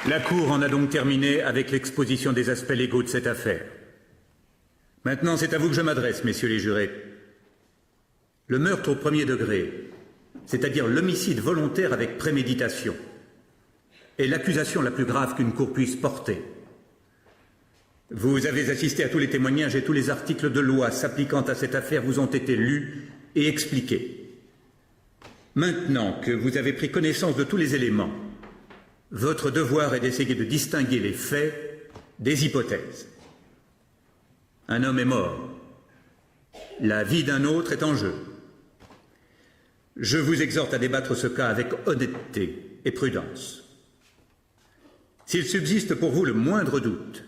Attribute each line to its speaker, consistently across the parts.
Speaker 1: La Cour en a donc terminé avec l'exposition des aspects légaux de cette affaire. Maintenant, c'est à vous que je m'adresse, messieurs les jurés. Le meurtre au premier degré, c'est-à-dire l'homicide volontaire avec préméditation, est l'accusation la plus grave qu'une cour puisse porter. Vous avez assisté à tous les témoignages et tous les articles de loi s'appliquant à cette affaire vous ont été lus et expliqués. Maintenant que vous avez pris connaissance de tous les éléments, votre devoir est d'essayer de distinguer les faits des hypothèses. Un homme est mort. La vie d'un autre est en jeu. Je vous exhorte à débattre ce cas avec honnêteté et prudence. S'il subsiste pour vous le moindre doute,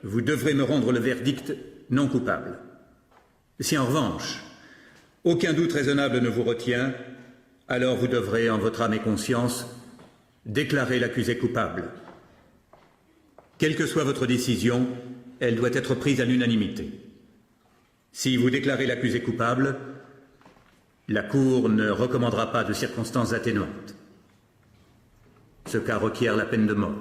Speaker 1: vous devrez me rendre le verdict non coupable. Si en revanche, aucun doute raisonnable ne vous retient, alors vous devrez, en votre âme et conscience, déclarer l'accusé coupable. Quelle que soit votre décision, elle doit être prise à l'unanimité. Si vous déclarez l'accusé coupable, la Cour ne recommandera pas de circonstances atténuantes. Ce cas requiert la peine de mort.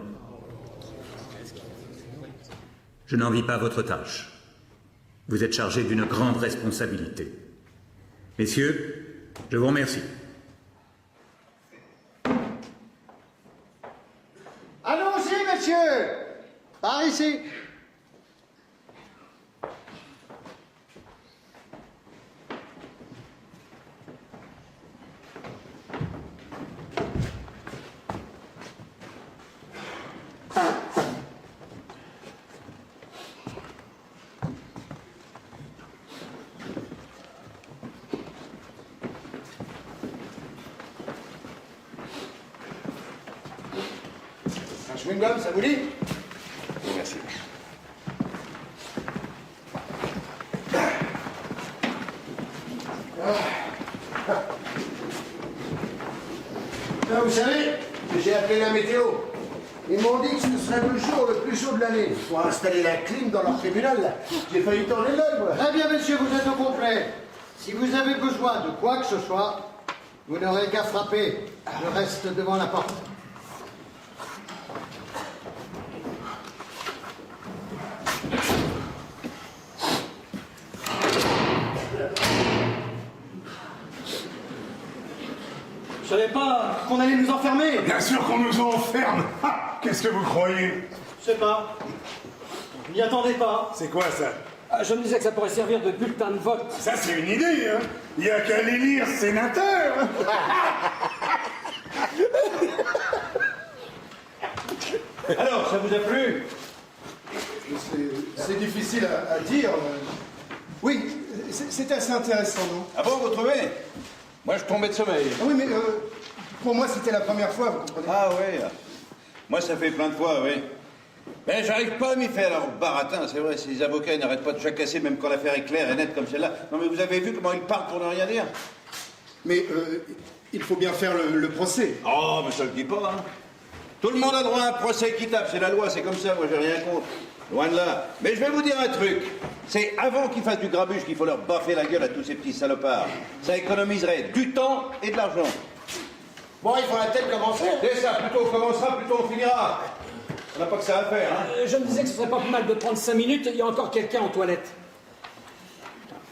Speaker 1: Je n'envie pas votre tâche. Vous êtes chargé d'une grande responsabilité. Messieurs, je vous remercie.
Speaker 2: Allons-y, messieurs! Par ici! Chewing-gum, ça vous dit?
Speaker 3: Merci.
Speaker 2: Vous savez, j'ai appelé la météo. Ils m'ont dit que ce serait le jour le plus chaud de l'année. Pour installer la clim dans leur tribunal, là. J'ai failli tourner l'œil, moi. Très bien, messieurs, vous êtes au complet. Si vous avez besoin de quoi que ce soit, vous n'aurez qu'à frapper. Je reste devant la porte.
Speaker 4: Je savais pas qu'on allait nous enfermer.
Speaker 3: Bien sûr qu'on nous enferme. Ah, qu'est-ce que vous croyez?
Speaker 4: Je sais pas. Je m'y attendais pas.
Speaker 3: C'est quoi ça?
Speaker 4: Je me disais que ça pourrait servir de bulletin de vote.
Speaker 3: Ça c'est une idée, hein. Il n'y a qu'à les lire, sénateur.
Speaker 4: Alors, ça vous a plu?
Speaker 5: C'est difficile à dire. Oui, c'est assez intéressant, non?
Speaker 6: Ah bon, vous trouvez? Moi, je tombais de sommeil.
Speaker 5: Ah oui, mais pour moi, c'était la première fois, vous comprenez?
Speaker 6: Ah oui. Moi, ça fait plein de fois, oui. Mais j'arrive pas à m'y faire, alors, baratin, c'est vrai, ces avocats, ils n'arrêtent pas de jacasser, même quand l'affaire est claire et nette comme celle-là. Non, mais vous avez vu comment ils parlent pour ne rien dire?
Speaker 5: Mais il faut bien faire le procès.
Speaker 6: Oh, mais ça le dit pas, hein. Tout le monde a droit à un procès équitable, c'est la loi, c'est comme ça, moi, j'ai rien contre. Loin de là. Mais je vais vous dire un truc. C'est avant qu'ils fassent du grabuge qu'il faut leur baffer la gueule à tous ces petits salopards. Ça économiserait du temps et de l'argent.
Speaker 2: Bon, il faudra peut-être commencer.
Speaker 6: C'est ça, plus tôt on commencera, plus tôt on finira. On n'a pas que ça à faire, hein.
Speaker 4: Je me disais que ce serait pas plus mal de prendre 5 minutes, il y a encore quelqu'un en toilette.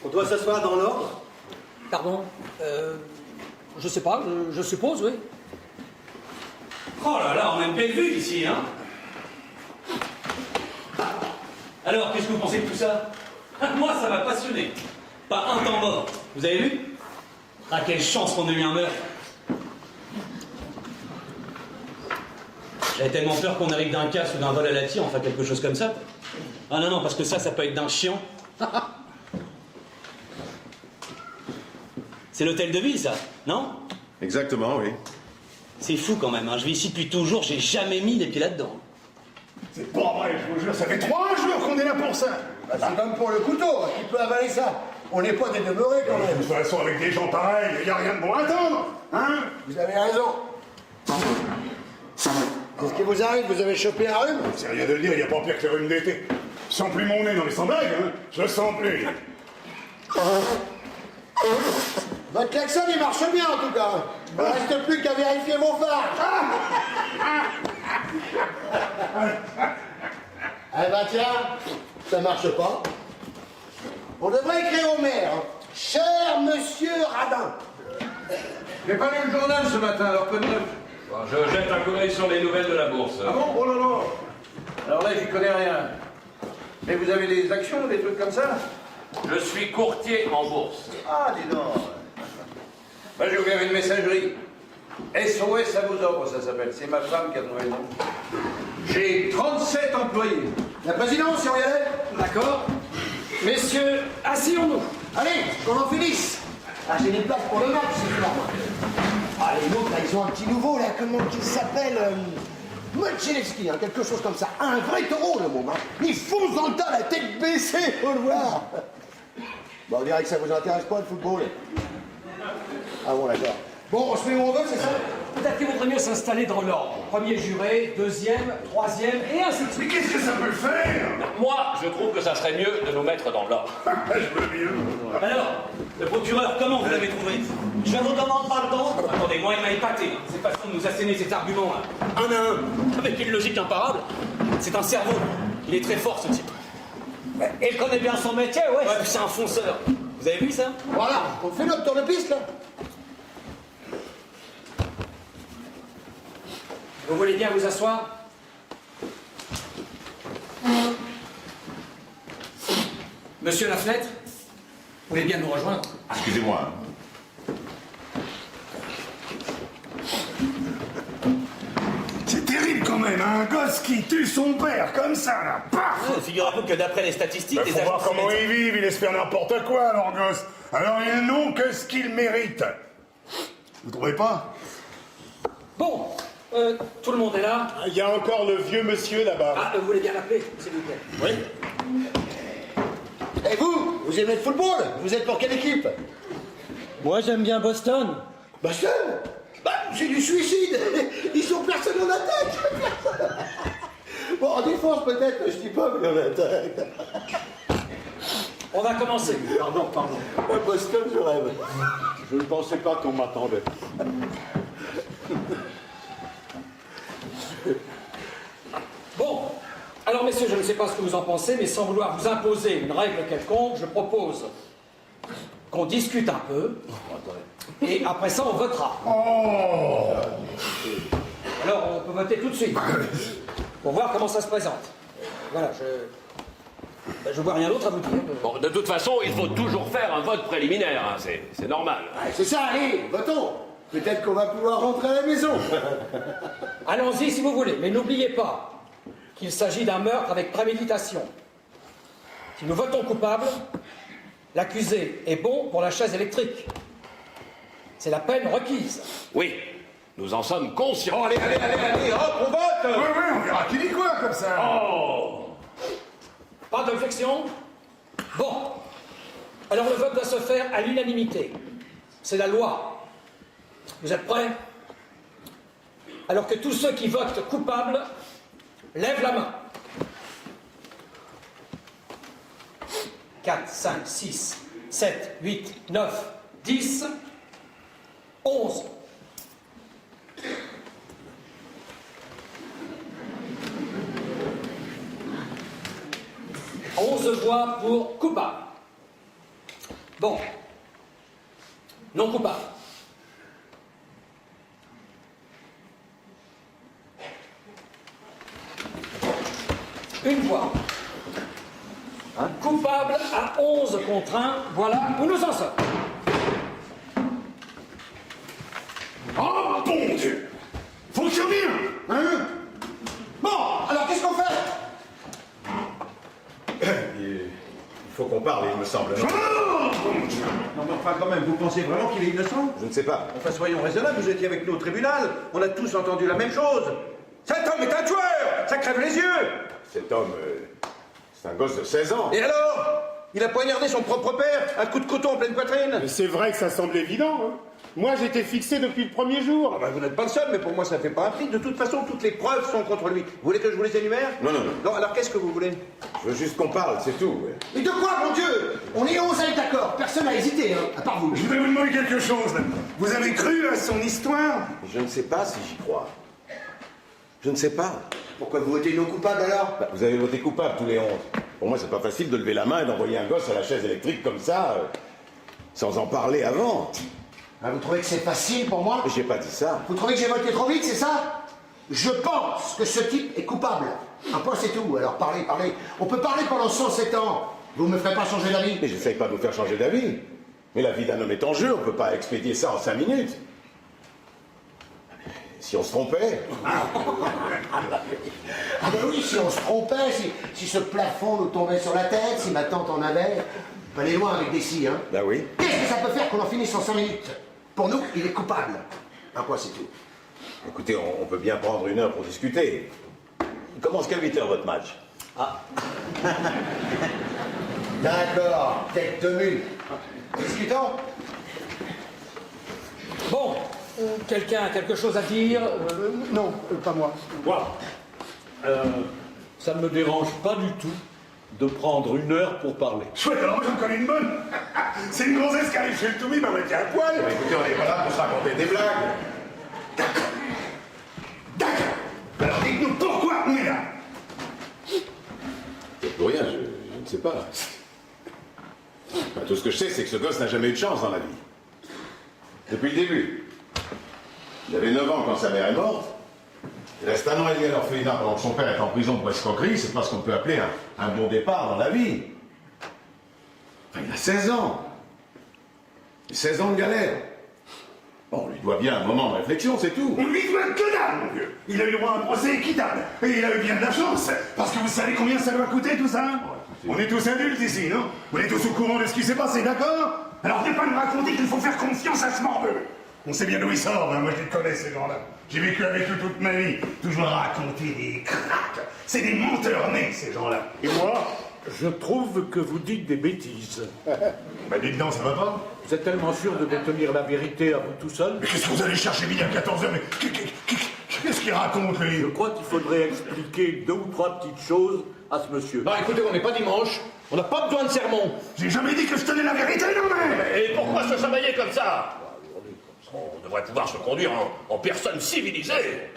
Speaker 2: On doit s'asseoir dans l'ordre.
Speaker 4: Pardon? Je sais pas, je suppose, oui.
Speaker 7: Oh là là, on a une belle vue ici, hein. Alors, qu'est-ce que vous pensez de tout ça? Moi, ça m'a passionné. Pas un temps mort. Vous avez vu? Ah, quelle chance qu'on ait eu un meurtre. J'avais tellement peur qu'on arrive d'un casse ou d'un vol à la tire, enfin quelque chose comme ça. Ah non, non, parce que ça peut être d'un chiant. C'est l'hôtel de ville, ça, non?
Speaker 3: Exactement, oui.
Speaker 7: C'est fou quand même, hein. Je vis ici depuis toujours, j'ai jamais mis les pieds là-dedans.
Speaker 3: C'est pas vrai, je vous jure, ça fait 3 jours qu'on est là pour ça.
Speaker 2: Bah, c'est comme pour le couteau, qui peut avaler ça? On n'est pas des demeurés quand
Speaker 3: De
Speaker 2: même.
Speaker 3: toute façon, avec des gens pareils, il n'y a rien de bon à attendre, hein?
Speaker 2: Vous avez raison. Qu'est-ce qui vous arrive? Vous avez chopé un rhume?
Speaker 3: C'est rien de le dire, il n'y a pas pire que le rhume d'été. Je sens plus mon nez, non mais sans blague, hein? Je sens plus.
Speaker 2: Votre klaxon, il marche bien en tout cas. Il ne reste plus qu'à vérifier vos phares. Eh ben tiens, ça marche pas. On devrait écrire au maire. Hein. Cher monsieur Radin.
Speaker 8: J'ai pas lu le journal ce matin, alors que de neuf.
Speaker 9: Bon, je jette un coup d'œil sur les nouvelles de la bourse.
Speaker 8: Ah bon? Oh là là. Alors là, j'y connais rien. Mais vous avez des actions, des trucs comme ça?
Speaker 9: Je suis courtier en bourse.
Speaker 8: Ah, dis donc. Moi, j'ai ouvert une messagerie. SOS à vos ordres, ça s'appelle. C'est ma femme qui a trouvé le nom. J'ai 37 employés.
Speaker 2: La présidence, si on y allait?
Speaker 4: D'accord. Messieurs, asseyons-nous.
Speaker 2: Allez, qu'on en finisse. Ah, j'ai des places pour le match, c'est clair. Ah, les nôtres, là, ils ont un petit nouveau, là, comment il s'appelle Motchelevski, hein, quelque chose comme ça. Un vrai taureau, le môme. Hein. Il fonce dans le tas, la tête baissée, faut le voir. Bon, on dirait que ça vous intéresse pas, le football. Ah bon, d'accord. Bon, on se met où on veut, c'est ça?
Speaker 4: Peut-être qu'il vaudrait mieux s'installer dans l'ordre. Premier juré, deuxième, troisième, et ainsi de suite.
Speaker 3: Mais qu'est-ce que ça peut faire?
Speaker 9: Moi, je trouve que ça serait mieux de nous mettre dans l'ordre.
Speaker 3: Je veux bien.
Speaker 7: Alors, le procureur, comment vous l'avez trouvé? Je vous demande pardon. Attendez, moi, il m'a épaté. Cette façon de nous asséner cet argument, là. Un à un, avec une logique imparable. C'est un cerveau. Il est très fort, ce type.
Speaker 4: Il connaît bien son métier, ouais.
Speaker 7: Ouais, puis c'est un fonceur. Vous avez vu ça?
Speaker 2: Voilà, on fait notre tour de piste, là.
Speaker 4: Vous voulez bien vous asseoir? Monsieur Lafenêtre, vous voulez bien nous rejoindre?
Speaker 6: Excusez-moi.
Speaker 3: C'est terrible quand même, hein, un gosse qui tue son père comme ça, là, paf!
Speaker 7: Figurez-vous que d'après les statistiques,
Speaker 3: Bah,
Speaker 7: les
Speaker 3: faut voir
Speaker 7: agents
Speaker 3: comment
Speaker 7: civiles-
Speaker 3: ils vivent, ils espèrent n'importe quoi, leur gosse. Alors ils n'ont que ce qu'ils méritent. Vous trouvez pas?
Speaker 4: Bon, tout le monde est là.
Speaker 3: Il y a encore le vieux monsieur là-bas.
Speaker 4: Ah, vous voulez bien l'appeler, s'il vous plaît?
Speaker 3: Oui.
Speaker 2: Et vous aimez le football? Vous êtes pour quelle équipe?
Speaker 4: Moi, j'aime bien Boston.
Speaker 2: Boston? Bah, c'est du suicide. Ils sont personne en attaque. Personne. Bon, en défense peut-être, je dis pas, mais en attaque.
Speaker 4: On va commencer.
Speaker 2: Pardon. Ouais, Boston, je rêve. Je ne pensais pas qu'on m'attendait.
Speaker 4: Bon, alors messieurs, je ne sais pas ce que vous en pensez, mais sans vouloir vous imposer une règle quelconque, je propose qu'on discute un peu, et après ça, on votera. Alors, on peut voter tout de suite, pour voir comment ça se présente. Voilà, je vois rien d'autre à vous dire.
Speaker 9: Bon, de toute façon, il faut toujours faire un vote préliminaire, hein, c'est normal.
Speaker 2: C'est ça, allez, votons. Peut-être qu'on va pouvoir rentrer à la maison.
Speaker 4: Allons-y si vous voulez, mais n'oubliez pas qu'il s'agit d'un meurtre avec préméditation. Si nous votons coupable, l'accusé est bon pour la chaise électrique. C'est la peine requise.
Speaker 9: Oui, nous en sommes conscients.
Speaker 8: Bon, allez, hop, on vote!
Speaker 3: Oui, on verra qui dit quoi comme ça.
Speaker 4: Pas d'objection? Bon. Alors le vote doit se faire à l'unanimité. C'est la loi. Vous êtes prêts? Alors que tous ceux qui votent coupable lèvent la main. 4, 5, 6, 7, 8, 9, 10, 11. Voix pour coupable. Bon. Non coupable. Une voix. Coupable à 11 contre 1. Voilà où nous en sommes.
Speaker 3: Oh, bon Dieu! Fonctionne bien! Hein?
Speaker 2: Bon, alors qu'est-ce qu'on fait?
Speaker 6: Il faut qu'on parle, il me semble.
Speaker 8: Non mais enfin quand même, vous pensez vraiment qu'il est innocent?
Speaker 6: Je ne sais pas.
Speaker 8: Enfin soyons raisonnables, vous étiez avec nous au tribunal, on a tous entendu la même chose. Cet homme est un tueur! Ça crève les yeux!
Speaker 6: Cet homme, c'est un gosse de 16 ans.
Speaker 8: Et alors? Il a poignardé son propre père, un coup de couteau en pleine poitrine.
Speaker 3: Mais c'est vrai que ça semble évident, hein. Moi, j'étais fixé depuis le premier jour.
Speaker 8: Ah ben, vous n'êtes pas le seul, mais pour moi ça fait pas un prix. De toute façon, toutes les preuves sont contre lui. Vous voulez que je vous les énumère?
Speaker 6: Non, non, non.
Speaker 8: Non, alors qu'est-ce que vous voulez?
Speaker 6: Je veux juste qu'on parle, c'est tout. Ouais.
Speaker 2: Mais de quoi, mon Dieu? On est 11 à être d'accord. Personne n'a hésité, hein, à part vous.
Speaker 3: Je voudrais vous demander quelque chose. Là. Vous avez cru à son histoire?
Speaker 6: Je ne sais pas si j'y crois. Je ne sais pas.
Speaker 2: Pourquoi vous votez non coupable alors?
Speaker 6: Bah, vous avez voté coupable tous les 11. Pour moi, c'est pas facile de lever la main et d'envoyer un gosse à la chaise électrique comme ça, sans en parler avant.
Speaker 2: Ah, vous trouvez que c'est facile pour moi?
Speaker 6: Mais j'ai pas dit ça.
Speaker 2: Vous trouvez que j'ai voté trop vite, c'est ça? Je pense que ce type est coupable. Un point, c'est tout. Alors parlez, parlez. On peut parler pendant 107 ans. Vous me ferez pas changer d'avis?
Speaker 6: Mais j'essaye pas de vous faire changer d'avis. Mais la vie d'un homme est en jeu, on peut pas expédier ça en 5 minutes. Si on se trompait.
Speaker 2: Ah ben oui, si on se trompait, si ce plafond nous tombait sur la tête, si ma tante en avait. Pas aller loin avec des si, hein.
Speaker 6: Bah oui.
Speaker 2: Qu'est-ce que ça peut faire qu'on en finisse en 5 minutes? Pour nous, il est coupable. Un point, c'est tout.
Speaker 6: Écoutez, on peut bien prendre 1 heure pour discuter. Il commence qu'à 8 heures votre match.
Speaker 2: Ah. D'accord, tête de mule. Discutons.
Speaker 4: Bon, quelqu'un a quelque chose à dire?
Speaker 5: Non, pas moi.
Speaker 8: Moi, ça ne me dérange pas du tout de prendre 1 heure pour parler.
Speaker 3: Chouette, alors moi j'en connais une bonne. C'est une gonzesse qui arrive chez le Toumi, m'a mettre à poil.
Speaker 6: Écoutez, on n'est pas là pour se raconter des blagues.
Speaker 3: D'accord. D'accord. Alors dites-nous pourquoi on est là.
Speaker 6: Pour rien, je ne sais pas. Enfin, tout ce que je sais, c'est que ce gosse n'a jamais eu de chance dans la vie. Depuis le début. Il avait 9 ans quand sa mère est morte. Il reste 1 an et demi à l'orphelinat pendant que son père est en prison pour escroquerie. C'est pas ce qu'on peut appeler un bon départ dans la vie. Enfin, il a 16 ans. 16 ans de galère. Bon, on lui doit bien un moment de réflexion, c'est tout.
Speaker 3: On lui doit que dalle, mon vieux. Il a eu droit à un procès équitable. Et il a eu bien de la chance. Parce que vous savez combien ça doit coûter tout ça? On est tous adultes ici, non? On est tous au courant de ce qui s'est passé, d'accord? Alors venez pas nous raconter qu'il faut faire confiance à ce morveux. On sait bien d'où il sort, hein. Moi je les connais ces gens-là. J'ai vécu avec eux toute ma vie. Toujours raconter des cracks. C'est des menteurs nés, ces gens-là.
Speaker 8: Et moi, je trouve que vous dites des bêtises.
Speaker 3: Bah dites donc, ça va pas?
Speaker 8: Vous êtes tellement sûr de détenir la vérité à vous tout seul?
Speaker 3: Mais qu'est-ce que vous allez chercher midi à 14h? Mais qu'est-ce qu'il raconte, lui?
Speaker 8: Je crois qu'il faudrait expliquer 2 ou 3 petites choses à ce monsieur.
Speaker 7: Bah écoutez, on n'est pas dimanche, on n'a pas besoin de sermon.
Speaker 3: J'ai jamais dit que je tenais la vérité, non mais...
Speaker 9: Et pourquoi se chamailler comme ça? On devrait pouvoir se conduire en personne civilisée.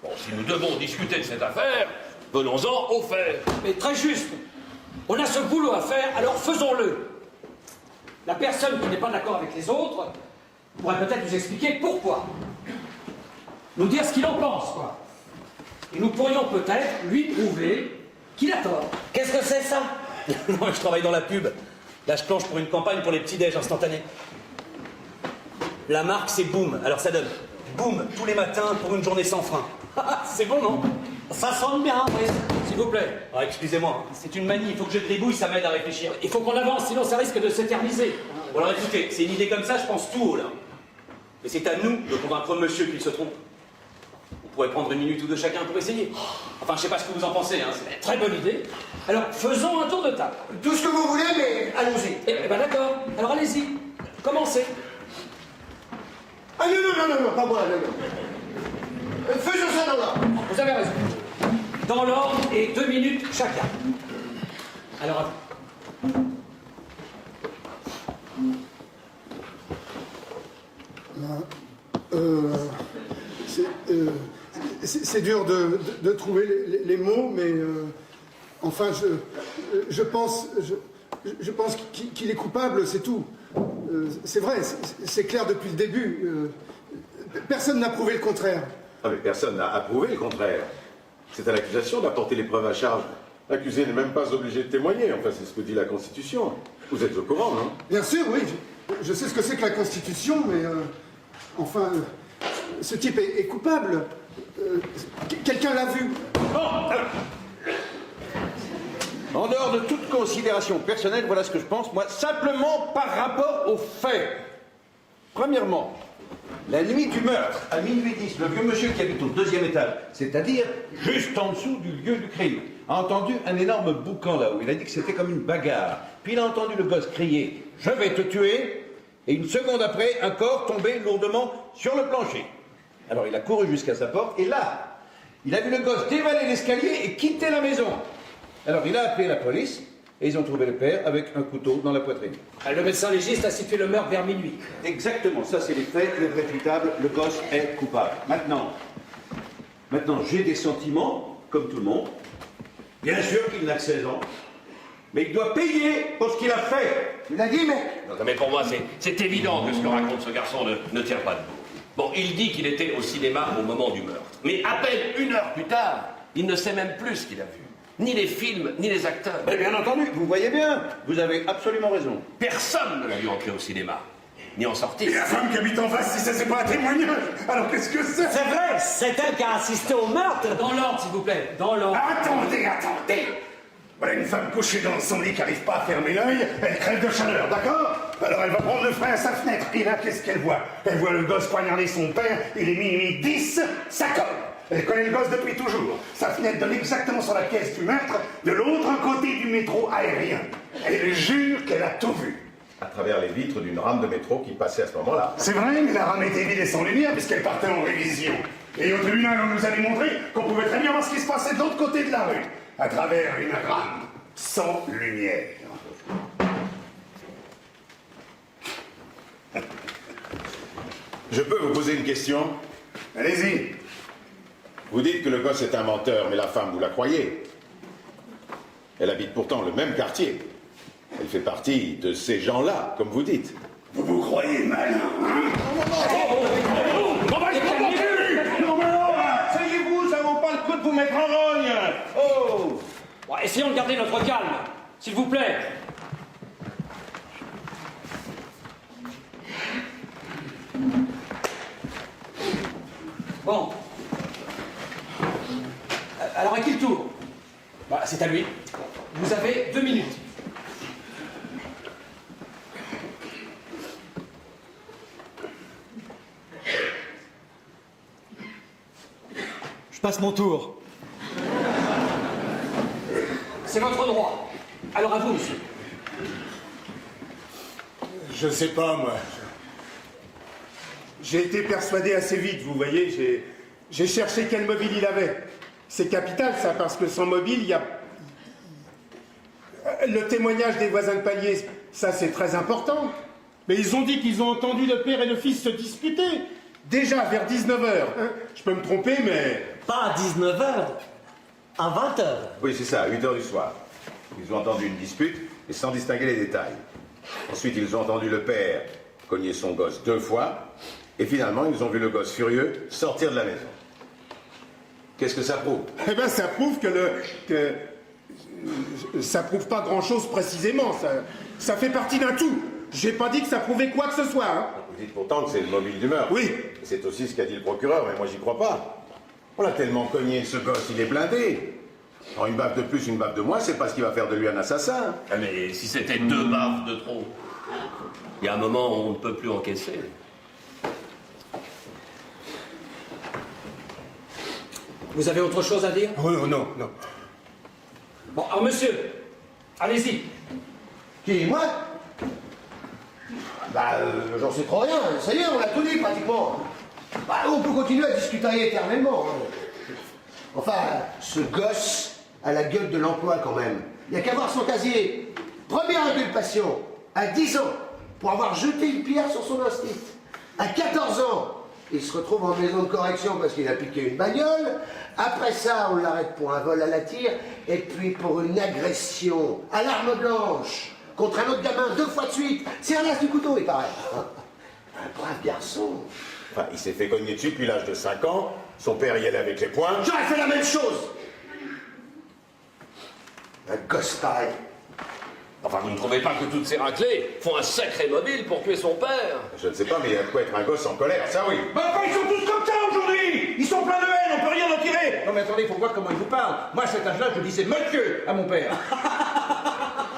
Speaker 9: Bon, si nous devons discuter de cette affaire, venons-en aux faits.
Speaker 4: Mais très juste. On a ce boulot à faire, alors faisons-le. La personne qui n'est pas d'accord avec les autres pourrait peut-être nous expliquer pourquoi. Nous dire ce qu'il en pense, quoi. Et nous pourrions peut-être lui prouver qu'il a tort.
Speaker 7: Qu'est-ce que c'est ça? Non, je travaille dans la pub. Là, je planche pour une campagne pour les petits-déj instantanés. La marque, c'est Boom. Alors ça donne Boom tous les matins pour une journée sans frein. C'est bon, non? Ça sonne bien, oui.
Speaker 4: S'il vous plaît.
Speaker 7: Ah, excusez-moi, c'est une manie. Il faut que je gribouille, ça m'aide à réfléchir.
Speaker 4: Il faut qu'on avance, sinon ça risque de s'éterniser.
Speaker 7: Bon, alors écoutez, c'est une idée comme ça, je pense tout haut, là. Mais c'est à nous de convaincre monsieur qu'il se trompe. On pourrait prendre 1 minute ou 2 chacun pour essayer. Enfin, je sais pas ce que vous en pensez, hein.
Speaker 4: Très bonne idée. Alors, faisons un tour de table.
Speaker 2: Tout ce que vous voulez, mais allons-y.
Speaker 4: Eh ben d'accord. Alors allez-y. Commencez.
Speaker 2: Ah non, pas moi, non. Faisons ça dans l'ordre.
Speaker 4: Vous avez raison. Dans l'ordre et 2 minutes chacun. Alors,
Speaker 5: C'est dur de trouver les mots, mais enfin, je pense qu'il est coupable, c'est tout. C'est vrai, c'est clair depuis le début. Personne n'a prouvé le contraire.
Speaker 6: Ah, mais personne n'a approuvé le contraire. C'est à l'accusation d'apporter les preuves à charge. L'accusé n'est même pas obligé de témoigner, enfin c'est ce que dit la Constitution. Vous êtes au courant, non?
Speaker 5: Bien sûr, oui, je sais ce que c'est que la Constitution, mais enfin, ce type est coupable. Quelqu'un l'a vu.
Speaker 6: En dehors de toute considération personnelle, voilà ce que je pense, moi, simplement par rapport aux faits. Premièrement, la nuit du meurtre, à minuit 10, le vieux monsieur qui habite au 2e étage, c'est-à-dire juste en dessous du lieu du crime, a entendu un énorme boucan là-haut. Il a dit que c'était comme une bagarre. Puis il a entendu le gosse crier « Je vais te tuer !» et 1 seconde après, un corps tombé lourdement sur le plancher. Alors il a couru jusqu'à sa porte et là, il a vu le gosse dévaler l'escalier et quitter la maison. Alors il a appelé la police et ils ont trouvé le père avec un couteau dans la poitrine.
Speaker 4: le médecin légiste a situé le meurtre vers minuit.
Speaker 6: Exactement, ça c'est les faits irréfutables, le gosse est coupable. Maintenant, Maintenant, j'ai des sentiments, comme tout le monde. Bien sûr qu'il n'a que 16 ans. Mais il doit payer pour ce qu'il a fait.
Speaker 2: Tu l'as dit, mec?
Speaker 9: Non, mais pour moi, c'est évident que ce que raconte ce garçon ne tient pas debout. Bon, il dit qu'il était au cinéma au moment du meurtre. Mais à peine 1 heure plus tard, il ne sait même plus ce qu'il a vu. Ni les films, ni les acteurs.
Speaker 6: Mais bien entendu, vous voyez bien. Vous avez absolument raison.
Speaker 9: Personne ne l'a vu entrer au cinéma, ni en sortir.
Speaker 3: Et la femme qui habite en face, si ça c'est pas un témoignage, alors qu'est-ce que c'est?
Speaker 10: C'est vrai, c'est elle qui a assisté au meurtre.
Speaker 4: Dans l'ordre, s'il vous plaît, dans l'ordre.
Speaker 3: Attendez. Voilà une femme couchée dans son lit qui n'arrive pas à fermer l'œil, elle crève de chaleur, d'accord? Alors elle va prendre le frein à sa fenêtre, et là, qu'est-ce qu'elle voit? Elle voit le gosse poignarder son père, il est minuit 10, ça colle. Elle connaît le gosse depuis toujours. Sa fenêtre donne exactement sur la caisse du meurtre, de l'autre côté du métro aérien. Elle jure qu'elle a tout vu.
Speaker 11: À travers les vitres d'une rame de métro qui passait à ce moment-là.
Speaker 3: C'est vrai, mais la rame était vide et sans lumière puisqu'elle partait en révision. Et au tribunal, on nous a démontré qu'on pouvait très bien voir ce qui se passait de l'autre côté de la rue, à travers une rame sans lumière.
Speaker 11: Je peux vous poser une question?
Speaker 3: Allez-y.
Speaker 11: Vous dites que le gosse est un menteur, mais la femme, vous la croyez? Elle habite pourtant le même quartier. Elle fait partie de ces gens-là, comme vous dites.
Speaker 3: Vous vous croyez malin, hein?
Speaker 6: Asseyez-vous, ça vaut pas le coup de vous mettre en rogne. Oh!
Speaker 4: Bon, essayons de garder notre calme, s'il vous plaît. Bon. Alors, à qui le tour? Bah, c'est à lui. Vous avez 2 minutes.
Speaker 10: Je passe mon tour.
Speaker 4: C'est votre droit. Alors à vous, monsieur.
Speaker 3: Je sais pas, moi. J'ai été persuadé assez vite, vous voyez. J'ai cherché quel mobile il avait. C'est capital, ça, parce que sans mobile, il y a... Le témoignage des voisins de palier, ça, c'est très important. Mais ils ont dit qu'ils ont entendu le père et le fils se disputer. Déjà, vers 19h. Hein. Je peux me tromper, mais...
Speaker 10: Pas à 19h, à 20h.
Speaker 11: Oui, c'est ça, à 8 h du soir. Ils ont entendu une dispute, et sans distinguer les détails. Ensuite, ils ont entendu le père cogner son gosse 2 fois, et finalement, ils ont vu le gosse furieux sortir de la maison. Qu'est-ce que ça prouve?
Speaker 3: Eh ben, ça prouve ça prouve pas grand-chose précisément. Ça fait partie d'un tout. J'ai pas dit que ça prouvait quoi que ce soit. Hein.
Speaker 11: Vous dites pourtant que c'est le mobile du meurtre.
Speaker 3: Oui.
Speaker 11: C'est aussi ce qu'a dit le procureur, mais moi, j'y crois pas. On l'a tellement cogné, ce gosse, il est blindé. Alors, une baffe de plus, une baffe de moins, c'est pas ce qui va faire de lui un assassin.
Speaker 9: Ah, mais si c'était 2 baffes de trop, il y a un moment où on ne peut plus encaisser.
Speaker 4: Vous avez autre chose à dire?
Speaker 3: Oh non.
Speaker 4: Bon, alors monsieur, allez-y.
Speaker 2: Qui, moi? Bah, j'en sais trop rien. Ça y est, on l'a tout dit, pratiquement. Bah, on peut continuer à discuter éternellement. Hein. Enfin, ce gosse a la gueule de l'emploi, quand même. Il n'y a qu'à voir son casier. Première inculpation, à 10 ans, pour avoir jeté une pierre sur son instinct. À 14 ans, il se retrouve en maison de correction parce qu'il a piqué une bagnole. Après ça, on l'arrête pour un vol à la tire. Et puis pour une agression à l'arme blanche contre un autre gamin 2 fois de suite. C'est un as du couteau, il paraît. Un brave garçon.
Speaker 11: Enfin, il s'est fait cogner dessus depuis l'âge de 5 ans. Son père y allait avec les poings.
Speaker 2: J'aurais fait la même chose. Un gosse pareil.
Speaker 9: Enfin, vous ne trouvez pas que toutes ces raclées font un sacré mobile pour tuer son père?
Speaker 11: Je ne sais pas, mais il y a de quoi être un gosse en colère, ça oui.
Speaker 6: Bah, ils sont tous comme ça aujourd'hui. Ils sont pleins de haine, on peut rien en tirer. Non mais attendez, il faut voir comment ils vous parlent. Moi, à cet âge-là, je disais monsieur à mon père.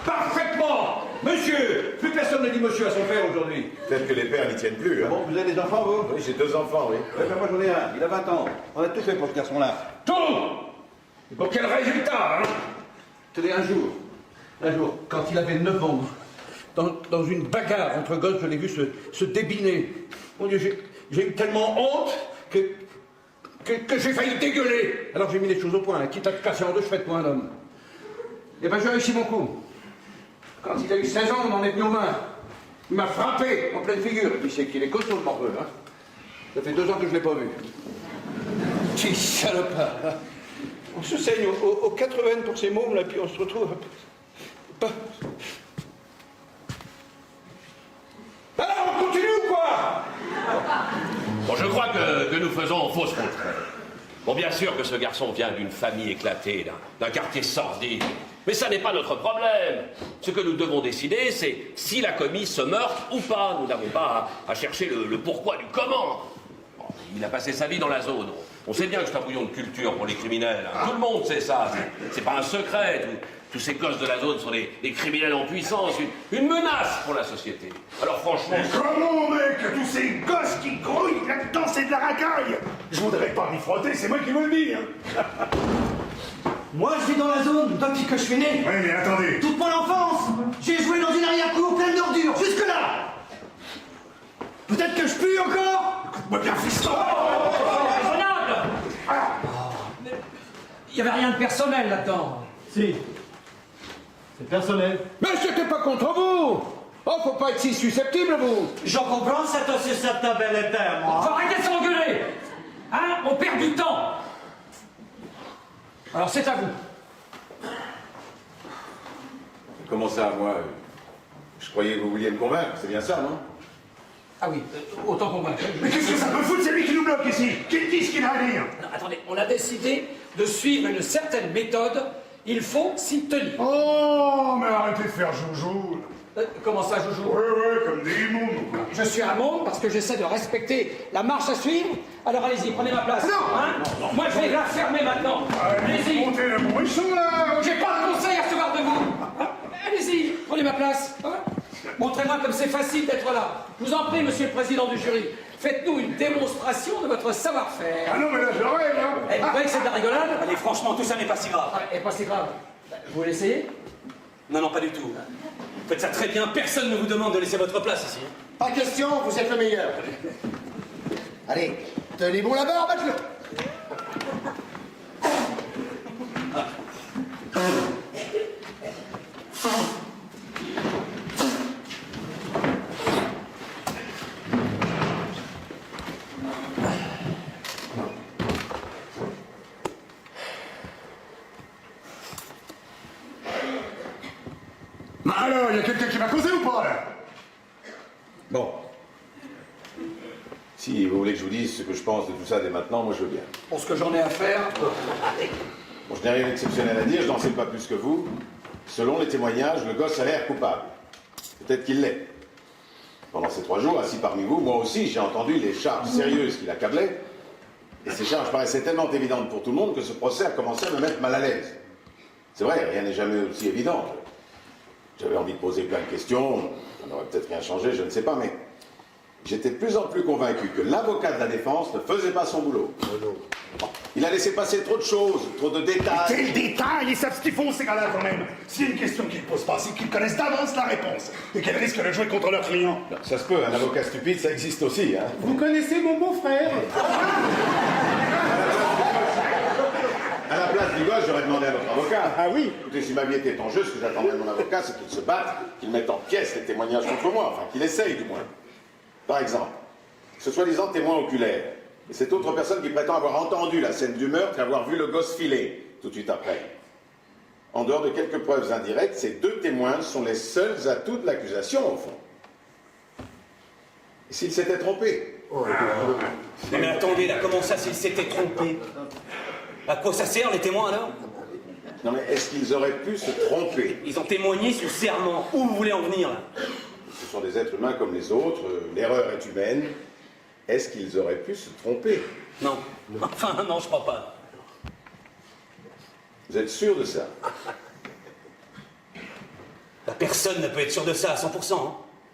Speaker 6: Parfaitement. Monsieur. Plus personne ne dit monsieur à son père aujourd'hui.
Speaker 11: Peut-être que les pères n'y tiennent plus. Hein.
Speaker 6: Bon, vous avez des enfants, vous?
Speaker 11: Oui, j'ai 2 enfants, oui.
Speaker 6: Moi, j'en ai un. Il a 20 ans. On a tout fait pour ce garçon-là.
Speaker 9: Tout! Pour quel résultat, hein?
Speaker 6: Tenez, un jour, quand il avait 9 ans, dans une bagarre entre gosses, je l'ai vu se débiner. Mon Dieu, j'ai eu tellement honte que j'ai failli dégueuler. Alors j'ai mis les choses au point. Quitte à te casser en 2, je fais de toi un homme. Et ben j'ai réussi mon coup. Quand il a eu 16 ans, on en est venu aux mains. Il m'a frappé en pleine figure. Et puis c'est qu'il est costaud, le morveux. Hein. Ça fait 2 ans que je ne l'ai pas vu.
Speaker 8: Petit salopard. On se saigne aux 80 pour ces mômes, là, puis on se retrouve... Alors, on continue ou quoi?
Speaker 9: Bon, je crois que nous faisons fausse route. Bon, bien sûr que ce garçon vient d'une famille éclatée, d'un quartier sordide. Mais ça n'est pas notre problème. Ce que nous devons décider, c'est s'il a commis ce meurtre ou pas. Nous n'avons pas à chercher le pourquoi du comment. Bon, il a passé sa vie dans la zone. On sait bien que c'est un bouillon de culture pour les criminels. Hein. Tout le monde sait ça. C'est pas un secret. Tous ces gosses de la zone sont des criminels en puissance, une menace pour la société. Alors franchement...
Speaker 3: Mais comment, mec? Tous ces gosses qui grouillent là-dedans, c'est de la racaille. Je voudrais pas m'y frotter, c'est moi qui vous le dis. Hein.
Speaker 10: Moi, je vis dans la zone depuis que je suis né.
Speaker 3: Oui, mais attendez.
Speaker 10: Toute mon enfance, j'ai joué dans une arrière-cour pleine d'ordures, jusque-là. Peut-être que je pue encore.
Speaker 3: Écoute-moi bien, fiston.
Speaker 4: Raisonnable. Il n'y avait rien de personnel là-dedans.
Speaker 10: Si. C'est personnel.
Speaker 8: Mais c'était pas contre vous. Oh, faut pas être si susceptible, vous.
Speaker 10: Je comprends cette susceptibilité, moi.
Speaker 4: Faut arrêter de s'engueuler. Hein? On perd du temps. Alors c'est à vous.
Speaker 11: Comment ça, moi je croyais que vous vouliez me convaincre, c'est bien ça, non?
Speaker 4: Ah oui, autant convaincre.
Speaker 3: Mais qu'est-ce que ça peut foutre, c'est lui qui nous bloque ici? Qu'il dise ce qu'il a à dire.
Speaker 4: Non, attendez, on a décidé de suivre une certaine méthode. Il faut s'y tenir.
Speaker 3: Oh, mais arrêtez de faire joujou.
Speaker 4: Comment ça, Joujou?
Speaker 3: Ouais, comme des mômes.
Speaker 4: Je suis un môme parce que j'essaie de respecter la marche à suivre. Alors allez-y, prenez ma place.
Speaker 3: Non,
Speaker 4: hein? Non, moi je vais la fermer maintenant. Allez-y.
Speaker 3: Montez le bourrichon, là.
Speaker 4: J'ai pas de conseil à recevoir de vous. Allez-y, prenez ma place. Montrez-moi comme c'est facile d'être là. Je vous en prie, monsieur le président du jury. Faites-nous une démonstration de votre savoir-faire.
Speaker 3: Ah non, mais là, je rêve, hein.
Speaker 4: Vous croyez que c'est de la rigolade?
Speaker 7: Allez, franchement, tout ça n'est pas si grave.
Speaker 4: Et pas si grave. Vous voulez essayer?
Speaker 7: Non, non, pas du tout. Vous faites ça très bien, personne ne vous demande de laisser votre place ici.
Speaker 2: Pas question, vous êtes le meilleur. Allez, tenez bon la barre, battez-le.
Speaker 3: Mais alors, il y a quelqu'un qui m'a causé ou pas, là?
Speaker 11: Bon. Si vous voulez que je vous dise ce que je pense de tout ça dès maintenant, moi je veux bien.
Speaker 4: Pour ce que j'en ai à faire,
Speaker 11: Bon, je n'ai rien d'exceptionnel à dire, je n'en sais pas plus que vous. Selon les témoignages, le gosse a l'air coupable. Peut-être qu'il l'est. Pendant ces 3 jours, assis parmi vous, moi aussi, j'ai entendu les charges sérieuses qui l'accablaient. Et ces charges paraissaient tellement évidentes pour tout le monde que ce procès a commencé à me mettre mal à l'aise. C'est vrai, rien n'est jamais aussi évident. J'avais envie de poser plein de questions, ça n'aurait peut-être rien changé, je ne sais pas, mais j'étais de plus en plus convaincu que l'avocat de la défense ne faisait pas son boulot. Il a laissé passer trop de choses, trop de détails.
Speaker 3: Quels détails? Ils savent ce qu'ils font, ces gars-là, quand même. S'il y a une question qu'ils ne posent pas, c'est qu'ils connaissent d'avance la réponse et qu'elles risquent de jouer contre leurs clients.
Speaker 11: Ça se peut, un avocat stupide, ça existe aussi, hein.
Speaker 5: Vous connaissez mon beau-frère?
Speaker 11: À la place du gosse, j'aurais demandé à notre avocat.
Speaker 5: Ah oui?
Speaker 11: Écoutez, si ma vie était en jeu, ce que j'attendais de mon avocat, c'est qu'il se batte, qu'il mette en pièces les témoignages contre moi, enfin qu'il essaye du moins. Par exemple, ce soi-disant témoin oculaire, et cette autre personne qui prétend avoir entendu la scène du meurtre et avoir vu le gosse filer tout de suite après. En dehors de quelques preuves indirectes, ces 2 témoins sont les seuls atouts de l'accusation, au fond. Et s'il s'était trompé?
Speaker 7: Non mais attendez, là, comment ça, s'il s'était trompé? À quoi ça sert, les témoins, alors?
Speaker 11: Non mais est-ce qu'ils auraient pu se tromper?
Speaker 7: Ils ont témoigné sur serment. Où vous voulez en venir, là?
Speaker 11: Ce sont des êtres humains comme les autres, l'erreur est humaine. Est-ce qu'ils auraient pu se tromper?
Speaker 7: Non. Enfin, non, je crois pas.
Speaker 11: Vous êtes sûr de ça?
Speaker 7: Personne ne peut être sûr de ça à 100%. Hein.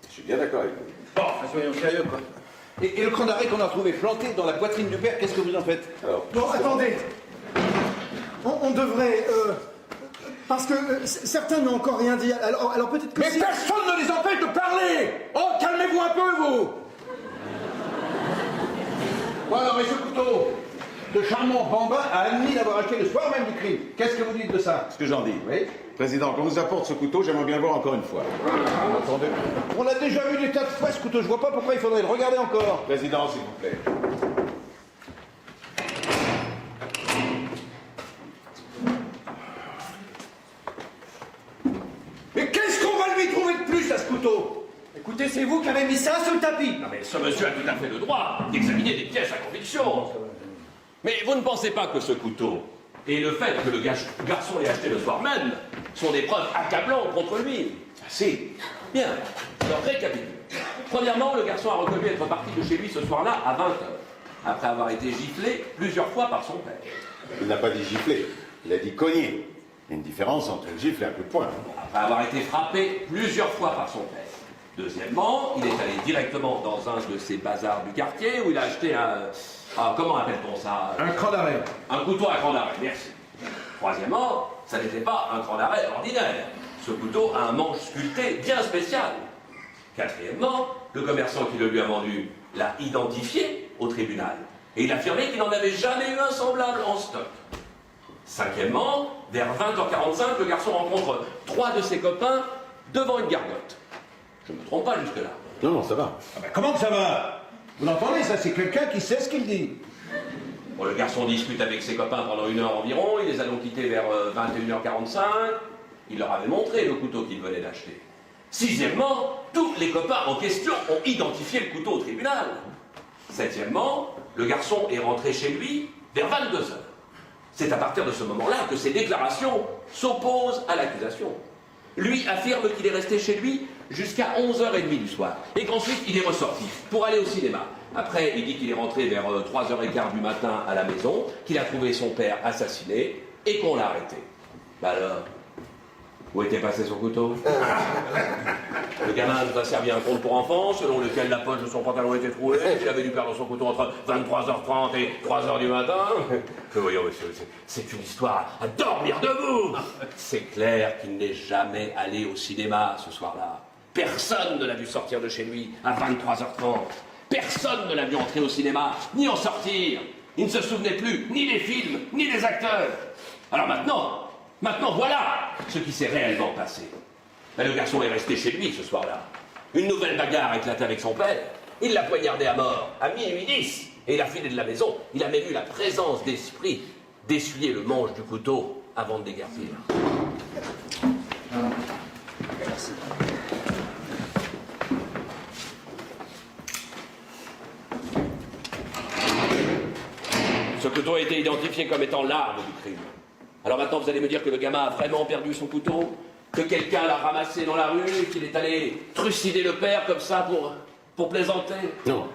Speaker 11: Je suis bien d'accord avec vous.
Speaker 8: Bon, soyons sérieux, quoi. Et le cran d'arrêt qu'on a trouvé planté dans la poitrine du père, qu'est-ce que vous en faites?
Speaker 11: Alors,
Speaker 5: Non, attendez. On devrait... parce que certains n'ont encore rien dit. Alors peut-être que...
Speaker 8: Mais personne ne les empêche de parler! Oh, calmez-vous un peu, vous! Bon alors, et ce couteau? Le charmant Bamba a admis d'avoir acheté le soir même du crime. Qu'est-ce que vous dites de ça?
Speaker 11: ce que j'en dis.
Speaker 8: Oui?
Speaker 11: Président, qu'on nous apporte ce couteau, j'aimerais bien voir encore une fois.
Speaker 8: Attendez. On a déjà vu des tas de fois ce couteau, je vois pas pourquoi il faudrait le regarder encore.
Speaker 11: Président, s'il vous plaît.
Speaker 10: aurait mis ça sous le tapis.
Speaker 9: Non mais ce monsieur a tout à fait le droit d'examiner des pièces à conviction. Mais vous ne pensez pas que ce couteau et le fait que le garçon l'ait acheté le soir même sont des preuves accablantes contre lui? Si. Bien. Alors récapitulons. Premièrement, le garçon a reconnu être parti de chez lui ce soir-là à 20h, après avoir été giflé plusieurs fois par son père.
Speaker 11: Il n'a pas dit gifler, il a dit cogner. Il y a une différence entre un gifle et un coup de poing.
Speaker 9: Après avoir été frappé plusieurs fois par son père. Deuxièmement, il est allé directement dans un de ces bazars du quartier où il a acheté comment appelle-t-on ça?
Speaker 8: Un cran d'arrêt.
Speaker 9: Un couteau à cran d'arrêt, merci. Troisièmement, ça n'était pas un cran d'arrêt ordinaire. Ce couteau a un manche sculpté bien spécial. Quatrièmement, le commerçant qui le lui a vendu l'a identifié au tribunal. Et il affirmait qu'il n'en avait jamais eu un semblable en stock. Cinquièmement, vers 20h45, le garçon rencontre 3 de ses copains devant une gargote. Je ne me trompe pas jusque-là.
Speaker 11: Non, non, ça va.
Speaker 8: Ah ben, comment que ça va? Vous l'entendez, ça, c'est quelqu'un qui sait ce qu'il dit.
Speaker 9: Bon, le garçon discute avec ses copains pendant 1 heure environ. Il les a donc quittés vers 21h45. Il leur avait montré le couteau qu'il venait d'acheter. Sixièmement, tous les copains en question ont identifié le couteau au tribunal. Septièmement, le garçon est rentré chez lui vers 22h. C'est à partir de ce moment-là que ses déclarations s'opposent à l'accusation. Lui affirme qu'il est resté chez lui jusqu'à 11h30 du soir et qu'ensuite il est ressorti pour aller au cinéma. Après, il dit qu'il est rentré vers 3h15 du matin à la maison, qu'il a trouvé son père assassiné et qu'on l'a arrêté. Bah alors, où était passé son couteau? Le gamin nous a servi un conte pour enfants, selon lequel la poche de son pantalon était trouée, qu'il avait dû perdre son couteau entre 23h30 et 3h du matin. Voyons, monsieur, c'est une histoire à dormir debout. C'est clair qu'il n'est jamais allé au cinéma ce soir-là. Personne ne l'a vu sortir de chez lui à 23h30. Personne ne l'a vu entrer au cinéma, ni en sortir. Il ne se souvenait plus ni des films, ni des acteurs. Alors maintenant, voilà ce qui s'est réellement passé. Ben, le garçon est resté chez lui ce soir-là. Une nouvelle bagarre a éclaté avec son père. Il l'a poignardé à mort à minuit 10 et il a filé de la maison. Il a même eu la présence d'esprit d'essuyer le manche du couteau avant de déguerpir. Ce couteau a été identifié comme étant l'arme du crime. Alors maintenant, vous allez me dire que le gamin a vraiment perdu son couteau? Que quelqu'un l'a ramassé dans la rue et qu'il est allé trucider le père comme ça pour plaisanter?
Speaker 11: Non.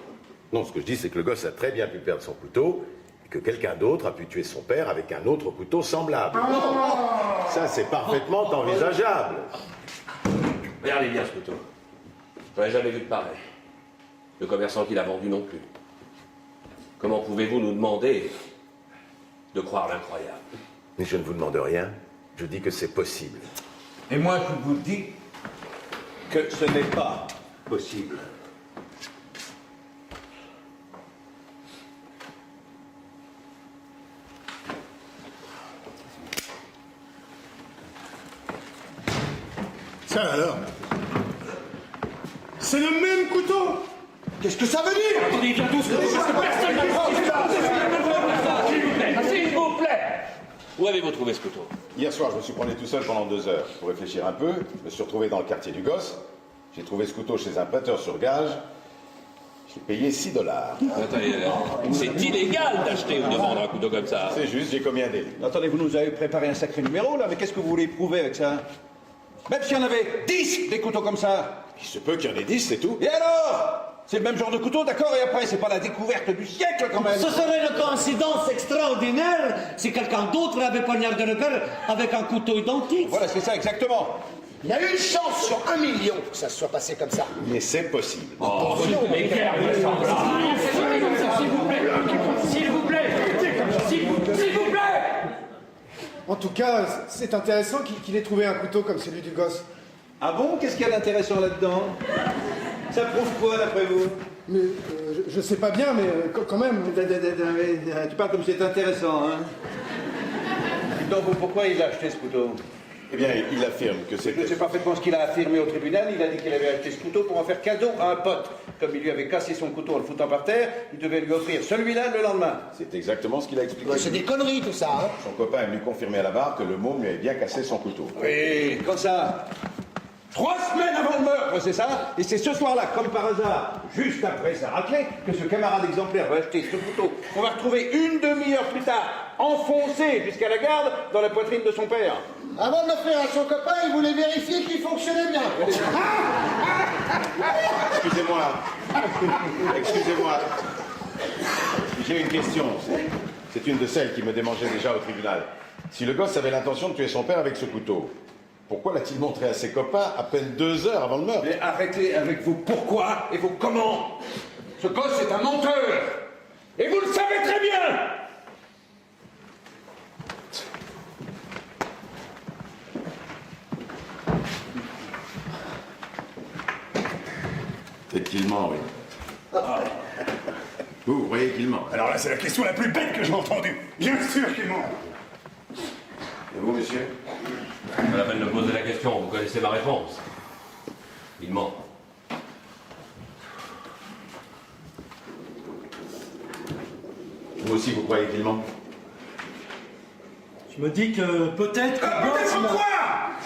Speaker 11: Non, ce que je dis, c'est que le gosse a très bien pu perdre son couteau et que quelqu'un d'autre a pu tuer son père avec un autre couteau semblable. Ça, c'est parfaitement envisageable.
Speaker 9: Regardez bien ce couteau. J'en ai jamais vu de pareil. Le commerçant qui l'a vendu non plus. Comment pouvez-vous nous demander de croire l'incroyable?
Speaker 11: Mais je ne vous demande rien. Je dis que c'est possible.
Speaker 8: Et moi, je vous dis que ce n'est pas possible.
Speaker 5: Ça alors? C'est le même couteau? Qu'est-ce que ça veut dire?
Speaker 9: Attendez, viens tous, parce que personne n'a s'il vous plaît. Où avez-vous trouvé ce couteau?
Speaker 11: Hier soir, je me suis promené tout seul pendant 2 heures. Pour réfléchir un peu, je me suis retrouvé dans le quartier du gosse. J'ai trouvé ce couteau chez un prêteur sur gage. J'ai payé $6.
Speaker 9: Attendez, c'est illégal d'acheter ou de vendre un couteau comme ça.
Speaker 11: C'est juste, j'ai commis un délit.
Speaker 8: Attendez, vous nous avez préparé un sacré numéro, là, mais qu'est-ce que vous voulez prouver avec ça? Même s'il y en avait 10 des couteaux comme ça.
Speaker 11: Il se peut qu'il y en ait 10, c'est tout.
Speaker 8: Et alors? C'est le même genre de couteau, d'accord? Et après, c'est pas la découverte du siècle, quand même.
Speaker 10: Ce serait une coïncidence extraordinaire si quelqu'un d'autre avait poignardé le père avec un couteau identique.
Speaker 8: Voilà, c'est ça, exactement.
Speaker 2: Il y a une chance sur 1 million que ça se soit passé comme ça.
Speaker 11: Mais c'est possible.
Speaker 9: Oh, mais quelle vraisemblance! S'il vous plaît! S'il vous plaît! S'il vous plaît!
Speaker 5: En tout cas, c'est intéressant qu'il ait trouvé un couteau comme celui du gosse.
Speaker 8: Ah bon? Qu'est-ce qu'il y a d'intéressant là-dedans? Ça prouve quoi, d'après vous?
Speaker 5: Mais je sais pas bien, mais quand même.
Speaker 8: Tu parles comme c'est intéressant, hein? Donc, pourquoi il a acheté ce couteau?
Speaker 11: Eh bien, il affirme que
Speaker 8: Je
Speaker 11: c'était...
Speaker 8: sais parfaitement ce qu'il a affirmé au tribunal. Il a dit qu'il avait acheté ce couteau pour en faire cadeau à un pote. Comme il lui avait cassé son couteau en le foutant par terre, il devait lui offrir celui-là le lendemain.
Speaker 11: C'est exactement ce qu'il a expliqué.
Speaker 2: Ouais, c'est des conneries tout ça, hein.
Speaker 11: Son copain est venu confirmer à la barre que le môme lui avait bien cassé son couteau.
Speaker 8: Oui, quand ça?
Speaker 6: 3 semaines avant le meurtre, c'est ça? Et c'est ce soir-là, comme par hasard, juste après sa raclée, que ce camarade exemplaire va acheter ce couteau qu'on va retrouver une demi-heure plus tard, enfoncé jusqu'à la garde dans la poitrine de son père.
Speaker 2: Avant de l'offrir à son copain, il voulait vérifier qu'il fonctionnait bien.
Speaker 11: Excusez-moi. Excusez-moi. J'ai une question. C'est une de celles qui me démangeait déjà au tribunal. Si le gosse avait l'intention de tuer son père avec ce couteau, pourquoi l'a-t-il montré à ses copains à peine 2 heures avant le meurtre?
Speaker 6: Mais arrêtez avec vos pourquoi et vos comment. Ce gosse est un menteur. Et vous le savez très bien.
Speaker 11: Peut-être qu'il ment, oui. Vous voyez qu'il ment.
Speaker 3: Alors là, c'est la question la plus bête que j'ai entendue. Bien sûr qu'il ment.
Speaker 11: Et vous, monsieur?
Speaker 9: Pas la peine de poser la question, vous connaissez ma réponse. Il ment.
Speaker 11: Vous aussi, vous croyez qu'il ment?
Speaker 10: Je me dis que peut-être...
Speaker 3: Peut-être quoi?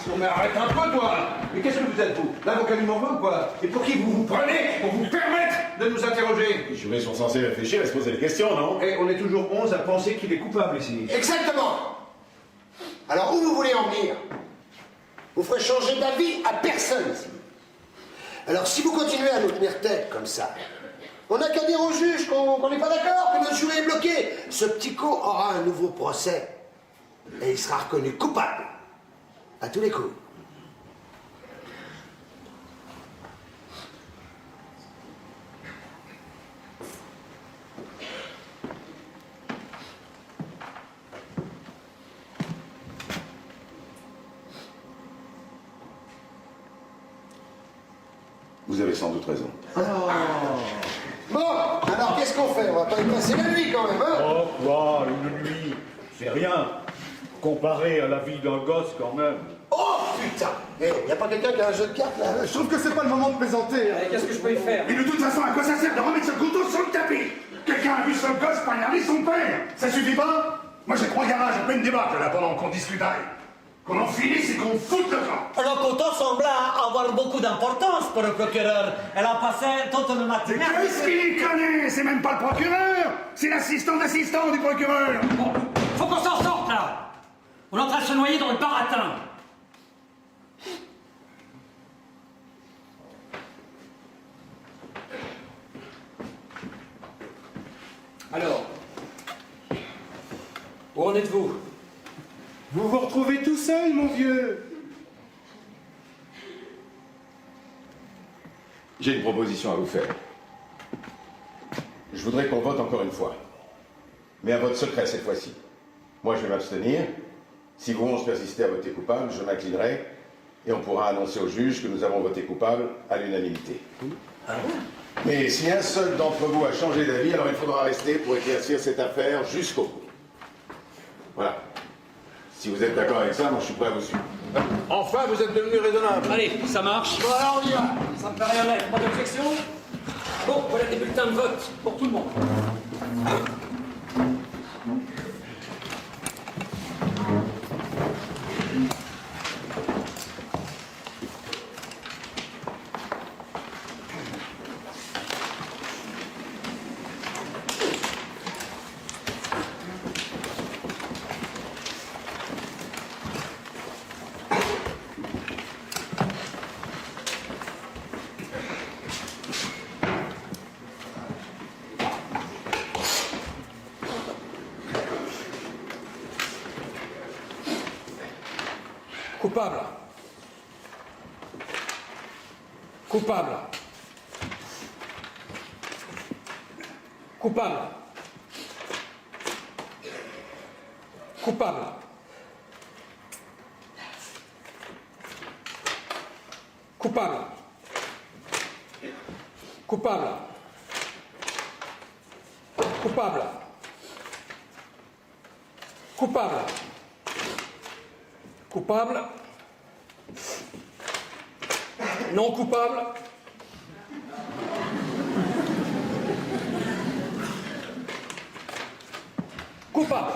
Speaker 6: Non mais arrête un peu, toi. Mais qu'est-ce que vous êtes, vous? L'avocat du Morvan, quoi? Et pour qui vous vous prenez pour vous permettre de nous interroger?
Speaker 11: Les jurés sont censés réfléchir et se poser des questions, non?
Speaker 6: Et on est toujours 11 à penser qu'il est coupable ici.
Speaker 2: Exactement. Alors où vous voulez en venir? Vous ferez changer d'avis à personne ici. Alors si vous continuez à nous tenir tête comme ça, on n'a qu'à dire au juge qu'on n'est pas d'accord, que notre juré est bloqué. Ce petit co aura un nouveau procès et il sera reconnu coupable à tous les coups.
Speaker 11: Vous avez sans doute raison.
Speaker 2: Bon, alors qu'est-ce qu'on fait? On va pas y passer la nuit quand même, hein?
Speaker 12: Oh, quoi, une nuit, c'est rien. Comparé à la vie d'un gosse, quand même.
Speaker 2: Oh putain! Y a pas quelqu'un qui a un jeu de cartes là?
Speaker 5: Je trouve que c'est pas le moment de plaisanter.
Speaker 4: Allez, qu'est-ce que je peux y faire?
Speaker 3: Mais de toute façon, à quoi ça sert de remettre ce couteau sur le tapis? Quelqu'un a vu ce gosse poignarder son père? Ça suffit pas? Moi, j'ai 3 garages à peine débattre là pendant qu'on discutaille. Qu'on en finisse et qu'on foute le camp.
Speaker 10: Le couteau semblait avoir beaucoup d'importance pour le procureur. Elle a passé toute le matinée...
Speaker 3: Mais qu'est-ce qu'il y connaît? C'est même pas le procureur! C'est l'assistant d'assistant du procureur!
Speaker 4: Bon, faut qu'on s'en sorte là. On est en train de se noyer dans le baratin. Alors, où en êtes-vous?
Speaker 5: Vous vous retrouvez tout seul, mon vieux.
Speaker 11: J'ai une proposition à vous faire. Je voudrais qu'on vote encore une fois. Mais un vote secret cette fois-ci. Moi, je vais m'abstenir. Si vous 11 persistez à voter coupable, je m'inclinerai et on pourra annoncer au juge que nous avons voté coupable à l'unanimité. Mais si un seul d'entre vous a changé d'avis, alors il faudra rester pour éclaircir cette affaire jusqu'au bout. Voilà. Si vous êtes d'accord avec ça, moi je suis prêt à vous suivre.
Speaker 6: Enfin, vous êtes devenu raisonnable.
Speaker 4: Allez, ça marche.
Speaker 2: Bon, alors on y va.
Speaker 4: Ça me paraît honnête. Pas d'objection? Bon, voilà des bulletins de vote pour tout le monde. Coupable. Coupable. Coupable. Coupable. Coupable. Coupable. Coupable. Coupable. Coupable. Non coupable. Coupable.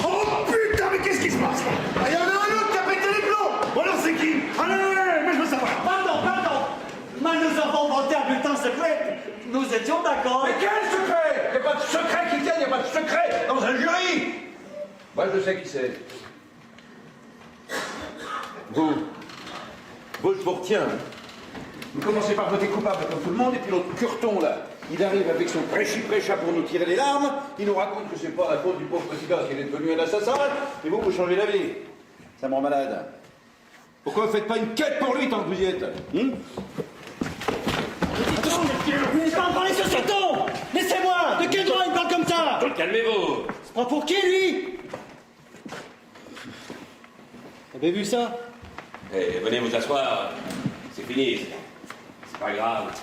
Speaker 3: Oh putain, mais qu'est-ce qui se passe là?
Speaker 2: Il y en a un autre qui a pété les plombs!
Speaker 3: Bon alors c'est qui? Allez, mais
Speaker 10: avons voté un bulletin secret, nous étions d'accord.
Speaker 8: Mais quel secret? Il n'y a pas de secret qui tienne, il n'y a pas de secret dans un jury. Moi, je sais qui c'est.
Speaker 6: Vous, je vous retiens. Hein. Vous commencez par voter coupable comme tout le monde, et puis l'autre curton, là, il arrive avec son prêchi-prêcha pour nous tirer les larmes, il nous raconte que c'est pas la faute du pauvre petit gars qu'il est devenu un assassin, et vous changez d'avis. Ça me rend malade. Pourquoi vous faites pas une quête pour lui tant que vous y êtes
Speaker 10: Attention, il n'est pas en parler sur ce ton. Laissez-moi. De quel droit il parle comme ça?
Speaker 9: Calmez-vous.
Speaker 10: Se prend pour qui, lui? Vous avez vu ça?
Speaker 9: Eh, venez vous asseoir. C'est fini. C'est pas grave.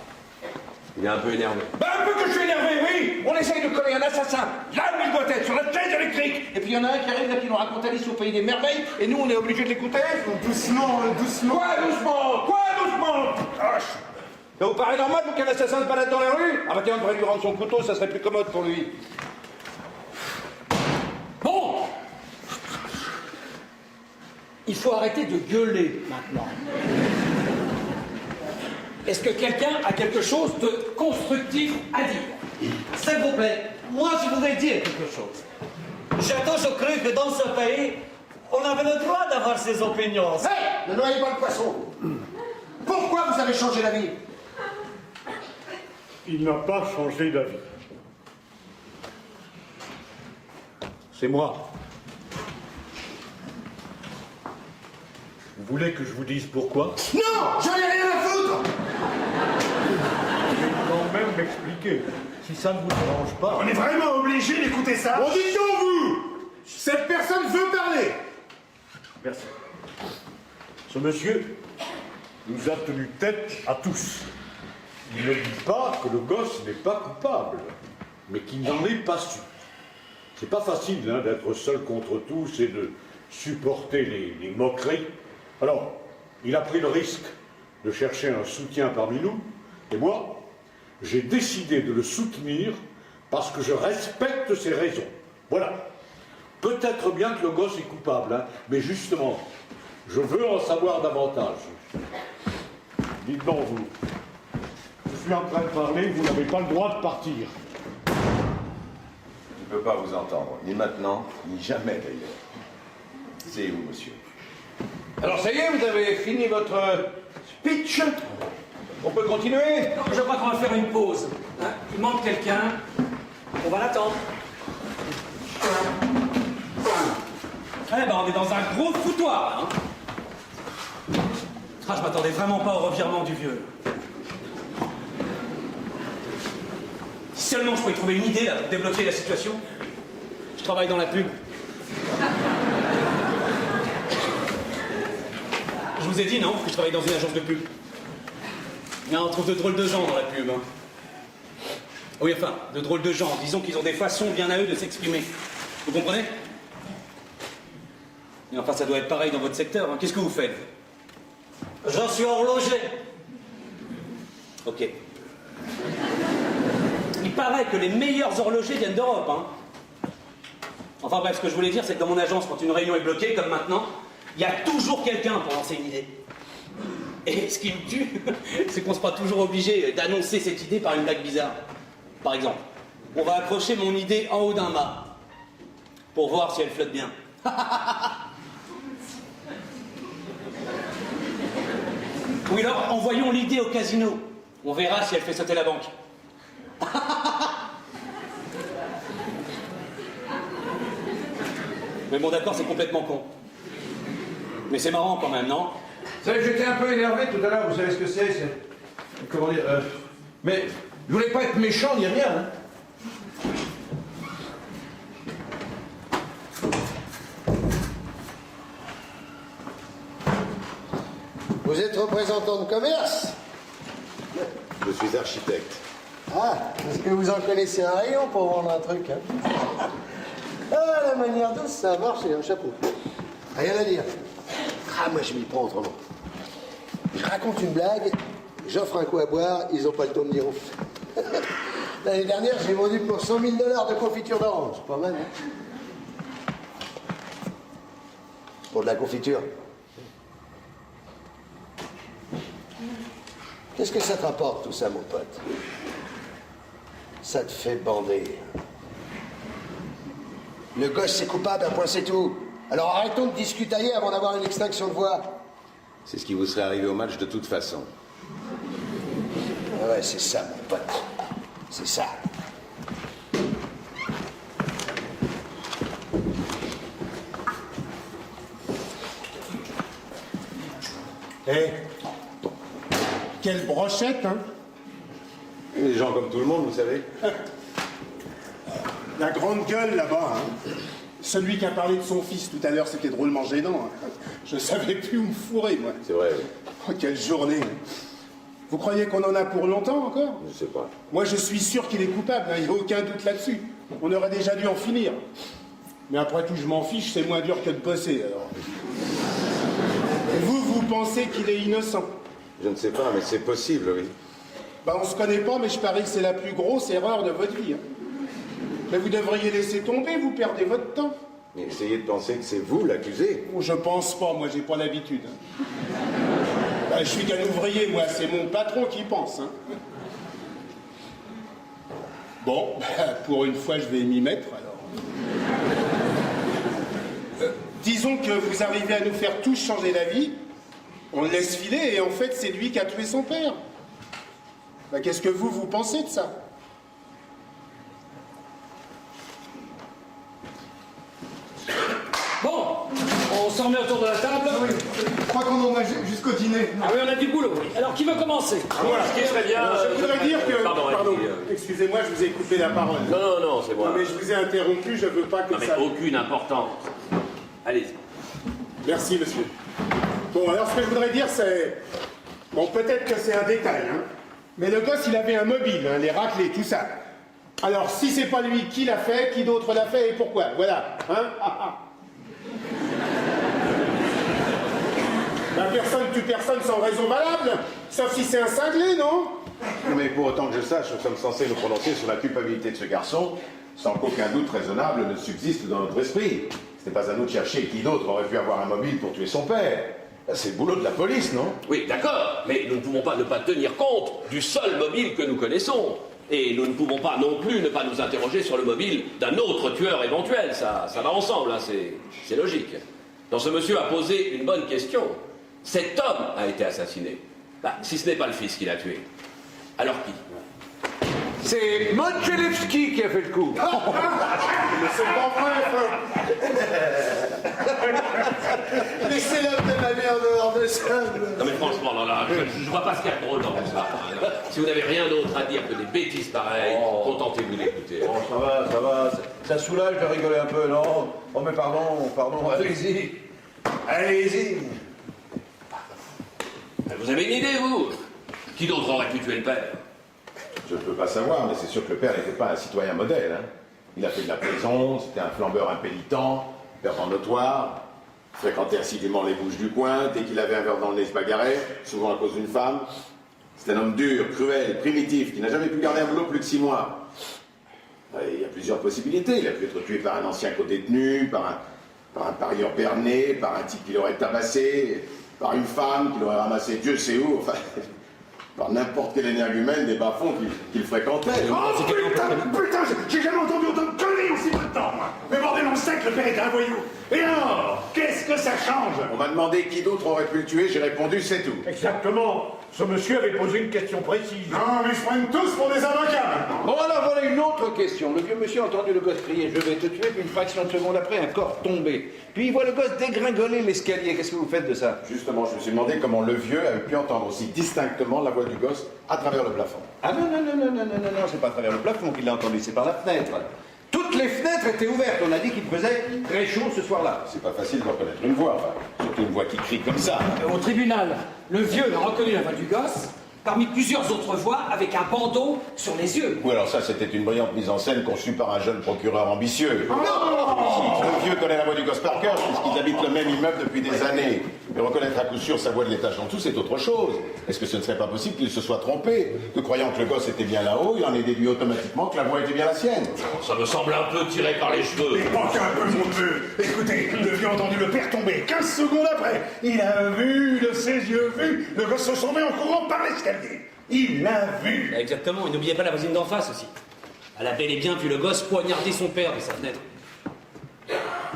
Speaker 9: Il est un peu énervé.
Speaker 8: Ben, un peu que je suis énervé, oui. On essaye de coller un assassin là où il doit être, sur la chaise électrique.
Speaker 6: Et puis il y en a un qui arrive là qui nous raconte Alice au pays des merveilles, et nous on est obligés de l'écouter.
Speaker 5: Doucement, doucement.
Speaker 8: Quoi doucement? Quoi doucement?
Speaker 6: Ça vous paraît normal pour qu'un assassin se balade dans la rue? Ah bah tiens, on devrait lui rendre son couteau, ça serait plus commode pour lui.
Speaker 4: Bon! Il faut arrêter de gueuler maintenant. Est-ce que quelqu'un a quelque chose de constructif à dire?
Speaker 10: S'il vous plaît, moi je voudrais dire quelque chose. J'ai toujours cru que dans ce pays, on avait le droit d'avoir ses opinions.
Speaker 2: Hey, ne noyez pas le poisson. Pourquoi vous avez changé d'avis?
Speaker 12: Il n'a pas changé d'avis. C'est moi. Vous voulez que je vous dise pourquoi?
Speaker 2: Non, j'en ai rien à foutre.
Speaker 12: Je vais quand même m'expliquer, si ça ne vous dérange pas.
Speaker 3: On est vraiment obligé d'écouter ça?
Speaker 5: Bon, dites donc, vous. Cette personne veut parler.
Speaker 12: Merci. Ce monsieur nous a tenu tête à tous. Il ne dit pas que le gosse n'est pas coupable, mais qu'il n'en est pas sûr. C'est pas facile hein, d'être seul contre tous et de supporter les moqueries. Alors, il a pris le risque de chercher un soutien parmi nous, et moi, j'ai décidé de le soutenir parce que je respecte ses raisons. Voilà. Peut-être bien que le gosse est coupable, hein, mais justement, je veux en savoir davantage. Dites donc, vous. Je suis en train de parler, vous n'avez pas le droit de partir.
Speaker 11: Je ne peux pas vous entendre, ni maintenant, ni jamais d'ailleurs. C'est où, monsieur?
Speaker 6: Alors ça y est, vous avez fini votre speech? On peut continuer?
Speaker 4: Je crois qu'on va faire une pause. Hein, il manque quelqu'un. On va l'attendre. Eh ben, on est dans un gros foutoir, là, hein. Ah, je m'attendais vraiment pas au revirement du vieux. Si seulement je pouvais trouver une idée là, pour débloquer la situation. Je travaille dans la pub. Je vous ai dit, non, que je travaille dans une agence de pub. On trouve de drôles de gens dans la pub. Hein. Oui, enfin, de drôles de gens. Disons qu'ils ont des façons bien à eux de s'exprimer. Vous comprenez? Et enfin, ça doit être pareil dans votre secteur. Hein. Qu'est-ce que vous faites?
Speaker 10: Je suis horloger.
Speaker 4: Ok. Il paraît que les meilleurs horlogers viennent d'Europe. Hein. Enfin bref, ce que je voulais dire, c'est que dans mon agence, quand une réunion est bloquée, comme maintenant, il y a toujours quelqu'un pour lancer une idée. Et ce qui me tue, c'est qu'on sera toujours obligé d'annoncer cette idée par une blague bizarre. Par exemple, on va accrocher mon idée en haut d'un mât pour voir si elle flotte bien. Ou alors, envoyons l'idée au casino. On verra si elle fait sauter la banque. Mais bon, d'accord, c'est complètement con. Mais c'est marrant quand même, non?
Speaker 8: Vous savez, j'étais un peu énervé tout à l'heure, vous savez ce que c'est? Comment dire mais je voulais pas être méchant ni rien. Hein.
Speaker 2: Vous êtes représentant de commerce?
Speaker 11: Je suis architecte.
Speaker 2: Ah, est-ce que vous en connaissez un rayon pour vendre un truc, hein? Ah, la manière douce, ça marche, c'est un chapeau. Rien à dire. Ah, moi, je m'y prends autrement. Je raconte une blague, j'offre un coup à boire, ils ont pas le temps de dire ouf. L'année dernière, j'ai vendu pour 100 000 $ de confiture d'orange. Pas mal, hein? Pour de la confiture. Qu'est-ce que ça te rapporte, tout ça, mon pote? Ça te fait bander. Le gosse, c'est coupable, un point, c'est tout. Alors arrêtons de discutailler avant d'avoir une extinction de voix.
Speaker 11: C'est ce qui vous serait arrivé au match de toute façon.
Speaker 2: Ah ouais, c'est ça, mon pote. C'est ça.
Speaker 5: Eh, quelle brochette, hein?
Speaker 11: Les gens comme tout le monde, vous savez.
Speaker 5: La grande gueule là-bas, hein? Celui qui a parlé de son fils tout à l'heure, c'était drôlement gênant. Hein. Je savais plus où me fourrer, moi.
Speaker 11: C'est vrai, oui.
Speaker 5: Oh, quelle journée. Vous croyez qu'on en a pour longtemps encore?
Speaker 11: Je sais pas.
Speaker 5: Moi, je suis sûr qu'il est coupable, hein. Il n'y a aucun doute là-dessus. On aurait déjà dû en finir. Mais après tout, je m'en fiche, c'est moins dur que de bosser, alors. Vous pensez qu'il est innocent?
Speaker 11: Je ne sais pas, mais c'est possible, oui.
Speaker 5: Bah, on se connaît pas, mais je parie que c'est la plus grosse erreur de votre vie. Hein. Mais vous devriez laisser tomber, vous perdez votre temps.
Speaker 11: Mais essayez de penser que c'est vous l'accusé.
Speaker 5: Oh, je pense pas, moi, j'ai pas l'habitude. Hein. Bah, je suis qu'un ouvrier, moi, c'est mon patron qui pense. Hein. Bon, bah, pour une fois, je vais m'y mettre, alors. Disons que vous arrivez à nous faire tous changer d'avis, on le laisse filer, et en fait, c'est lui qui a tué son père. Bah, qu'est-ce que vous pensez de ça?
Speaker 4: Bon, on s'en remet autour de la table.
Speaker 5: Oui, je crois qu'on en a jusqu'au dîner.
Speaker 4: Ah oui, on a du boulot. Oui. Alors, qui veut commencer?
Speaker 5: Voilà.
Speaker 9: Ce qui serait bien.
Speaker 5: Je voudrais dire que...
Speaker 9: Pardon,
Speaker 5: excusez-moi, je vous ai coupé la parole.
Speaker 9: Non, c'est moi.
Speaker 5: Non, mais je vous ai interrompu, je veux pas que
Speaker 9: Non, mais
Speaker 5: ça...
Speaker 9: aucune importance. Allez-y.
Speaker 5: Merci, monsieur. Bon, alors ce que je voudrais dire, c'est... Bon, peut-être que c'est un détail, hein. Mais le gosse, il avait un mobile, hein, les raclés, tout ça. Alors, si c'est pas lui, qui l'a fait, qui d'autre l'a fait et pourquoi? Voilà, hein. Ben, personne tue personne sans raison valable, sauf si c'est un cinglé, non?
Speaker 11: Mais pour autant que je sache, nous sommes censés nous prononcer sur la culpabilité de ce garçon, sans qu'aucun doute raisonnable ne subsiste dans notre esprit. Ce n'est pas à nous de chercher qui d'autre aurait pu avoir un mobile pour tuer son père. C'est le boulot de la police, non?
Speaker 9: Oui, d'accord, mais nous ne pouvons pas ne pas tenir compte du seul mobile que nous connaissons. Et nous ne pouvons pas non plus ne pas nous interroger sur le mobile d'un autre tueur éventuel. Ça va ensemble, hein, c'est logique. Donc ce monsieur a posé une bonne question. Cet homme a été assassiné. Bah, si ce n'est pas le fils qui l'a tué, alors qui?
Speaker 8: C'est Montchelevski qui a fait le coup.
Speaker 5: Mais c'est pas vrai, laissez l'homme de ma mère dehors de ça.
Speaker 9: Non mais franchement, là, je vois pas ce qu'il y a de drôle dans tout ça. Si vous n'avez rien d'autre à dire que des bêtises pareilles, contentez-vous d'écouter.
Speaker 8: Bon, ça va, ça soulage de rigoler un peu, non? Oh, mais pardon, allez-y. Allez-y.
Speaker 9: Vous avez une idée, vous? Qui d'autre aurait pu tuer le père?
Speaker 11: Je ne peux pas savoir, mais c'est sûr que le père n'était pas un citoyen modèle. Hein. Il a fait de la prison, c'était un flambeur impénitent, perdant notoire, fréquentait assidûment les bouches du coin, dès qu'il avait un verre dans le nez, se bagarrait, souvent à cause d'une femme. C'est un homme dur, cruel, primitif, qui n'a jamais pu garder un boulot plus de 6 mois. Il y a plusieurs possibilités. Il a pu être tué par un ancien codétenu, par un parieur berné, par un type qui l'aurait tabassé, par une femme qui l'aurait ramassé Dieu sait où, enfin... par n'importe quel énergumène des bas-fonds qu'il fréquentait.
Speaker 3: Oh putain, j'ai jamais entendu autant de conneries aussi peu de temps, moi. Mais bordel, on sait que le père était un voyou. Et alors, qu'est-ce que ça change?
Speaker 11: On m'a demandé qui d'autre aurait pu le tuer, j'ai répondu c'est tout.
Speaker 12: Exactement. Ce monsieur avait posé une question précise.
Speaker 3: Non, mais ils se prennent tous pour des avocats maintenant.
Speaker 8: Bon, alors voilà une autre question. Le vieux monsieur a entendu le gosse crier « Je vais te tuer », puis une fraction de seconde après, un corps tombé. Puis il voit le gosse dégringoler l'escalier. Qu'est-ce que vous faites de ça?
Speaker 11: Justement, je me suis demandé comment le vieux avait pu entendre aussi distinctement la voix du gosse à travers le plafond.
Speaker 8: Ah non, c'est pas à travers le plafond qu'il l'a entendu, c'est par la fenêtre. Toutes les fenêtres étaient ouvertes. On a dit qu'il faisait très chaud ce soir-là.
Speaker 11: C'est pas facile de reconnaître une voix, enfin, surtout une voix qui crie comme ça.
Speaker 4: Au tribunal, le vieux a reconnu la voix du gosse, parmi plusieurs autres voix, avec un bandeau sur les yeux.
Speaker 11: Oui, alors ça, c'était une brillante mise en scène conçue par un jeune procureur ambitieux. Le vieux connaît la voix du gosse par cœur, puisqu'ils habitent le même immeuble depuis des années. Et reconnaître à coup sûr sa voix de l'étage en dessous, c'est autre chose. Est-ce que ce ne serait pas possible qu'il se soit trompé? Que croyant que le gosse était bien là-haut, il en ait déduit automatiquement que la voix était bien la sienne.
Speaker 9: Ça me semble un peu tiré par les cheveux.
Speaker 3: Mais pas qu'un peu, mon neveu. Écoutez, le vieux a entendu le père tomber. 15 secondes après, il a vu, de ses yeux vu, le gosse se sauver en courant par l'escalier. Il l'a vu.
Speaker 7: Exactement, et n'oubliez pas la voisine d'en face aussi. Elle a bel et bien vu le gosse poignarder son père de sa fenêtre.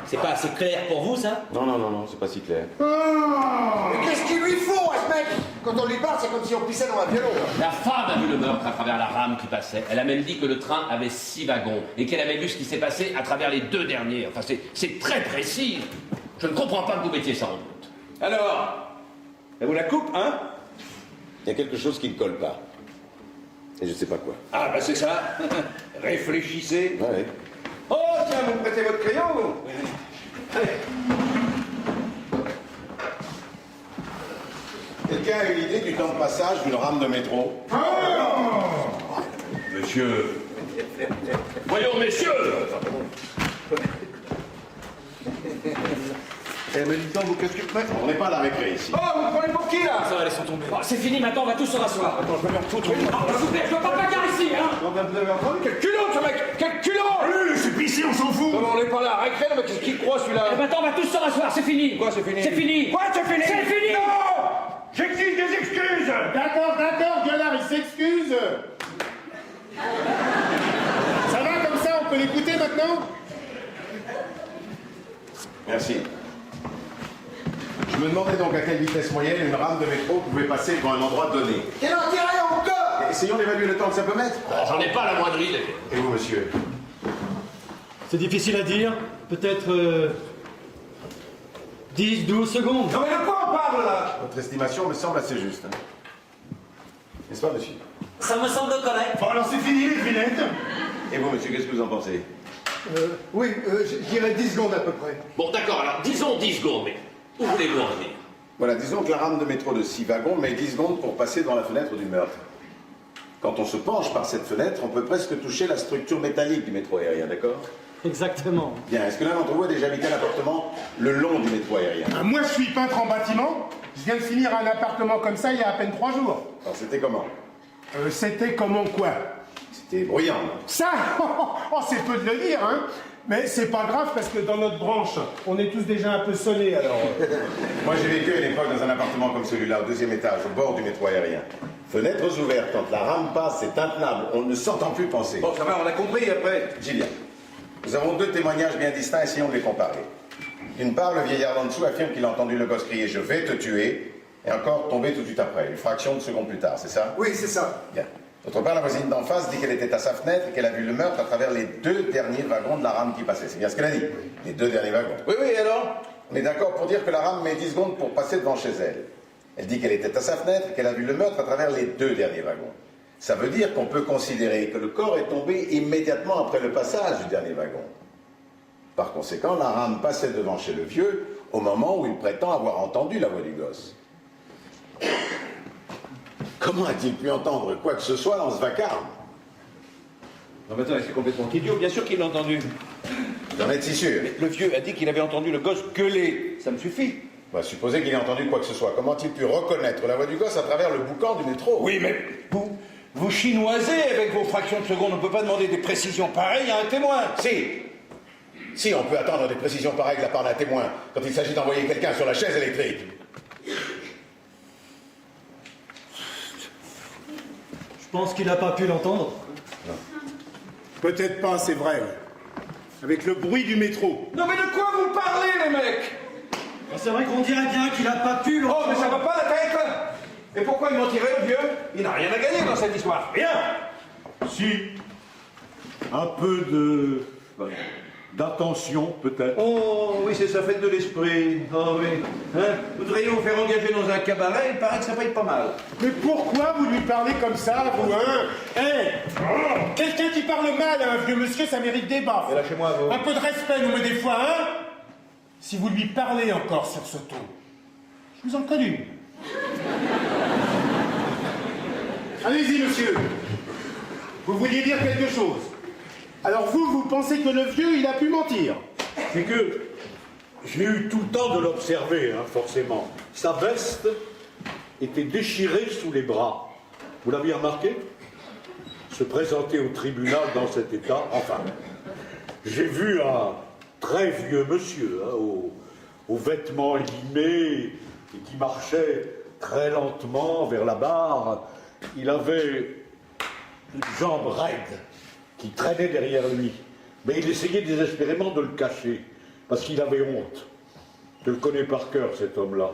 Speaker 7: C'est pas assez clair pour vous, ça?
Speaker 11: Non, c'est pas si clair.
Speaker 2: Mais qu'est-ce qu'il lui faut à ce mec? Quand on lui parle, c'est comme si on pissait dans un violon.
Speaker 9: La femme a vu le meurtre à travers la rame qui passait. Elle a même dit que le train avait 6 wagons et qu'elle avait vu ce qui s'est passé à travers les 2 derniers. Enfin, c'est très précis. Je ne comprends pas que vous mettiez ça en doute.
Speaker 6: Alors, elle vous la coupe, hein?
Speaker 11: Il y a quelque chose qui ne colle pas. Et je sais pas quoi.
Speaker 6: Ah, ben c'est ça. Réfléchissez.
Speaker 11: Ouais.
Speaker 6: Oh, tiens, vous me prêtez votre crayon, vous? Allez.
Speaker 11: Quelqu'un a une idée du temps de passage d'une rame de métro?
Speaker 3: Monsieur.
Speaker 9: Voyons, messieurs.
Speaker 6: Eh, mais dis donc, vous, qu'est-ce que tu fais?
Speaker 11: On n'est pas à la récré ici.
Speaker 6: Oh, vous prenez pour qui, là?
Speaker 7: Ça va, laissons tomber. Bon, c'est fini, maintenant on va tous se rasseoir.
Speaker 6: Attends, je vais me refoutre.
Speaker 7: S'il vous plaît, je veux pas de bagarre ici, hein.
Speaker 6: Non, ben, vous avez entendu? Quel culot, ce mec! Quel culot!
Speaker 3: Allez, c'est pissé, on s'en fout.
Speaker 6: Non, mais on n'est pas là à récré, mais qu'est-ce qu'il croit, celui-là?
Speaker 7: Et maintenant on va tous se rasseoir, c'est fini.
Speaker 6: Quoi, c'est fini?
Speaker 7: C'est fini.
Speaker 3: Quoi, c'est fini?
Speaker 7: C'est fini.
Speaker 3: Non! J'exige des excuses.
Speaker 5: D'accord, Gueulard, il s'excuse. Ça va comme ça, on peut l'écouter maintenant?
Speaker 11: Merci. Je me demandais donc à quelle vitesse moyenne une rame de métro pouvait passer devant un endroit donné.
Speaker 2: Quel intérêt encore?
Speaker 11: Essayons d'évaluer le temps que ça peut mettre.
Speaker 9: Oh, j'en ai pas la moindre idée.
Speaker 11: Et vous, monsieur?
Speaker 10: C'est difficile à dire. Peut-être 10, 12 secondes.
Speaker 6: Non, mais de quoi on parle, là?
Speaker 11: Votre estimation me semble assez juste. Hein. N'est-ce pas, monsieur?
Speaker 10: Ça me semble correct.
Speaker 3: Bon, alors c'est fini, les finettes.
Speaker 11: Et vous, monsieur, qu'est-ce que vous en pensez?
Speaker 5: Oui, je dirais 10 secondes à peu près.
Speaker 9: Bon, d'accord, alors disons 10 secondes, mais où voulez-vous en venir?
Speaker 11: Voilà, disons que la rame de métro de 6 wagons met 10 secondes pour passer dans la fenêtre du meurtre. Quand on se penche par cette fenêtre, on peut presque toucher la structure métallique du métro aérien, d'accord?
Speaker 10: Exactement.
Speaker 11: Bien, est-ce que l'un d'entre vous a déjà habité un appartement le long du métro aérien?
Speaker 5: Moi, je suis peintre en bâtiment. Je viens de finir un appartement comme ça il y a à peine 3 jours.
Speaker 11: Alors, c'était comment?
Speaker 5: C'était comment quoi?
Speaker 11: C'était bruyant, non?
Speaker 5: Ça, oh, c'est peu de le dire, hein. Mais c'est pas grave parce que dans notre branche, on est tous déjà un peu sonnés, alors.
Speaker 11: Moi, j'ai vécu à une époque dans un appartement comme celui-là, au 2e étage, au bord du métro aérien. Fenêtres ouvertes, quand la rame passe, c'est intenable, on ne s'entend plus penser.
Speaker 6: Bon, ça va, on a compris, après.
Speaker 11: J'y viens. Nous avons 2 témoignages bien distincts, essayons de les comparer. D'une part, le vieillard d'en dessous affirme qu'il a entendu le gosse crier « Je vais te tuer » et encore tomber tout de suite après, une fraction de seconde plus tard, c'est ça?
Speaker 5: Oui, c'est ça.
Speaker 11: Bien. D'autre part, la voisine d'en face dit qu'elle était à sa fenêtre et qu'elle a vu le meurtre à travers les 2 derniers wagons de la rame qui passait. C'est bien ce qu'elle a dit? Les 2 derniers wagons.
Speaker 6: Oui, alors?
Speaker 11: On est d'accord pour dire que la rame met 10 secondes pour passer devant chez elle. Elle dit qu'elle était à sa fenêtre et qu'elle a vu le meurtre à travers les 2 derniers wagons. Ça veut dire qu'on peut considérer que le corps est tombé immédiatement après le passage du dernier wagon. Par conséquent, la rame passait devant chez le vieux au moment où il prétend avoir entendu la voix du gosse. Comment a-t-il pu entendre quoi que ce soit dans ce vacarme?
Speaker 6: Non, mais attends, c'est complètement idiot. Bien sûr qu'il l'a entendu.
Speaker 11: Vous en êtes si sûr?
Speaker 6: Le vieux a dit qu'il avait entendu le gosse gueuler. Ça me suffit.
Speaker 11: On va supposer qu'il ait entendu quoi que ce soit. Comment a-t-il pu reconnaître la voix du gosse à travers le boucan du métro?
Speaker 6: Oui, mais vous chinoisez avec vos fractions de seconde. On ne peut pas demander des précisions pareilles à un témoin.
Speaker 11: Si, on peut attendre des précisions pareilles de la part d'un témoin quand il s'agit d'envoyer quelqu'un sur la chaise électrique.
Speaker 10: Je pense qu'il n'a pas pu l'entendre.
Speaker 5: Peut-être pas, c'est vrai. Avec le bruit du métro.
Speaker 6: Non, mais de quoi vous parlez, les mecs?
Speaker 10: C'est vrai qu'on dirait bien qu'il n'a pas pu l'entendre.
Speaker 6: Oh, mais ça va pas la tête? Et pourquoi il mentirait, le vieux? Il n'a rien à gagner dans cette histoire. Rien.
Speaker 12: Si, un peu d'attention, peut-être.
Speaker 6: Oh, oui, c'est sa fête de l'esprit. Oh, oui. Hein? Vous devriez vous faire engager dans un cabaret, il paraît que ça paye pas mal.
Speaker 5: Mais pourquoi vous lui parlez comme ça, vous, hein? Quelqu'un qui parle mal à un vieux monsieur, ça mérite des baffes.
Speaker 6: Et lâchez-moi, vous.
Speaker 5: Un peu de respect, nous, mais des fois, hein? Si vous lui parlez encore sur ce ton, je vous en connais une. Allez-y, monsieur. Vous vouliez dire quelque chose. Alors vous pensez que le vieux, il a pu mentir?
Speaker 12: C'est que j'ai eu tout le temps de l'observer, hein, forcément. Sa veste était déchirée sous les bras. Vous l'aviez remarqué? Se présenter au tribunal dans cet état, enfin. J'ai vu un très vieux monsieur, hein, aux vêtements limés, et qui marchait très lentement vers la barre, il avait une jambe raide qui traînait derrière lui. Mais il essayait désespérément de le cacher, parce qu'il avait honte. Je le connais par cœur, cet homme-là.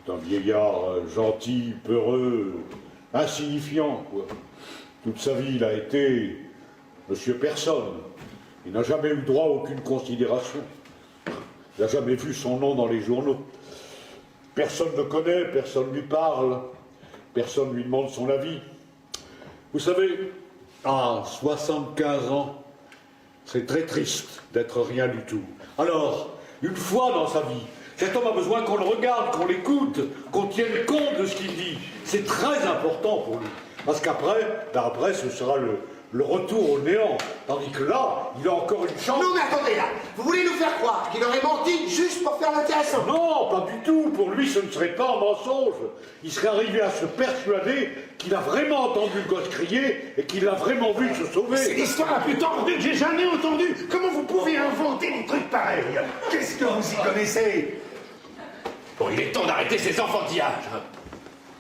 Speaker 12: C'est un vieillard gentil, peureux, insignifiant, quoi. Toute sa vie, il a été monsieur personne. Il n'a jamais eu droit à aucune considération. Il n'a jamais vu son nom dans les journaux. Personne ne le connaît, personne ne lui parle, personne ne lui demande son avis. Vous savez, à 75 ans, c'est très triste d'être rien du tout. Alors, une fois dans sa vie, cet homme a besoin qu'on le regarde, qu'on l'écoute, qu'on tienne compte de ce qu'il dit. C'est très important pour lui. Parce qu'après, ce sera le retour au néant. Tandis que là, il a encore une chance.
Speaker 2: Non mais attendez là, vous voulez nous faire croire qu'il aurait menti juste pour faire l'intéressant?
Speaker 12: Non, pas du tout. Pour lui, ce ne serait pas un mensonge. Il serait arrivé à se persuader qu'il a vraiment entendu le gosse crier et qu'il l'a vraiment vu se sauver.
Speaker 3: C'est l'histoire la plus tordue que j'ai jamais entendue. Comment vous pouvez inventer des trucs pareils? Qu'est-ce que vous y connaissez?
Speaker 9: Bon, il est temps d'arrêter ces enfantillages.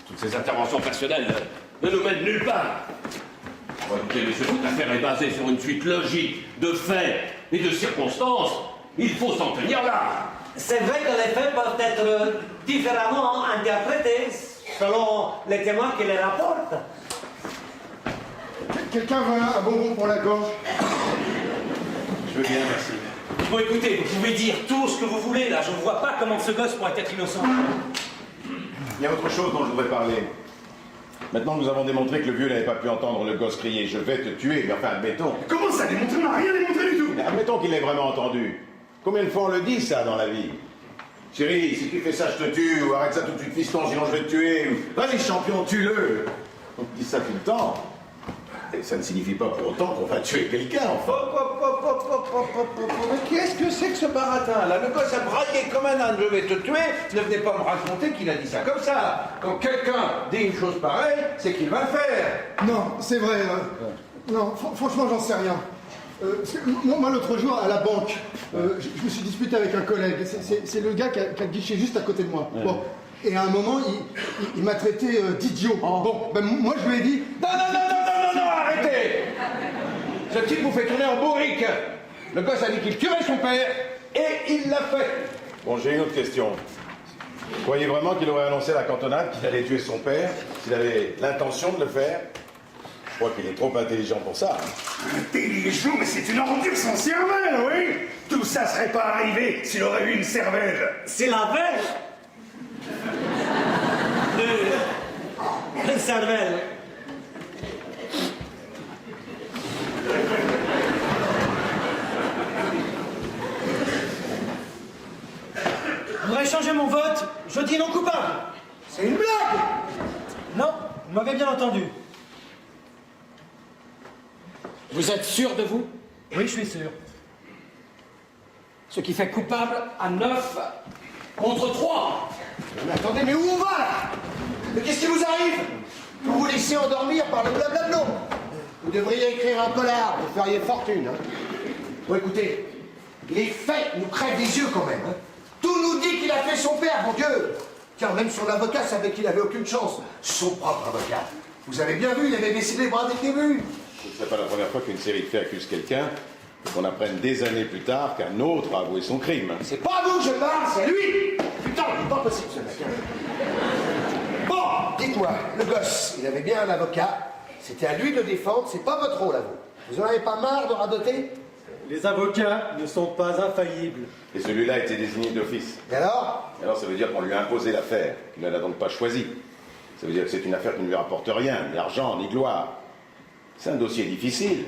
Speaker 9: Toutes ces interventions personnelles ne nous mènent nulle part. Bon, écoutez, monsieur, toute affaire est basée sur une suite logique de faits et de circonstances. Il faut s'en tenir là.
Speaker 10: C'est vrai que les faits peuvent être différemment interprétés selon les témoins qui les rapportent.
Speaker 5: Quelqu'un veut un bonbon pour la gorge?
Speaker 8: Je veux bien, merci.
Speaker 7: Bon, écoutez, vous pouvez dire tout ce que vous voulez, là. Je ne vois pas comment ce gosse pourrait être innocent.
Speaker 11: Il y a autre chose dont je voudrais parler. Maintenant, nous avons démontré que le vieux n'avait pas pu entendre le gosse crier « Je vais te tuer », mais enfin, admettons.
Speaker 3: Comment ça démontre? On n'a rien démontré du tout.
Speaker 11: Mais admettons qu'il l'ait vraiment entendu. Combien de fois on le dit, ça, dans la vie? Chérie, si tu fais ça, je te tue, ou arrête ça tout de suite, fiston, sinon je vais te tuer. Vas-y, champion, tue-le. On dit ça tout le temps. Et ça ne signifie pas pour autant qu'on va tuer quelqu'un, enfin.
Speaker 8: Mais qu'est-ce que c'est que ce baratin là? Le gosse a braillé comme un âne, je vais te tuer. Ne venez pas me raconter qu'il a dit ça comme ça. Quand quelqu'un dit une chose pareille, c'est qu'il va le faire.
Speaker 5: Non, c'est vrai. Non, franchement, j'en sais rien. Parce que moi, l'autre jour, à la banque, je me suis disputé avec un collègue. C'est le gars qui a le guichet juste à côté de moi. Ouais. Bon. Et à un moment, il m'a traité d'idiot. Oh. Bon, ben, moi, je lui ai dit...
Speaker 8: Non, arrêtez! Ce type vous fait tourner en bourrique. Le gosse a dit qu'il tuerait son père, et il l'a fait.
Speaker 11: Bon, j'ai une autre question. Vous croyez vraiment qu'il aurait annoncé à la cantonade qu'il allait tuer son père, s'il avait l'intention de le faire? Je crois qu'il est trop intelligent pour ça.
Speaker 3: Intelligent, mais c'est une ordure sans cervelle, oui. Tout ça serait pas arrivé s'il aurait eu une cervelle.
Speaker 10: C'est la veille. Une cervelle.
Speaker 4: Je voudrais changer mon vote. Je dis non coupable.
Speaker 2: C'est une blague!
Speaker 4: Non, vous m'avez bien entendu. Vous êtes sûr de vous? Oui, je suis sûr. Ce qui fait coupable à 9 contre 3.
Speaker 2: Mais attendez, mais où on va là? Mais qu'est-ce qui vous arrive? Vous vous laissez endormir par le blablabla. Vous devriez écrire un polar, vous feriez fortune. Hein. Bon, écoutez, les faits nous crèvent les yeux quand même. Hein. Tout nous dit qu'il a fait son père, mon Dieu. Tiens, même son avocat savait qu'il avait aucune chance. Son propre avocat. Vous avez bien vu, il avait baissé les bras dès le début.
Speaker 11: Ce ne serait pas la première fois qu'une série de faits accuse quelqu'un et qu'on apprenne des années plus tard qu'un autre a avoué son crime.
Speaker 2: C'est pas à vous que je parle, c'est à lui. Putain, c'est pas possible ce mec. Bon, dites-moi, le gosse, il avait bien un avocat. C'était à lui de le défendre, c'est pas votre rôle à vous. Vous en avez pas marre de radoter?
Speaker 13: Les avocats ne sont pas infaillibles.
Speaker 11: Et celui-là a été désigné d'office.
Speaker 2: Et alors?
Speaker 11: Alors ça veut dire qu'on lui a imposé l'affaire, qu'il ne l'a donc pas choisie. Ça veut dire que c'est une affaire qui ne lui rapporte rien, ni argent, ni gloire. C'est un dossier difficile.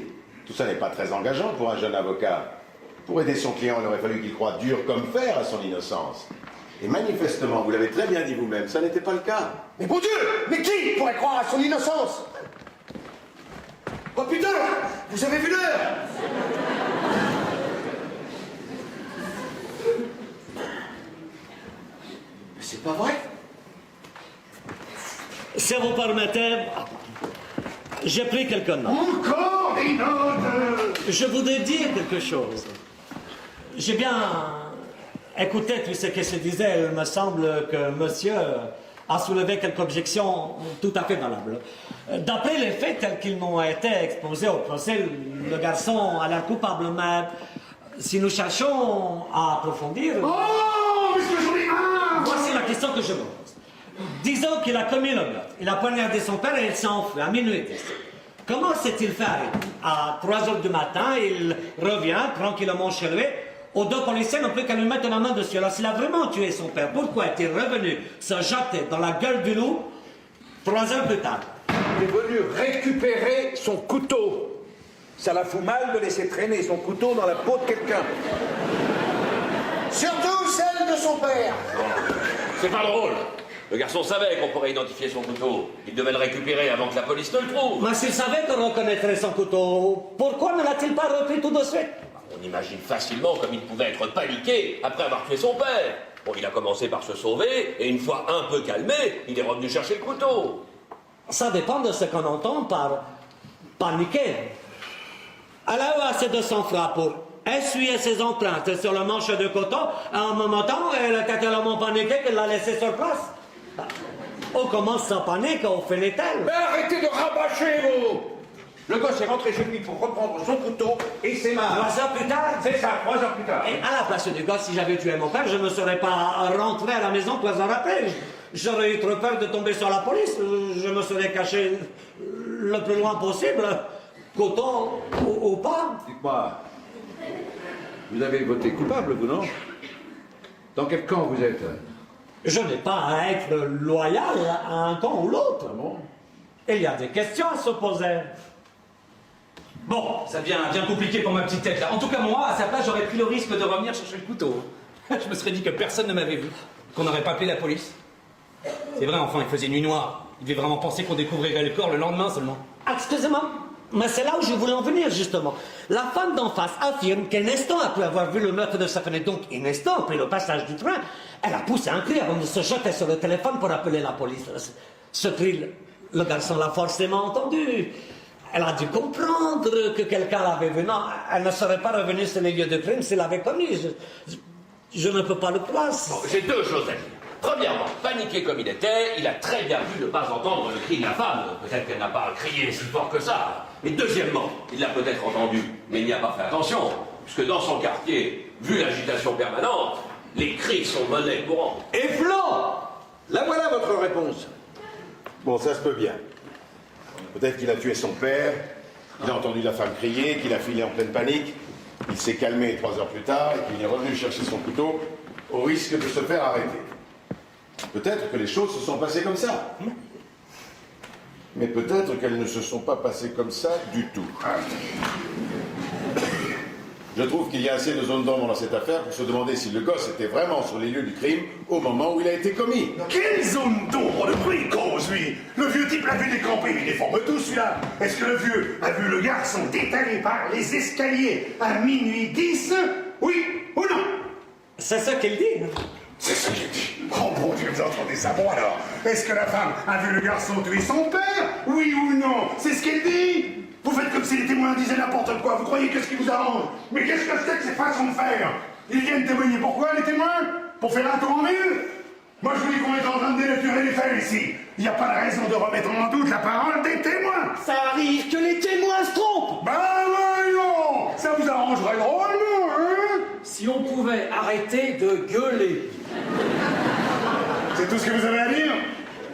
Speaker 11: Tout ça n'est pas très engageant pour un jeune avocat. Pour aider son client, il aurait fallu qu'il croie dur comme fer à son innocence. Et manifestement, vous l'avez très bien dit vous-même, ça n'était pas le cas.
Speaker 2: Mais bon Dieu! Mais qui pourrait croire à son innocence? Oh putain! Vous avez vu l'heure? Mais c'est pas vrai?
Speaker 10: Si vous permettez, j'ai pris quelques notes.
Speaker 3: Encore des notes!
Speaker 10: Je voudrais dire quelque chose. J'ai bien écouté tout ce qui se disait. Il me semble que monsieur a soulevé quelques objections tout à fait valables. D'après les faits tels qu'ils m'ont été exposés au procès, le garçon a l'air coupable, mais si nous cherchons à approfondir...
Speaker 3: Oh, monsieur Joly,
Speaker 10: voici la question que je me pose. Disons qu'il a commis le meurtre. Il a poignardé son père et il s'est enfui à minuit. Comment s'est-il fait arrêter? À 3 heures du matin, il revient tranquillement chez lui. Aux deux policiers n'ont plus qu'à lui mettre la main dessus. Alors s'il a vraiment tué son père, pourquoi est-il revenu se jeter dans la gueule du loup 3 heures plus tard?
Speaker 8: Il est venu récupérer son couteau. Ça la fout mal de laisser traîner son couteau dans la peau de quelqu'un.
Speaker 2: Surtout celle de son père.
Speaker 9: C'est pas drôle. Le garçon savait qu'on pourrait identifier son couteau. Il devait le récupérer avant que la police ne le trouve.
Speaker 10: Mais s'il savait qu'on reconnaîtrait son couteau, pourquoi ne l'a-t-il pas repris tout de suite?
Speaker 9: On imagine facilement comme il pouvait être paniqué après avoir tué son père. Bon, il a commencé par se sauver, et une fois un peu calmé, il est revenu chercher le couteau.
Speaker 10: Ça dépend de ce qu'on entend par paniquer. Elle a eu assez de sang-froid pour essuyer ses empreintes sur le manche de coton. À un moment donné, elle était tellement paniquée qu'elle l'a laissé sur place. On commence sans panique, on fait l'étel.
Speaker 8: Mais arrêtez de rabâcher, vous! Le gosse est rentré chez lui pour reprendre son couteau et c'est marre.
Speaker 10: 3 heures plus tard?
Speaker 8: C'est ça, 3 heures plus tard.
Speaker 10: Et à la place du gosse, si j'avais tué mon père, je ne serais pas rentré à la maison 3 heures après. J'aurais eu trop peur de tomber sur la police. Je me serais caché le plus loin possible, coton ou pas.
Speaker 8: Dites-moi, vous avez voté coupable, vous, non? Dans quel camp vous êtes?
Speaker 10: Je n'ai pas à être loyal à un camp ou l'autre.
Speaker 8: Ah bon?
Speaker 10: Il y a des questions à se poser.
Speaker 7: Bon, ça devient bien compliqué pour ma petite tête là. En tout cas, moi, à sa place, j'aurais pris le risque de revenir chercher le couteau. Je me serais dit que personne ne m'avait vu, qu'on n'aurait pas appelé la police. C'est vrai, enfin, il faisait nuit noire. Il devait vraiment penser qu'on découvrirait le corps le lendemain seulement.
Speaker 10: Excusez-moi, mais c'est là où je voulais en venir, justement. La femme d'en face affirme qu'un instant après avoir vu le meurtre de sa fenêtre, donc un instant après le passage du train, elle a poussé un cri avant de se jeter sur le téléphone pour appeler la police. Ce cri, le garçon l'a forcément entendu. Elle a dû comprendre que quelqu'un l'avait vu. Non, elle ne serait pas revenue sur les lieux de crime s'il l'avait commis. Je ne peux pas le croire.
Speaker 9: Bon, j'ai 2 choses à dire. Premièrement, paniqué comme il était, il a très bien pu ne pas entendre le cri de la femme. Peut-être qu'elle n'a pas crié si fort que ça. Et deuxièmement, il l'a peut-être entendu, mais il n'y a pas fait attention, puisque dans son quartier, vu l'agitation permanente, les cris sont monnaie courante.
Speaker 8: Et Flo! Là voilà votre réponse.
Speaker 11: Bon, ça se peut bien. Peut-être qu'il a tué son père, il a entendu la femme crier, qu'il a filé en pleine panique, il s'est calmé 3 heures plus tard et qu'il est revenu chercher son couteau au risque de se faire arrêter. Peut-être que les choses se sont passées comme ça. Mais peut-être qu'elles ne se sont pas passées comme ça du tout. Je trouve qu'il y a assez de zones d'ombre dans cette affaire pour se demander si le gosse était vraiment sur les lieux du crime au moment où il a été commis.
Speaker 3: Quelle zone d'ombre de bruit cause, lui? Le vieux type l'a vu décamper, il déforme tout, celui-là. Est-ce que le vieux a vu le garçon détalé par les escaliers à minuit 10? Oui ou non?
Speaker 10: C'est ce qu'il dit.
Speaker 3: C'est ce qu'il dit. Oh bon Dieu, vous entendez ça? Bon alors, est-ce que la femme a vu le garçon tuer son père? Oui ou non? C'est ce qu'elle dit? Vous faites comme si les témoins disaient n'importe quoi, vous croyez que ce qui vous arrange? Mais qu'est-ce que c'est que ces façons de faire? Ils viennent témoigner pourquoi, les témoins? Pour faire un tour en ville? Moi je vous dis qu'on est en train de dénaturer les faits ici. Il n'y a pas de raison de remettre en doute la parole des témoins.
Speaker 10: Ça arrive que les témoins se trompent.
Speaker 3: Ben voyons, ça vous arrangerait drôlement, hein?
Speaker 4: Si on pouvait arrêter de gueuler.
Speaker 3: C'est tout ce que vous avez à dire?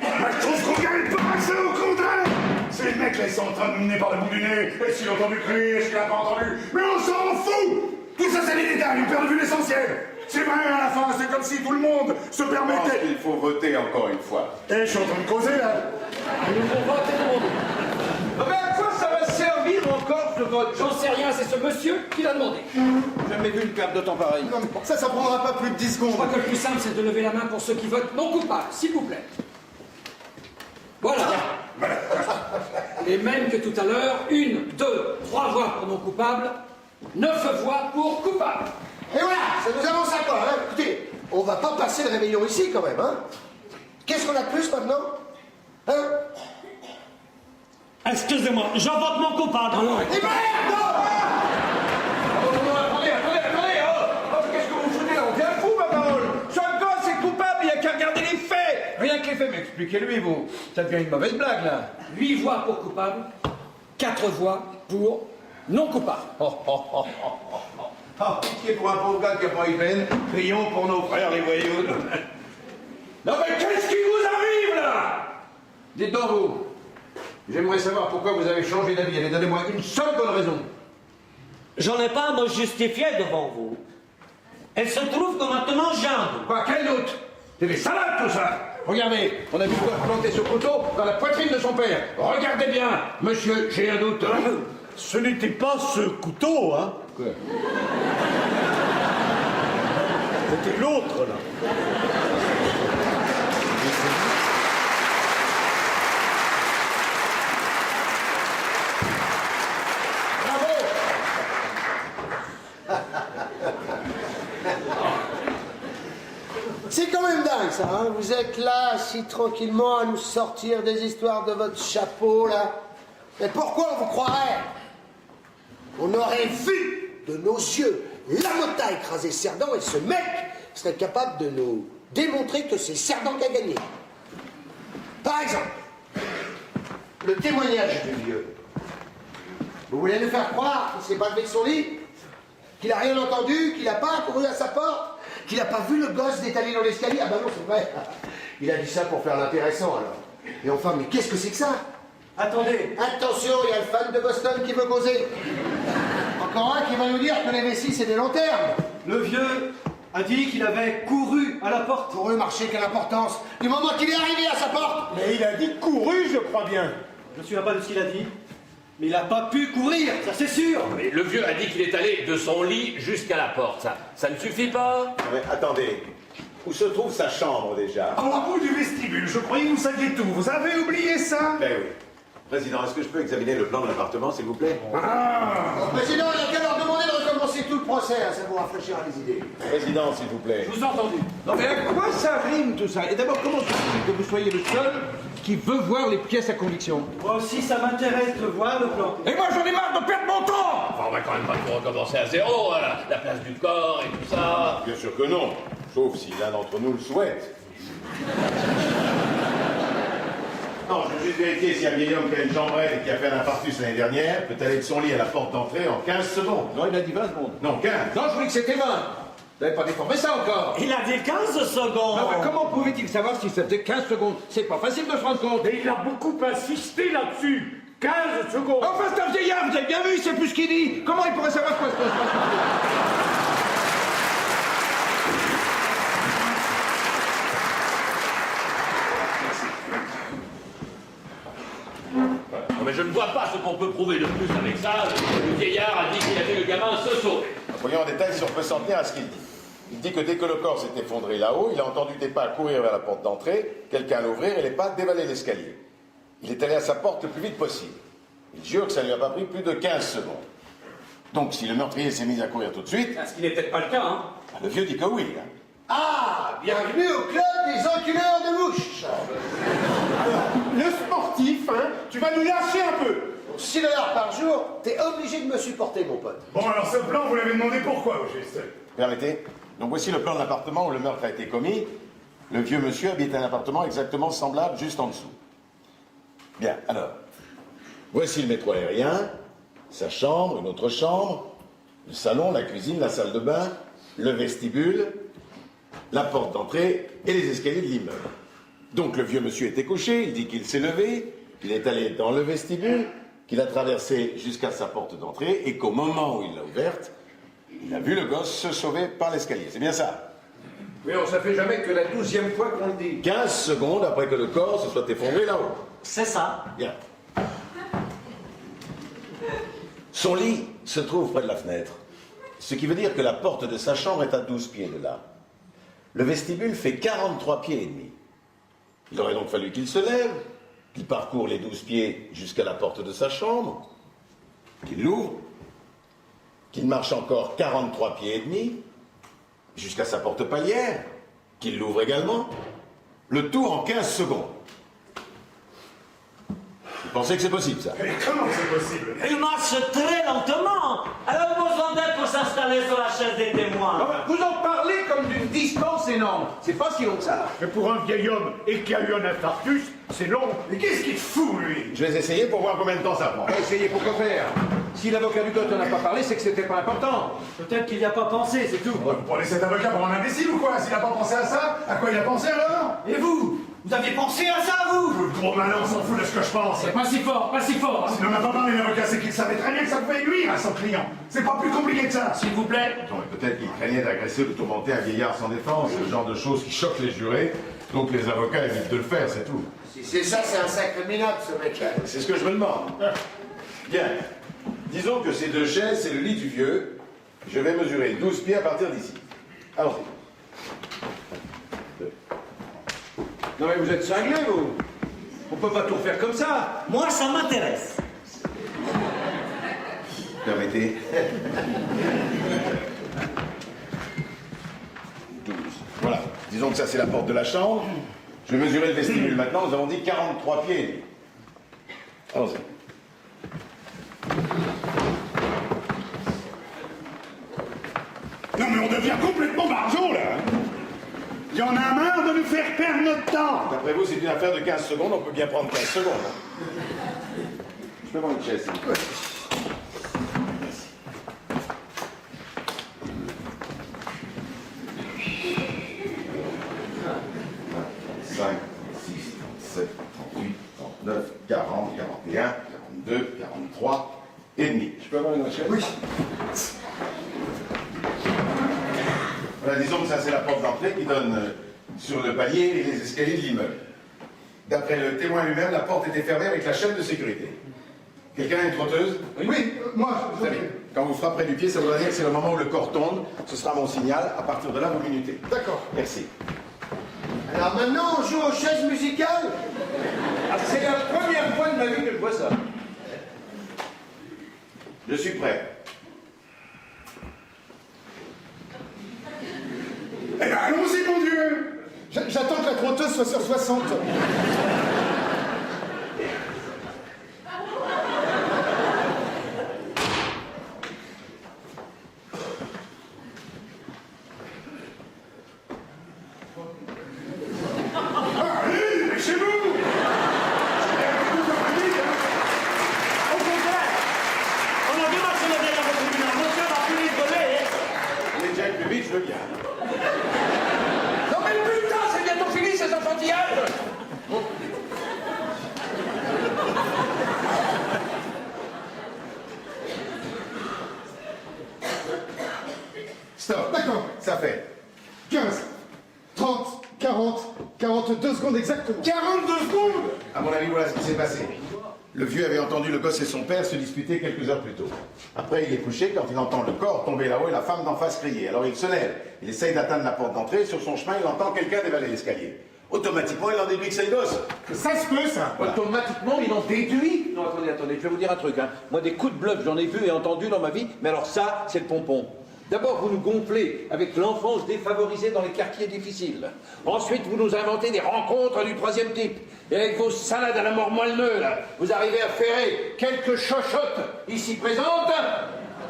Speaker 3: Moi je trouve qu'on gagne pas ça, au contraire. Ces mecs là, ils sont en train de nous mener par le bout du nez. Est-ce qu'il a entendu crier? Est-ce qu'il a pas entendu? Mais on s'en fout! Tout ça, c'est des détails, on perd de vue l'essentiel. C'est vrai, à la fin, c'est comme si tout le monde se permettait.
Speaker 11: Il faut voter encore une fois.
Speaker 3: Eh, je suis en train de causer, là.
Speaker 8: Mais à quoi ça va servir encore ce vote?
Speaker 4: J'en sais rien, c'est ce monsieur qui l'a demandé.
Speaker 8: Jamais vu une perte de temps pareil.
Speaker 5: Non, mais ça prendra pas plus de 10
Speaker 4: Je
Speaker 5: secondes.
Speaker 4: crois que le plus simple, c'est de lever la main pour ceux qui votent non coupables, s'il vous plaît. Voilà. Et même que tout à l'heure, 1, 2, 3 voix pour non coupables, 9 voix pour coupables.
Speaker 2: Et voilà, ça nous avance à quoi, hein? Écoutez, on va pas passer le réveillon ici, quand même, hein? Qu'est-ce qu'on a de plus, maintenant? Hein?
Speaker 10: Excusez-moi, je vote mon coupable.
Speaker 2: Eh merde, non!
Speaker 8: Attendez, qu'est-ce que vous foutez là? On devient fou, ma parole. Ce gosse est coupable, il n'y a qu'à regarder les faits. Rien que les faits, mec. Expliquez-lui, vous. Ça devient une mauvaise blague, là.
Speaker 4: 8 voix pour coupable, 4 voix pour non coupable.
Speaker 8: Ah, pitié pour un pauvre gars qui n'a pas eu peine. Prions pour nos frères les voyous. Non mais qu'est-ce qui vous arrive, là? Dites donc, vous. J'aimerais savoir pourquoi vous avez changé d'avis. Allez, donnez-moi une seule bonne raison.
Speaker 10: J'en ai pas à me justifier devant vous. Elle se trouve que maintenant j'aime.
Speaker 8: Quoi, quel doute? C'est des salades, tout ça. Regardez, on a vu quoi planter ce couteau dans la poitrine de son père. Regardez bien, monsieur, j'ai un doute.
Speaker 12: Ce n'était pas ce couteau, hein?
Speaker 8: Quoi?
Speaker 12: C'était l'autre, là.
Speaker 2: C'est quand même dingue ça, hein. Vous êtes là, si tranquillement, à nous sortir des histoires de votre chapeau, là. Mais pourquoi on vous croirait? On aurait vu de nos yeux Lamotta écraser Cerdan et ce mec serait capable de nous démontrer que c'est Cerdan qui a gagné. Par exemple, le témoignage du vieux. Vous voulez nous faire croire qu'il s'est pas levé de son lit? Qu'il a rien entendu? Qu'il n'a pas couru à sa porte? Qu'il n'a pas vu le gosse détaler dans l'escalier? Ah ben non, c'est vrai. Il a dit ça pour faire l'intéressant, alors. Et enfin, mais qu'est-ce que c'est que ça?
Speaker 13: Attendez.
Speaker 2: Attention, il y a le fan de Boston qui veut causer. Encore un qui va nous dire que les vessies, c'est des lanternes.
Speaker 13: Le vieux a dit qu'il avait couru à la porte.
Speaker 2: Couru, marcher, quelle importance? Du moment qu'il est arrivé à sa porte.
Speaker 12: Mais il a dit couru, je crois bien.
Speaker 13: Je ne me souviens pas de ce qu'il a dit, mais il n'a pas pu courir, ça c'est sûr.
Speaker 9: Mais le vieux a dit qu'il est allé de son lit jusqu'à la porte. Ça ne suffit pas?
Speaker 11: Mais attendez, où se trouve sa chambre déjà?
Speaker 3: Au bout du vestibule, je croyais que vous saviez tout. Vous avez oublié ça?
Speaker 11: Ben oui. Président, est-ce que je peux examiner le plan de l'appartement, s'il vous plaît?
Speaker 2: Président, il a qu'à leur demander de recommencer tout le procès, hein, ça vous rafraîchira les idées.
Speaker 11: Président, s'il vous plaît.
Speaker 4: Je vous ai entendu.
Speaker 8: Non mais à quoi ça rime tout ça? Et d'abord, comment se fait-il que vous soyez le seul qui veut voir les pièces à conviction?
Speaker 13: Moi aussi, ça m'intéresse de voir le plan.
Speaker 8: Et moi, j'en ai marre de perdre mon temps!
Speaker 9: Enfin, on va quand même pas tout recommencer à zéro, voilà. La place du corps et tout ça.
Speaker 11: Bien sûr que non, sauf si l'un d'entre nous le souhaite. Non, je veux juste vérifier si un vieil homme qui a une chambrette et qui a fait un infarctus l'année dernière peut aller de son lit à la porte d'entrée en 15 secondes.
Speaker 8: Non, il a dit 20 secondes.
Speaker 11: Non, 15.
Speaker 8: Non, je voulais que c'était 20. Vous n'avez pas déformé ça encore?
Speaker 10: Il a dit 15 secondes.
Speaker 8: Non, mais comment pouvait-il savoir si ça faisait 15 secondes? C'est pas facile de se rendre compte.
Speaker 12: Mais il a beaucoup insisté là-dessus. 15 secondes.
Speaker 8: Enfin, c'est un vieillard, vous avez bien vu, c'est plus ce qu'il dit. Comment il pourrait savoir quoi se passe?
Speaker 9: Non, mais je ne vois pas ce qu'on peut prouver de plus avec ça. Le vieillard a dit qu'il a vu le gamin se sauver.
Speaker 11: Voyons en détail si on peut s'en tenir à ce qu'il dit. Il dit que dès que le corps s'est effondré là-haut, il a entendu des pas courir vers la porte d'entrée, quelqu'un l'ouvrir et les pas dévaler l'escalier. Il est allé à sa porte le plus vite possible. Il jure que ça ne lui a pas pris plus de 15 secondes. Donc si le meurtrier s'est mis à courir tout de suite...
Speaker 4: Ce qui n'est peut-être pas le cas, hein.
Speaker 11: Le vieux dit que oui. Hein.
Speaker 2: Ah, bienvenue au club des enculeurs de mouches.
Speaker 12: Le sportif, hein, tu vas nous lâcher un peu.
Speaker 2: Pour 6 $ par jour, t'es obligé de me supporter, mon pote.
Speaker 3: Bon, alors ce plan, vous l'avez demandé pourquoi, au juste?
Speaker 11: Permettez. Donc voici le plan de l'appartement où le meurtre a été commis. Le vieux monsieur habite un appartement exactement semblable juste en dessous. Bien, alors, voici le métro aérien, sa chambre, une autre chambre, le salon, la cuisine, la salle de bain, le vestibule, la porte d'entrée et les escaliers de l'immeuble. Donc le vieux monsieur était couché, il dit qu'il s'est levé, qu'il est allé dans le vestibule, qu'il a traversé jusqu'à sa porte d'entrée et qu'au moment où il l'a ouverte, il a vu le gosse se sauver par l'escalier. C'est bien ça?
Speaker 8: Oui, on ça fait jamais que la 12e fois qu'on le dit.
Speaker 11: 15 secondes après que le corps se soit effondré là-haut.
Speaker 10: C'est ça.
Speaker 11: Bien. Son lit se trouve près de la fenêtre, ce qui veut dire que la porte de sa chambre est à 12 pieds de là. Le vestibule fait 43 pieds et demi. Il aurait donc fallu qu'il se lève, qu'il parcourt les 12 pieds jusqu'à la porte de sa chambre, qu'il l'ouvre, qu'il marche encore 43 pieds et demi jusqu'à sa porte palière, qu'il l'ouvre également, le tout en 15 secondes. Vous pensez que c'est possible, ça?
Speaker 3: Mais comment c'est possible?
Speaker 10: Il marche très lentement. Elle a besoin d'aide pour s'installer sur la chaise des témoins.
Speaker 8: Vous en parlez comme symbole d'une distance énorme. C'est pas si long que ça.
Speaker 12: Mais pour un vieil homme et qui a eu un infarctus, c'est long.
Speaker 3: Mais qu'est-ce qu'il te fout, lui?
Speaker 11: Je vais essayer pour voir combien de temps ça prend.
Speaker 8: Essayez, pourquoi faire? Si l'avocat du gosse n'en a pas parlé, c'est que c'était pas important.
Speaker 13: Peut-être qu'il n'y a pas pensé, c'est tout.
Speaker 3: Vous prenez cet avocat pour un imbécile ou quoi? S'il a pas pensé à ça, à quoi il a pensé alors?
Speaker 13: Et vous? Vous aviez pensé à ça, vous?
Speaker 3: Le gros malin, on s'en fout de ce que je pense.
Speaker 7: C'est pas si fort, pas si fort. hein.
Speaker 3: S'il n'en a pas parlé, l'avocat, c'est qu'il savait très bien que ça pouvait nuire à son client. C'est pas plus compliqué que ça.
Speaker 7: S'il vous plaît.
Speaker 11: Non, mais peut-être qu'il craignait d'agresser ou de tourmenter un vieillard sans défense, le genre de choses qui choquent les jurés, donc les avocats évitent de le faire, c'est tout.
Speaker 2: Si c'est ça, c'est un sacré minable, ce mec-là.
Speaker 11: C'est ce que je me demande. Bien. Disons que ces deux chaises, c'est le lit du vieux. Je vais mesurer 12 pieds à partir d'ici. Allons-y.
Speaker 8: Non mais vous êtes cinglés, vous. On peut pas tout refaire comme ça.
Speaker 10: Moi, ça m'intéresse.
Speaker 11: Permettez. 12. Voilà. Disons que ça, c'est la porte de la chambre. Je vais mesurer le vestibule maintenant. Nous avons dit 43 pieds. Allons-y.
Speaker 3: Non, mais on devient complètement barjot, là. Il y en a marre de nous faire perdre notre temps.
Speaker 11: D'après vous, c'est une affaire de 15 secondes. On peut bien prendre 15 secondes. Je peux avoir une chaise, s'il vous plaît. 5, 6, 7, 38, 39, 40, 41, 42, 43 et demi. Je peux avoir une autre chaise?
Speaker 5: Oui.
Speaker 11: Voilà, disons que ça c'est la porte d'entrée qui donne sur le palier et les escaliers de l'immeuble. D'après le témoin lui-même, la porte était fermée avec la chaîne de sécurité. Quelqu'un a une trotteuse?
Speaker 5: Oui, moi, je...
Speaker 11: Très bien. Quand vous frapperez du pied, ça voudra dire que c'est le moment où le corps tombe. Ce sera mon signal. À partir de là, vous minutez.
Speaker 5: D'accord.
Speaker 11: Merci.
Speaker 2: Alors maintenant, on joue aux chaises musicales.
Speaker 8: Ah, c'est la première fois de ma vie que je vois ça.
Speaker 11: Je suis prêt.
Speaker 3: Eh ben, allons-y, mon Dieu.
Speaker 5: J'attends que la trotteuse soit sur 60.
Speaker 3: Allez, chez vous.
Speaker 10: Au contraire, on a du mal sur le délai au tribunal. Monsieur va plus rigoler.
Speaker 11: On est déjà plus vite, je veux bien.
Speaker 9: Non mais putain, c'est bientôt fini ces enfantillages.
Speaker 11: Stop.
Speaker 5: D'accord.
Speaker 11: Ça fait
Speaker 5: 15, 30, 40, 42 secondes exactement.
Speaker 3: 42 secondes.
Speaker 11: À mon avis, voilà ce qui s'est passé. Le vieux avait entendu le gosse et son père se disputer quelques heures plus tôt. Après, il est couché quand il entend le corps tomber là-haut et la femme d'en face crier. Alors il se lève. Il essaye d'atteindre la porte d'entrée. Sur son chemin, il entend quelqu'un dévaler l'escalier. Automatiquement, il en déduit que c'est le gosse.
Speaker 3: Ça se peut, ça.
Speaker 11: Voilà.
Speaker 8: Automatiquement, il en déduit. Non, attendez, je vais vous dire un truc. Hein. Moi, des coups de bluff, j'en ai vu et entendu dans ma vie, mais alors ça, c'est le pompon. D'abord, vous nous gonflez avec l'enfance défavorisée dans les quartiers difficiles. Ensuite, vous nous inventez des rencontres du troisième type. Et avec vos salades à la mort moelleux, là, vous arrivez à ferrer quelques chochottes ici présentes.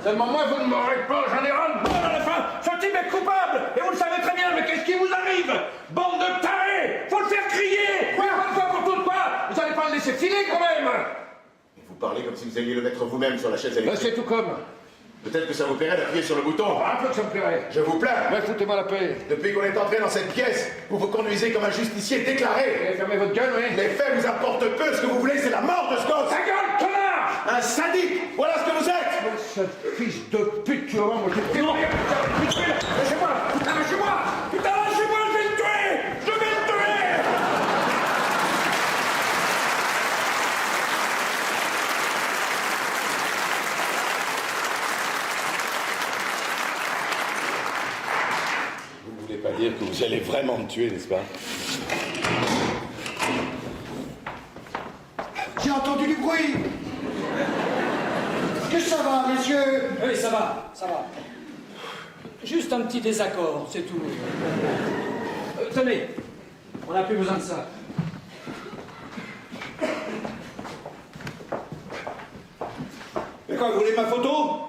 Speaker 8: Seulement moi, vous ne m'aurez pas, j'en ai ras-le-bol à la fin. Ce type est coupable, et vous le savez très bien, mais qu'est-ce qui vous arrive? Bande de tarés! Faut le faire crier! Oui, une fois pour toutes, quoi! Vous n'allez pas le laisser filer, quand même!
Speaker 11: Vous parlez comme si vous alliez le mettre vous-même sur la chaise électrique.
Speaker 8: C'est tout comme.
Speaker 11: Peut-être que ça vous plairait d'appuyer sur le bouton.
Speaker 8: Un peu que ça me plairait.
Speaker 11: Je vous plains.
Speaker 8: Ouais, foutez-moi la paix.
Speaker 11: Depuis qu'on est entré dans cette pièce, vous vous conduisez comme un justicier déclaré.
Speaker 8: Et fermez votre gueule, oui.
Speaker 11: Les faits vous apportent peu. Ce que vous voulez, c'est la mort de ce gosse.
Speaker 8: Ta gueule, connard!
Speaker 11: Un sadique. Voilà ce que vous êtes.
Speaker 8: Ce fils de pute, tu vas voir, moi je vais... Non, lâchez-moi! Putain, lâchez-moi! Putain, lâchez-moi, je vais le tuer! Je vais le tuer!
Speaker 11: Vous ne voulez pas dire que vous allez vraiment me tuer, n'est-ce pas?
Speaker 2: J'ai entendu du bruit. Est-ce que ça va, monsieur?
Speaker 4: Oui, ça va, ça va. Juste un petit désaccord, c'est tout. Tenez, on n'a plus besoin de ça.
Speaker 8: Mais quoi, vous voulez ma photo?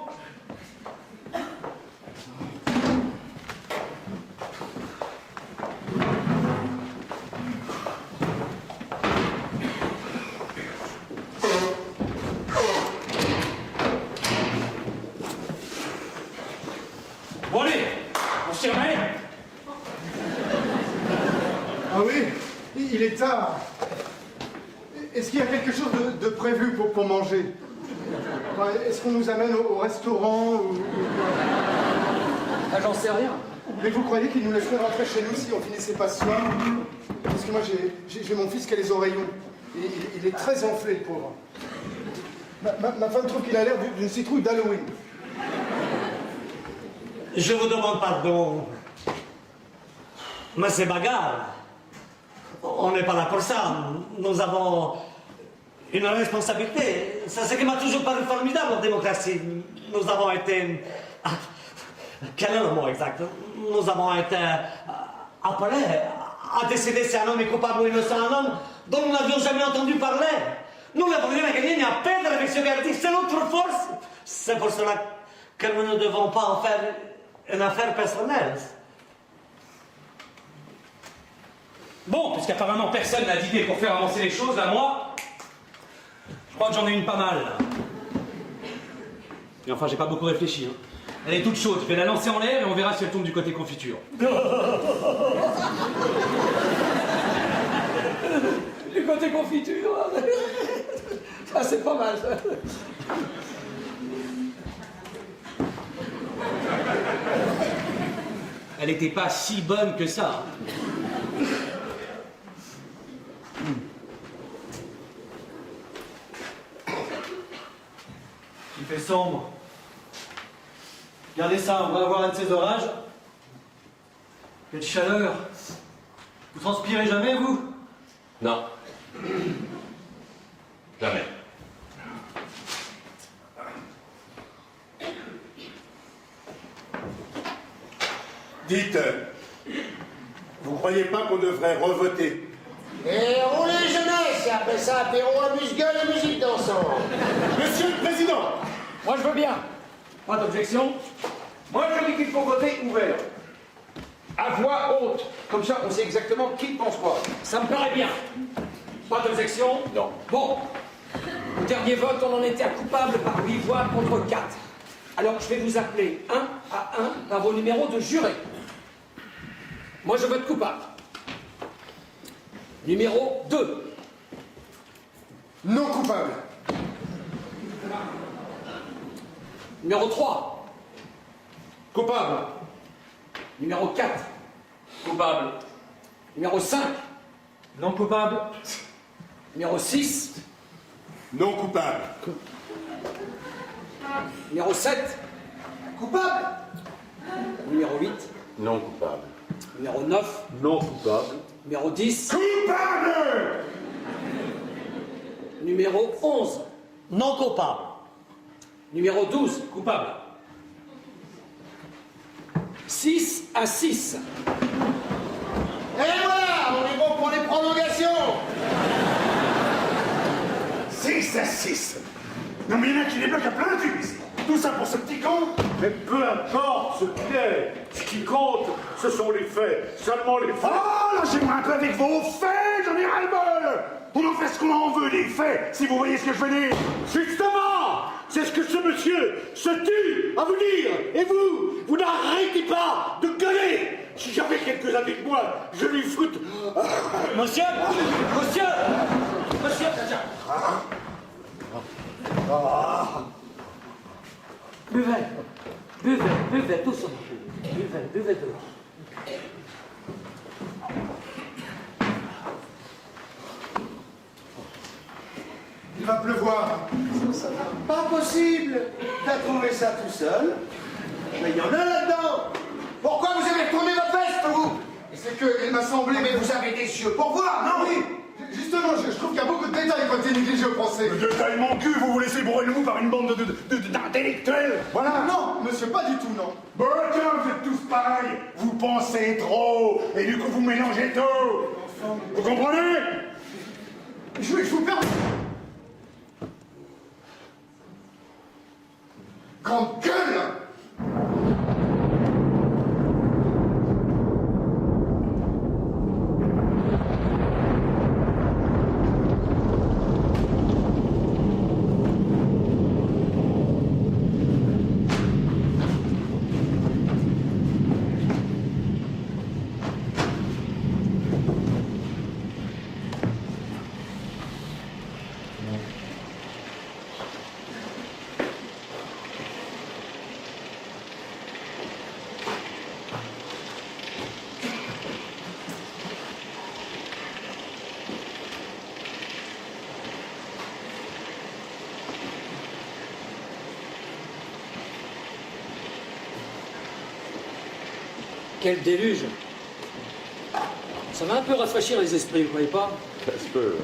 Speaker 7: Bon allez, on s'y remet.
Speaker 5: Ah oui, il est tard. Est-ce qu'il y a quelque chose de prévu pour manger? Enfin, est-ce qu'on nous amène au restaurant ou...
Speaker 4: Ah, j'en sais rien.
Speaker 5: Mais vous croyez qu'il nous laisserait rentrer chez nous si on finissait pas ce soir? Parce que moi, j'ai mon fils qui a les oreillons. Et il est très enflé, le pauvre. Ma femme trouve qu'il a l'air d'une citrouille d'Halloween.
Speaker 10: Je vous demande pardon. Mais c'est bagarre. On n'est pas là pour ça. Nous avons une responsabilité. C'est ce qui m'a toujours paru formidable en démocratie. Nous avons été... Quel est le mot exact? Nous avons été appelés à décider si un homme est coupable ou innocent, un homme dont nous n'avions jamais entendu parler. Nous n'avons rien à gagner ni à perdre avec ce verdict. C'est notre force. C'est pour cela que nous ne devons pas en faire une affaire personnelle.
Speaker 7: Bon, puisqu'apparemment personne n'a d'idée pour faire avancer les choses, là, moi, je crois que j'en ai une pas mal. Là. Et enfin, j'ai pas beaucoup réfléchi. Hein. Elle est toute chaude, je vais la lancer en l'air et on verra si elle tombe du côté confiture. Du côté confiture. Ça, c'est pas mal, ça. Elle était pas si bonne que ça.
Speaker 13: Il fait sombre. Regardez ça, on va avoir un de ces orages. Quelle chaleur. Vous transpirez jamais, vous?
Speaker 9: Non. Jamais.
Speaker 3: Dites, vous croyez pas qu'on devrait revoter?
Speaker 2: Et roulez jeunesse, et après ça, apéro, amuse-gueule et musique dansante.
Speaker 3: Monsieur le Président!
Speaker 4: Moi, je veux bien. Pas d'objection.
Speaker 8: Moi, je dis qu'il faut voter ouvert. À voix haute. Comme ça, on sait exactement qui pense quoi.
Speaker 4: Ça me paraît bien. Pas d'objection?
Speaker 9: Non.
Speaker 4: Bon. Au dernier vote, on en était à coupable par 8 voix contre 4. Alors, je vais vous appeler un à un par vos numéros de jurés. Moi, je vote coupable. Numéro 2.
Speaker 5: Non coupable.
Speaker 4: Numéro 3.
Speaker 8: Coupable.
Speaker 4: Numéro 4.
Speaker 7: Coupable.
Speaker 4: Numéro 5.
Speaker 13: Non coupable.
Speaker 4: Numéro 6.
Speaker 3: Non coupable.
Speaker 4: Numéro 7.
Speaker 2: Coupable?
Speaker 4: Numéro 8.
Speaker 11: Non coupable.
Speaker 4: Numéro 9.
Speaker 12: Non coupable.
Speaker 4: Numéro 10.
Speaker 3: Coupable!
Speaker 4: Numéro 11.
Speaker 10: Non coupable.
Speaker 4: Numéro 12. Coupable. 6 à 6.
Speaker 2: Et voilà, on est bon pour les prolongations.
Speaker 3: 6 à 6. Non mais il y en a qui débloquent à plein tube ici. Tout ça pour ce petit con?
Speaker 12: Mais peu importe ce qu'il est. Ce qui compte, ce sont les faits. Seulement les faits.
Speaker 3: Oh, lâchez-moi un peu avec vos faits, j'en ai ras-le-bol. On en fait ce qu'on en veut des faits, si vous voyez ce que je veux dire.
Speaker 12: Justement, c'est ce que ce monsieur se tue à vous dire. Et vous n'arrêtez pas de gueuler. Si j'avais quelques avec moi, je lui foute.
Speaker 10: Monsieur! Monsieur! Monsieur! Buvez, buvez, buvez, tout ça. Buvez, buvez de l'eau.
Speaker 5: Il va pleuvoir.
Speaker 2: Pas possible. T'as trouvé ça tout seul? Mais il y en a là-dedans. Pourquoi vous avez retourné votre veste, vous?
Speaker 5: C'est qu'il m'a semblé...
Speaker 2: Mais vous avez des yeux pour voir, non?
Speaker 5: Oui. Justement, je trouve qu'il y a beaucoup de détails quand il est négligé au procès.
Speaker 3: De taille mon cul, vous vous laissez bourrer le mou par une bande d'intellectuels. Voilà.
Speaker 5: Non, monsieur, pas du tout, non.
Speaker 3: Bon, tiens, vous êtes tous pareils. Vous pensez trop, et du coup vous mélangez tout. Vous comprenez?
Speaker 5: Je vous permets... Grande gueule!
Speaker 4: Quel déluge! Ça va un peu rafraîchir les esprits, vous croyez pas?
Speaker 11: Ça se peut.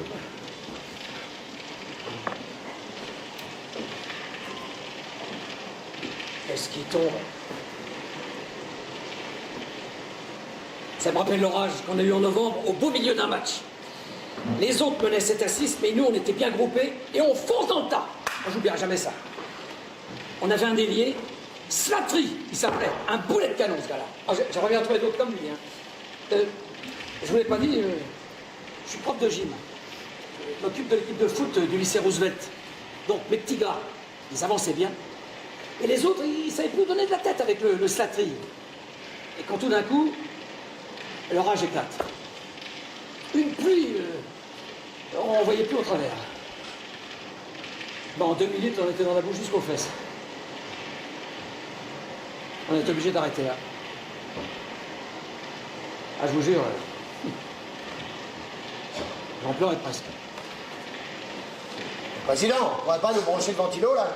Speaker 4: Qu'est-ce qui tombe? Ça me rappelle l'orage qu'on a eu en novembre au beau milieu d'un match. Les autres menaient 7-6, mais nous, on était bien groupés et on fonce dans le tas. On j'oublierai jamais ça. On avait un ailier, Slattery, il s'appelait, un boulet de canon, ce gars-là. Ah, j'aimerais bien trouver d'autres comme lui. Hein. Je vous l'ai pas dit, je suis prof de gym. Je m'occupe de l'équipe de foot du lycée Roosevelt. Donc, mes petits gars, ils avançaient bien. Et les autres, ils savaient plus donner de la tête avec le Slattery. Et quand tout d'un coup, l'orage éclate. Une pluie, on ne voyait plus au travers. Bon, en 2 minutes, on était dans la bouche jusqu'aux fesses. On est obligé d'arrêter là. Ah, je vous jure, j'en pleurais presque.
Speaker 2: Président, on pourrait pas nous brancher le ventilo, là?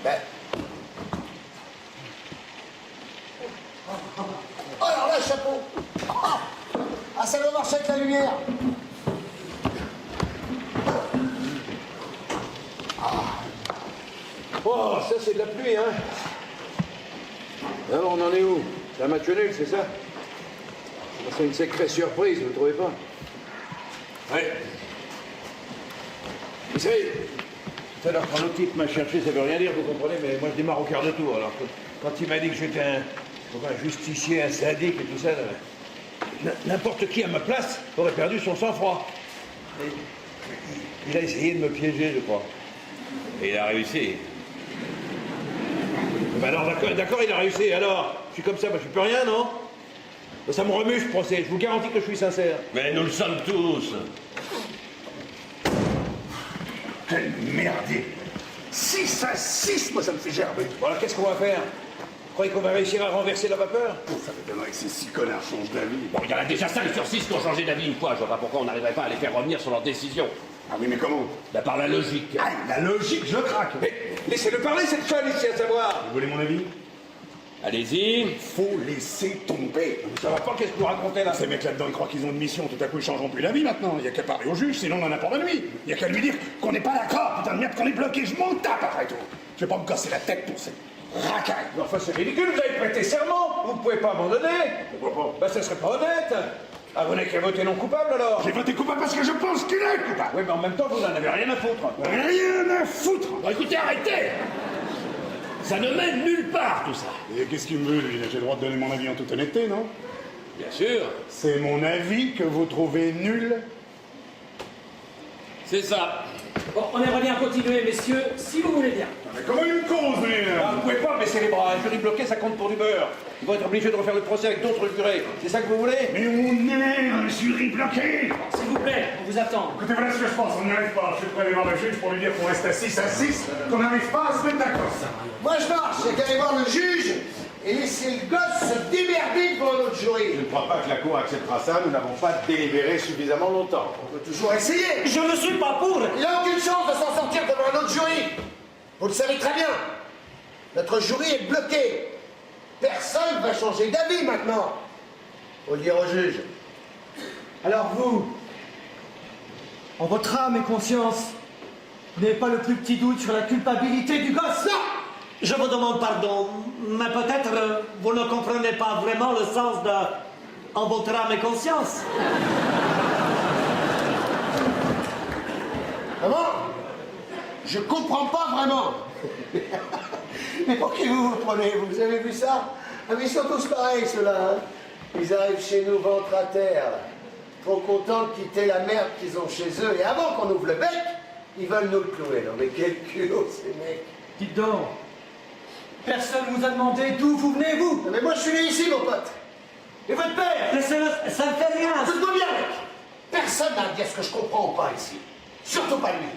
Speaker 2: Ben. Oh, alors là, chapeau! Ah, ça doit marcher avec la lumière!
Speaker 8: Oh, ça c'est de la pluie, hein. Alors on en est où? C'est un match nul, c'est ça? C'est une sacrée surprise, vous ne trouvez pas?
Speaker 9: Oui.
Speaker 8: Vous savez, tout à l'heure quand l'autre type m'a cherché, ça veut rien dire, vous comprenez, mais moi je démarre au quart de tour. Alors quand il m'a dit que j'étais un justicier, un sadique et tout ça, n'importe qui à ma place aurait perdu son sang-froid. Il a essayé de me piéger, je crois.
Speaker 9: Et il a réussi.
Speaker 8: Ben alors, d'accord, il a réussi. Alors, je suis comme ça, ben je peux rien, non? Ça me remue, ce procès. Je vous garantis que je suis sincère.
Speaker 9: Mais nous le sommes tous.
Speaker 3: Quel merdier! 6-6, moi ça me fait gerber.
Speaker 8: Voilà, qu'est-ce qu'on va faire? Vous croyez qu'on va réussir à renverser la vapeur?
Speaker 3: Ça m'étonnerait que ces 6 connards changent d'avis.
Speaker 9: Bon, il y en a déjà 5 sur 6 qui ont changé d'avis une fois. Je vois pas pourquoi on n'arriverait pas à les faire revenir sur leur décision.
Speaker 3: Ah oui, mais comment?
Speaker 9: Bah, par la logique.
Speaker 3: Ah, la logique, je craque.
Speaker 8: Mais laissez-le parler, cette folle ici, à savoir.
Speaker 3: Vous voulez mon avis?
Speaker 9: Allez-y.
Speaker 3: Faut laisser tomber.
Speaker 8: Ça va pas, qu'est-ce que vous racontez là?
Speaker 3: Ces mecs là-dedans, ils croient qu'ils ont une mission, tout à coup ils changeront plus d'avis maintenant. Il y a qu'à parler au juge, sinon on en a pour la nuit. Il y a qu'à lui dire qu'on n'est pas d'accord, putain de merde, qu'on est bloqué, je m'en tape après tout. Je vais pas me casser la tête pour ces racailles.
Speaker 8: Enfin, c'est ridicule, vous avez prêté serment, vous pouvez pas abandonner.
Speaker 3: Pourquoi pas?
Speaker 8: Ben, ça serait pas honnête. Ah, vous n'avez qu'à voter non coupable alors?
Speaker 3: J'ai voté coupable parce que je pense qu'il est coupable.
Speaker 8: Oui, mais en même temps, vous n'en avez rien à foutre.
Speaker 3: Rien à foutre.
Speaker 9: Bon, écoutez, arrêtez. Ça ne mène nulle part, tout ça.
Speaker 3: Et qu'est-ce qu'il me veut, lui? J'ai le droit de donner mon avis en toute honnêteté, non?
Speaker 9: Bien sûr.
Speaker 3: C'est mon avis que vous trouvez nul?
Speaker 9: C'est ça.
Speaker 4: Bon, on aimerait bien continuer, messieurs, si vous voulez bien.
Speaker 3: Mais comment une cause, lui?
Speaker 8: Ah, vous pouvez pas baisser les bras, un jury bloqué, ça compte pour du beurre. Ils vont être obligés de refaire le procès avec d'autres jurés. C'est ça que vous voulez?
Speaker 3: Mais on est un jury bloqué.
Speaker 4: S'il vous plaît, on vous attend.
Speaker 3: Écoutez, voilà ce que je pense, on n'y arrive pas. Je suis prêt à aller voir le juge pour lui dire qu'on reste à 6-6, qu'on n'arrive pas à se mettre d'accord.
Speaker 2: Moi, je marche, c'est qu'aller voir le juge et laisser le gosse se démerder devant notre jury.
Speaker 11: Je ne crois pas que la Cour acceptera ça. Nous n'avons pas délibéré suffisamment longtemps.
Speaker 2: On peut toujours essayer.
Speaker 10: Je ne suis pas pour.
Speaker 2: Il n'a aucune chance de s'en sortir devant un autre jury. Vous le savez très bien. Notre jury est bloqué. Personne ne va changer d'avis maintenant. Faut le dire au juge.
Speaker 13: Alors vous, en votre âme et conscience, vous n'avez pas le plus petit doute sur la culpabilité du gosse?
Speaker 2: Non!
Speaker 10: Je vous demande pardon, mais peut-être vous ne comprenez pas vraiment le sens de « en votre âme et conscience ».
Speaker 2: Comment? Je comprends pas vraiment. Mais pour qui vous vous prenez? Vous avez vu ça? Ah, mais ils sont tous pareils, ceux-là. Hein? Ils arrivent chez nous ventre à terre, là. Trop contents de quitter la merde qu'ils ont chez eux. Et avant qu'on ouvre le bec, ils veulent nous le clouer. Non mais quel culot, ces mecs.
Speaker 13: Dites donc, personne ne vous a demandé d'où vous venez, vous?
Speaker 2: Non, mais moi, je suis né ici, mon pote. Et votre père?
Speaker 10: Laissez-le, ça ne fait rien.
Speaker 2: Écoute-moi bien, mec. Personne n'a à dire ce que je comprends ou pas ici. Surtout pas lui.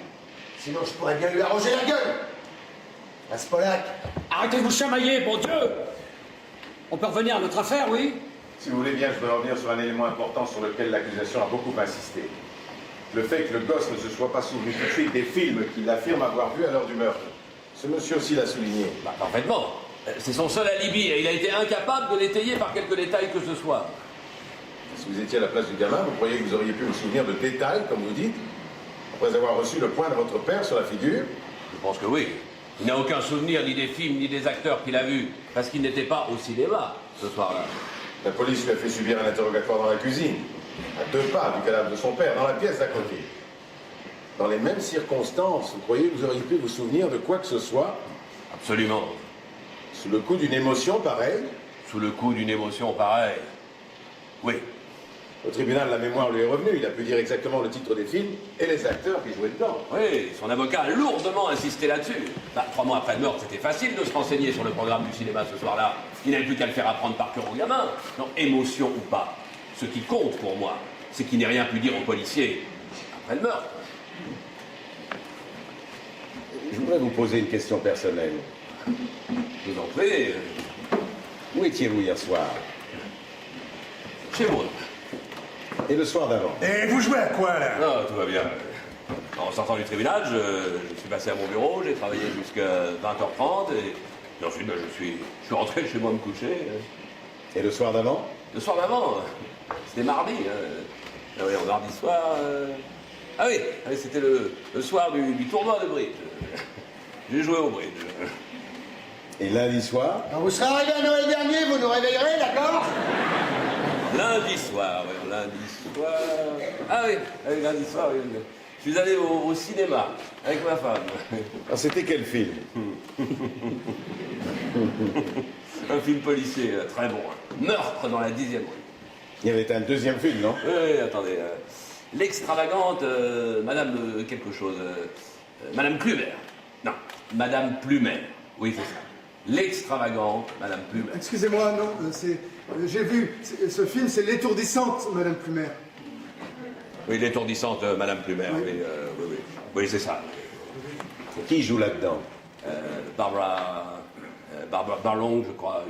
Speaker 2: Sinon, je pourrais bien lui arroger la gueule. Aspolac.
Speaker 4: Arrêtez de vous chamailler, bon Dieu. On peut revenir à notre affaire, oui?
Speaker 11: Si vous voulez bien, je dois revenir sur un élément important sur lequel l'accusation a beaucoup insisté. le fait que le gosse ne se soit pas souvenu tout de suite des films qu'il affirme avoir vus à l'heure du meurtre. Ce monsieur aussi l'a souligné.
Speaker 9: Bah, parfaitement. C'est son seul alibi et il a été incapable de l'étayer par quelque détail que ce soit.
Speaker 11: Si vous étiez à la place du gamin, vous croyez que vous auriez pu vous souvenir de détails, comme vous dites, après avoir reçu le poing de votre père sur la figure?
Speaker 9: Je pense que oui. Il n'a aucun souvenir ni des films ni des acteurs qu'il a vus, parce qu'il n'était pas au cinéma ce soir-là.
Speaker 11: La police lui a fait subir un interrogatoire dans la cuisine, à 2 pas du cadavre de son père, dans la pièce d'à côté. Dans les mêmes circonstances, vous croyez que vous auriez pu vous souvenir de quoi que ce soit?
Speaker 9: Absolument.
Speaker 11: Sous le coup d'une émotion pareille?
Speaker 9: Sous le coup d'une émotion pareille. Oui.
Speaker 11: Au tribunal, la mémoire lui est revenue. Il a pu dire exactement le titre des films et les acteurs qui jouaient dedans.
Speaker 9: Oui, son avocat a lourdement insisté là-dessus. 3 mois après le meurtre, c'était facile de se renseigner sur le programme du cinéma ce soir-là. Il n'avait plus qu'à le faire apprendre par cœur au gamin. Non, émotion ou pas. Ce qui compte pour moi, c'est qu'il n'ait rien pu dire aux policiers après le meurtre.
Speaker 11: Je voudrais vous poser une question personnelle.
Speaker 9: Je vous en prie.
Speaker 11: Où étiez-vous hier soir?
Speaker 9: Chez moi.
Speaker 11: Et le soir d'avant?
Speaker 3: Et vous jouez à quoi, là?
Speaker 9: Non, tout va bien. En sortant du tribunal, je suis passé à mon bureau, j'ai travaillé jusqu'à 20h30 et ensuite je suis rentré chez moi me coucher.
Speaker 11: Et le soir d'avant?
Speaker 9: Le soir d'avant, c'était mardi. Ah oui, mardi soir. Ah oui, c'était le soir du tournoi de bridge. J'ai joué au bridge.
Speaker 11: Et lundi soir?
Speaker 2: Quand vous serez arrivé à Noël dernier, vous nous réveillerez, d'accord?
Speaker 9: Lundi soir, oui, lundi soir. Ah oui, lundi soir, oui. Je suis allé au cinéma avec ma femme.
Speaker 11: Ah, c'était quel film?
Speaker 9: Un film policier très bon. Meurtre dans la 10e rue.
Speaker 11: Il y avait un deuxième film, non?
Speaker 9: Oui, attendez. L'extravagante Madame quelque chose. Madame Plumer. Non, Madame Plumer. Oui, c'est ça. L'extravagante Madame Plumer.
Speaker 5: Excusez-moi, non, j'ai vu, ce film, c'est L'étourdissante, Madame Plumer.
Speaker 9: Oui, l'étourdissante Madame Plumer, oui, oui. Oui, c'est ça.
Speaker 11: Qui joue là-dedans?
Speaker 9: Barbara Long, je crois.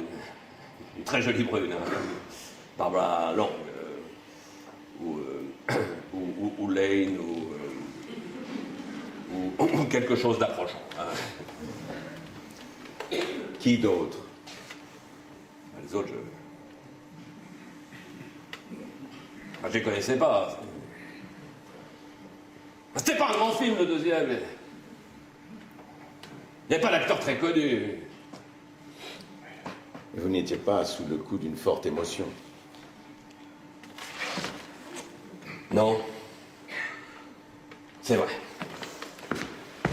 Speaker 9: Une très jolie brune. Hein. Barbara Long. Ou Lane, ou quelque chose d'approchant. Hein.
Speaker 11: Qui d'autre?
Speaker 9: Les autres, je les connaissais pas. C'était pas un grand film, le deuxième. Il n'y avait pas d'acteur très connu.
Speaker 11: Vous n'étiez pas sous le coup d'une forte émotion?
Speaker 9: Non. C'est vrai.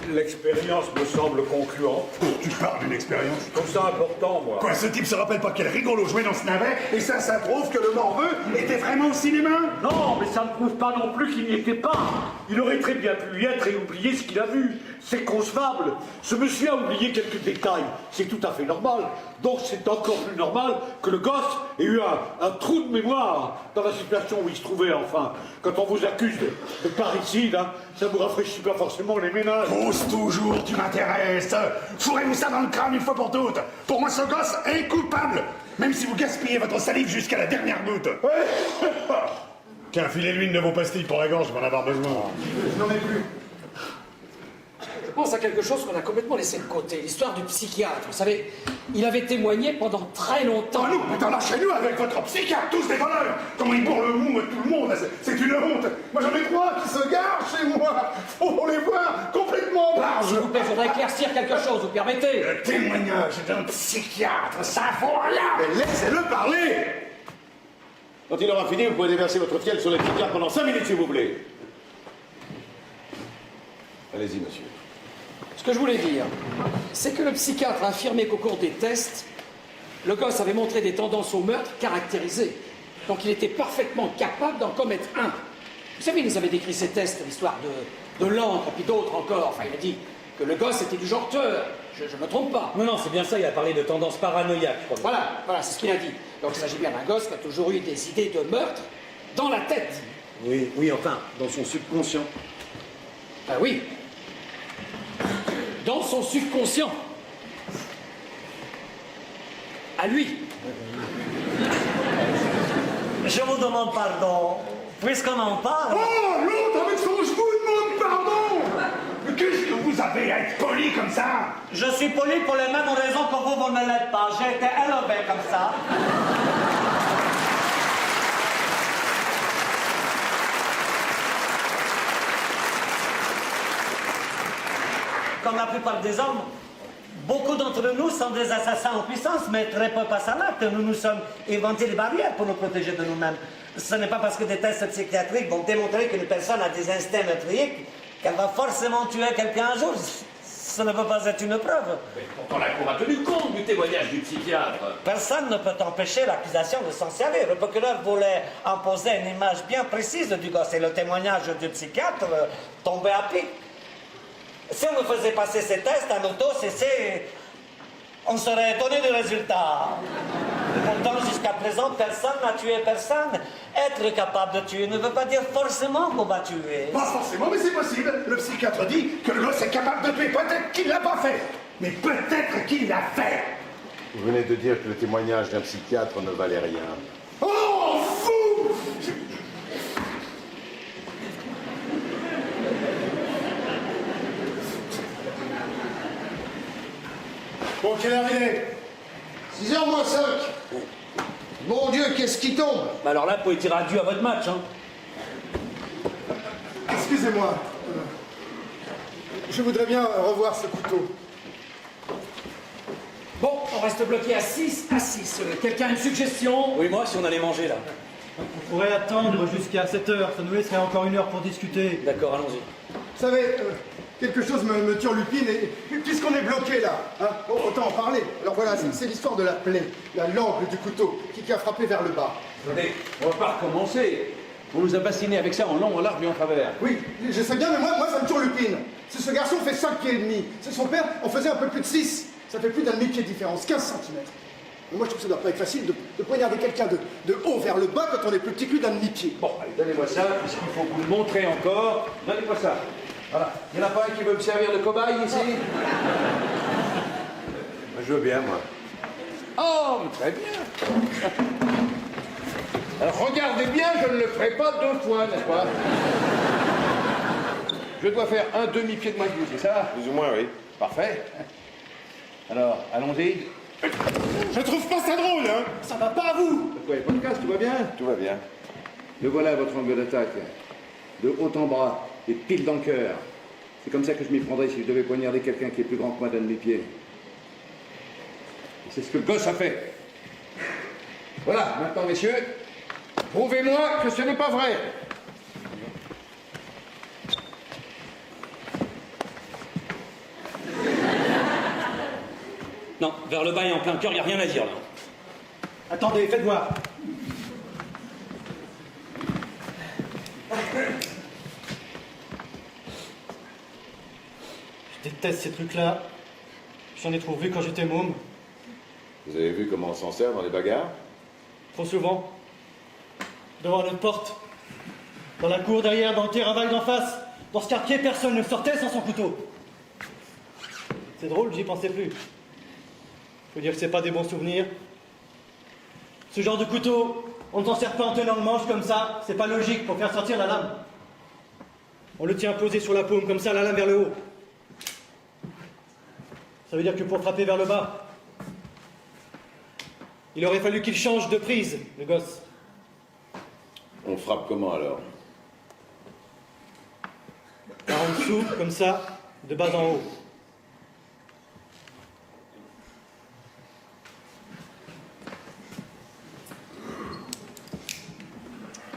Speaker 12: L'expérience me semble concluante.
Speaker 3: Tu parles d'une expérience?
Speaker 12: Je trouve ça important, moi.
Speaker 3: Quoi, ce type se rappelle pas quel rigolo jouait dans ce navet, et ça prouve que le morveux était vraiment au cinéma?
Speaker 12: Non, mais ça ne prouve pas non plus qu'il n'y était pas. Il aurait très bien pu y être et oublier ce qu'il a vu. C'est concevable. Ce monsieur a oublié quelques détails. C'est tout à fait normal. Donc c'est encore plus normal que le gosse ait eu un trou de mémoire dans la situation où il se trouvait, enfin. Quand on vous accuse de parricide, hein, ça vous rafraîchit pas forcément les ménages.
Speaker 3: Ose toujours, tu m'intéresses. Fourrez-vous ça dans le crâne une fois pour toutes. Pour moi, ce gosse est coupable, même si vous gaspillez votre salive jusqu'à la dernière goutte. Tiens, filez-lui une de vos pastilles pour la gorge, je vais en avoir besoin.
Speaker 5: Je n'en ai plus.
Speaker 4: Je pense à quelque chose qu'on a complètement laissé de côté, l'histoire du psychiatre. Vous savez, il avait témoigné pendant très longtemps.
Speaker 3: Oh, nous, mais lâchez-nous avec votre psychiatre, tous des voleurs. Comment ils bourrent le mou, tout le monde, c'est une honte. Moi, j'en ai 3 qui se garent chez moi. Faut les voir complètement barges.
Speaker 4: S'il vous plaît, je voudrais éclaircir quelque chose, vous permettez?
Speaker 3: Le témoignage d'un psychiatre, ça vaut rien. Mais laissez-le parler.
Speaker 11: Quand il aura fini, vous pouvez déverser votre fiel sur les psychiatres pendant 5 minutes, s'il vous plaît. Allez-y, monsieur.
Speaker 4: Ce que je voulais dire, c'est que le psychiatre a affirmé qu'au cours des tests, le gosse avait montré des tendances au meurtre caractérisées. Donc il était parfaitement capable d'en commettre un. Vous savez, il nous avait décrit ces tests, l'histoire de l'encre, puis d'autres encore. Enfin, il a dit que le gosse était du genre tueur. Je me trompe pas.
Speaker 10: Non, c'est bien ça, il a parlé de tendance paranoïaque, je crois.
Speaker 4: Voilà, c'est ce qu'il a dit. Donc il s'agit bien d'un gosse qui a toujours eu des idées de meurtre dans la tête.
Speaker 10: Oui, enfin, dans son subconscient.
Speaker 4: Ah oui. Dans son subconscient. À lui.
Speaker 10: Je vous demande pardon. Puisqu'on en parle...
Speaker 3: Oh, l'autre avec son poli comme ça?
Speaker 10: Je suis poli pour les mêmes raisons que vous ne l'êtes pas. J'ai été élevé comme ça. Comme la plupart des hommes, beaucoup d'entre nous sont des assassins en puissance, mais très peu passent à l'acte. Nous nous sommes inventés des barrières pour nous protéger de nous-mêmes. Ce n'est pas parce que des tests psychiatriques vont démontrer qu'une personne a des instincts meurtriers qu'elle va forcément tuer quelqu'un un jour. Ce ne peut pas être une preuve.
Speaker 9: Mais pourtant, la Cour a tenu compte du témoignage du psychiatre.
Speaker 10: Personne ne peut empêcher l'accusation de s'en servir. Le procureur voulait imposer une image bien précise du gosse et le témoignage du psychiatre tombait à pic. Si on nous faisait passer ces tests à auto-CC, on serait étonné du résultat. Pourtant, jusqu'à présent, personne n'a tué personne. Être capable de tuer ne veut pas dire forcément qu'on va tuer.
Speaker 3: Pas forcément, mais c'est possible. Le psychiatre dit que le gosse est capable de tuer. Peut-être qu'il l'a pas fait, mais peut-être qu'il l'a fait.
Speaker 11: Vous venez de dire que le témoignage d'un psychiatre ne valait rien.
Speaker 3: Oh, fou!
Speaker 2: Bon, quelle heure il est 6h moins 5. Mon Dieu, qu'est-ce qui tombe?
Speaker 7: Bah alors là, vous pouvez dire adieu à votre match, hein.
Speaker 5: Excusez-moi. Je voudrais bien revoir ce couteau.
Speaker 4: Bon, on reste bloqué à 6 à 6. Quelqu'un a une suggestion?
Speaker 7: Oui, moi, si on allait manger, là.
Speaker 13: On pourrait attendre jusqu'à 7h, ça nous laisserait encore 1 heure pour discuter.
Speaker 7: D'accord, allons-y.
Speaker 5: Vous savez, quelque chose me turlupine, et puisqu'on est bloqué là, hein, autant en parler. Alors voilà, c'est l'histoire de la plaie, l'angle du couteau qui a frappé vers le bas.
Speaker 8: Attendez, on va pas recommencer. On nous a bassinés avec ça en long, en large et en travers.
Speaker 5: Oui, je sais bien, mais moi ça me turlupine. Ce garçon fait 5 pieds et demi. C'est son père, on faisait un peu plus de 6. Ça fait plus d'un demi-pied de différence, 15 cm. Mais moi je trouve que ça doit pas être facile de poignarder quelqu'un de haut vers le bas quand on est plus petit que lui d'un demi-pied.
Speaker 8: Bon, allez, donnez-moi ça, puisqu'il faut vous le montrer encore. Donnez-moi ça. Voilà. Il n'y en a pas un qui veut me servir de cobaye ici?
Speaker 11: Je veux bien, moi.
Speaker 8: Oh, très bien. Alors regardez bien, je ne le ferai pas 2 fois, n'est-ce pas? Je dois faire un demi-pied de moins que vous, c'est ça?
Speaker 11: Plus ou moins, oui.
Speaker 8: Parfait. Alors, allons-y.
Speaker 3: Je trouve pas ça drôle, hein?
Speaker 13: Ça va pas à vous!
Speaker 8: Quoi, les podcasts, tout va bien?
Speaker 11: Tout va bien.
Speaker 8: Le voilà, votre angle d'attaque. De haut en bas et pile dans le cœur. C'est comme ça que je m'y prendrais si je devais poignarder quelqu'un qui est plus grand que moi d'un demi-pied. Et c'est ce que le gosse a fait. Voilà, maintenant, messieurs, prouvez-moi que ce n'est pas vrai.
Speaker 7: Non, vers le bas et en plein cœur, il n'y a rien à dire, là.
Speaker 13: Attendez, faites voir. Je déteste ces trucs-là. J'en ai trop vu quand j'étais môme.
Speaker 11: Vous avez vu comment on s'en sert dans les bagarres?
Speaker 13: Trop souvent. Devant notre porte. Dans la cour derrière, dans le terrain d'en face. Dans ce quartier, personne ne sortait sans son couteau. C'est drôle, j'y pensais plus. Je veux dire que c'est pas des bons souvenirs. Ce genre de couteau, on ne s'en sert pas en tenant le manche comme ça. C'est pas logique pour faire sortir la lame. On le tient posé sur la paume, comme ça, la lame vers le haut. Ça veut dire que pour frapper vers le bas, il aurait fallu qu'il change de prise, le gosse.
Speaker 11: On frappe comment alors?
Speaker 13: Par en dessous, comme ça, de bas en haut.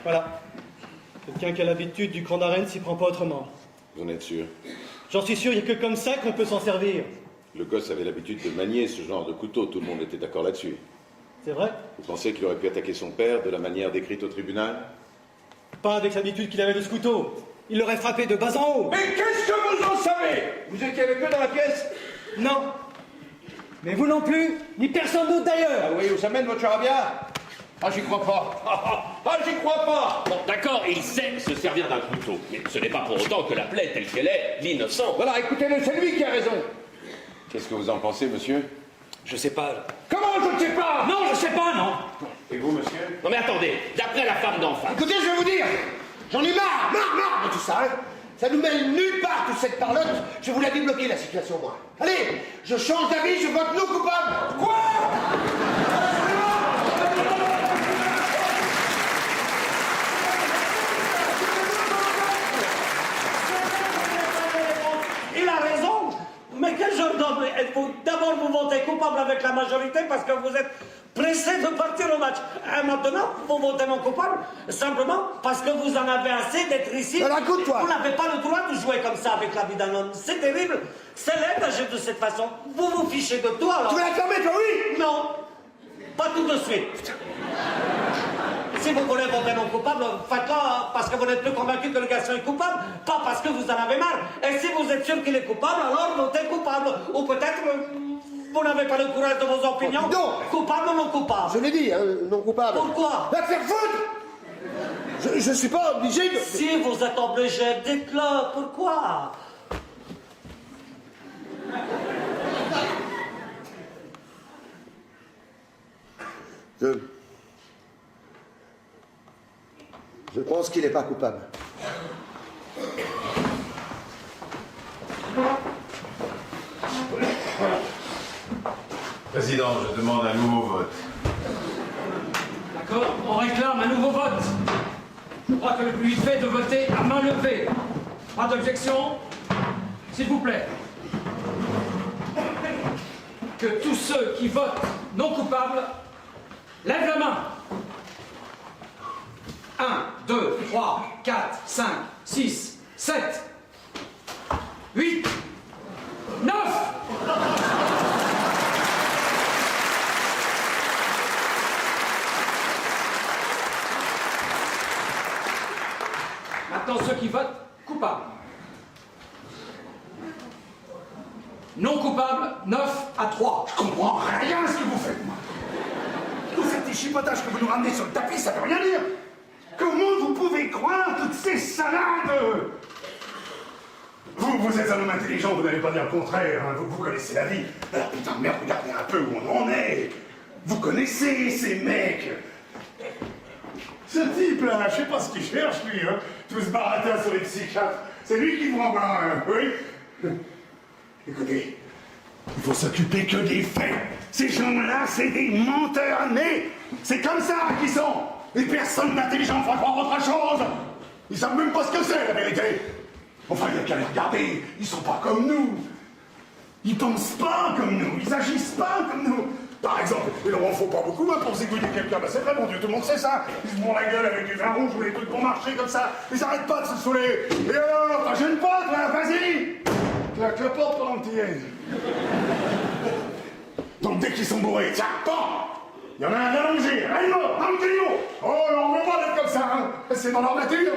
Speaker 13: Voilà. Quelqu'un qui a l'habitude du cran d'arène s'y prend pas autrement.
Speaker 11: Vous en êtes sûr?
Speaker 13: J'en suis sûr, il n'y a que comme ça qu'on peut s'en servir.
Speaker 11: Le gosse avait l'habitude de manier ce genre de couteau, tout le monde était d'accord là-dessus.
Speaker 13: C'est vrai?
Speaker 11: Vous pensez qu'il aurait pu attaquer son père de la manière décrite au tribunal?
Speaker 13: Pas avec l'habitude qu'il avait de ce couteau. Il l'aurait frappé de bas en haut.
Speaker 8: Mais qu'est-ce que vous en savez? Vous étiez avec eux dans la pièce?
Speaker 13: Non. Mais vous non plus, ni personne d'autre d'ailleurs.
Speaker 8: Ah oui, où ça mène votre charabia? Ah, j'y crois pas. Ah, j'y crois pas.
Speaker 9: Bon, d'accord, il sait se servir d'un couteau. Mais ce n'est pas pour autant que la plaie telle qu'elle est l'innocent.
Speaker 8: Voilà, écoutez-le, c'est lui qui a raison.
Speaker 11: Qu'est-ce que vous en pensez, monsieur?
Speaker 7: Je sais pas.
Speaker 8: Comment je ne sais pas?
Speaker 7: Non, je sais pas, non.
Speaker 11: Et vous, monsieur?
Speaker 9: Non mais attendez, d'après la femme d'en face.
Speaker 8: Écoutez, je vais vous dire.
Speaker 2: J'en ai marre de tout ça, hein. Ça nous mène nulle part, toute cette parlotte. Je vous l'avais bloqué, la situation, moi. Allez, je change d'avis, je vote non coupable. Quoi?
Speaker 10: Il a raison. Mais quel genre d'homme êtes-vous? D'abord, vous votez coupable avec la majorité parce que vous êtes pressé de partir au match. Et maintenant, vous votez non coupable simplement parce que vous en avez assez d'être ici.
Speaker 2: Alors écoute-toi.
Speaker 10: Vous n'avez pas le droit de jouer comme ça avec la vie d'un homme. C'est terrible. C'est laid d'agir de cette façon. Vous vous fichez de tout alors.
Speaker 2: Tu veux la fermer, toi, oui?
Speaker 10: Non. Pas tout de suite. Si vous voulez voter non coupable, faites-le parce que vous n'êtes plus convaincu que le garçon est coupable, pas parce que vous en avez marre. Et si vous êtes sûr qu'il est coupable, alors votez coupable. Ou peut-être vous n'avez pas le courage de vos opinions.
Speaker 2: Non.
Speaker 10: Coupable ou non coupable?
Speaker 2: Je l'ai dit, hein, non coupable.
Speaker 10: Pourquoi?
Speaker 2: Va te faire foutre. Je suis pas obligé de...
Speaker 10: Si vous êtes obligé, dites-le. Pourquoi?
Speaker 2: Je pense qu'il n'est pas coupable.
Speaker 11: Président, je demande un nouveau vote.
Speaker 4: D'accord, on réclame un nouveau vote. Je crois que le plus vite fait est de voter à main levée. Pas d'objection? S'il vous plaît. Que tous ceux qui votent non coupables lèvent la main. 1, 2, 3, 4, 5, 6, 7, 8, 9. Maintenant, ceux qui votent coupables. Non coupables, 9 à 3.
Speaker 3: Je comprends rien à ce que vous faites, moi. Tous ces petits chipotages que vous nous ramenez sur le tapis, ça veut rien dire. Comment vous pouvez croire toutes ces salades? Vous êtes un homme intelligent, vous n'allez pas dire le contraire, hein. Vous connaissez la vie. Alors putain de merde, regardez un peu où on en est. Vous connaissez ces mecs. Ce type-là, je sais pas ce qu'il cherche, lui, hein. Tout ce baratin sur les psychiatres. C'est lui qui vous envoie un... Oui. Écoutez, il faut s'occuper que des faits. Ces gens-là, c'est des menteurs nés. C'est comme ça qu'ils sont. Et personne d'intelligent ne fera croire autre chose. Ils savent même pas ce que c'est, la vérité. Enfin, il n'y a qu'à les regarder. Ils sont pas comme nous. Ils pensent pas comme nous. Ils agissent pas comme nous. Par exemple, il leur en faut pas beaucoup hein, pour zigouiller quelqu'un. Ben, c'est vrai, mon Dieu, tout le monde sait ça. Ils se font la gueule avec du vin rouge ou des trucs pour marcher comme ça. Ils arrêtent pas de se saouler. Et alors, t'as gêne pas, toi, vas-y. Claque la porte pendant que t'y es. Donc dès qu'ils sont bourrés, tiens, pan. Il y en a un allongé, un mort, un trio. Oh, on ne veut pas d'être comme ça, hein. C'est dans leur nature.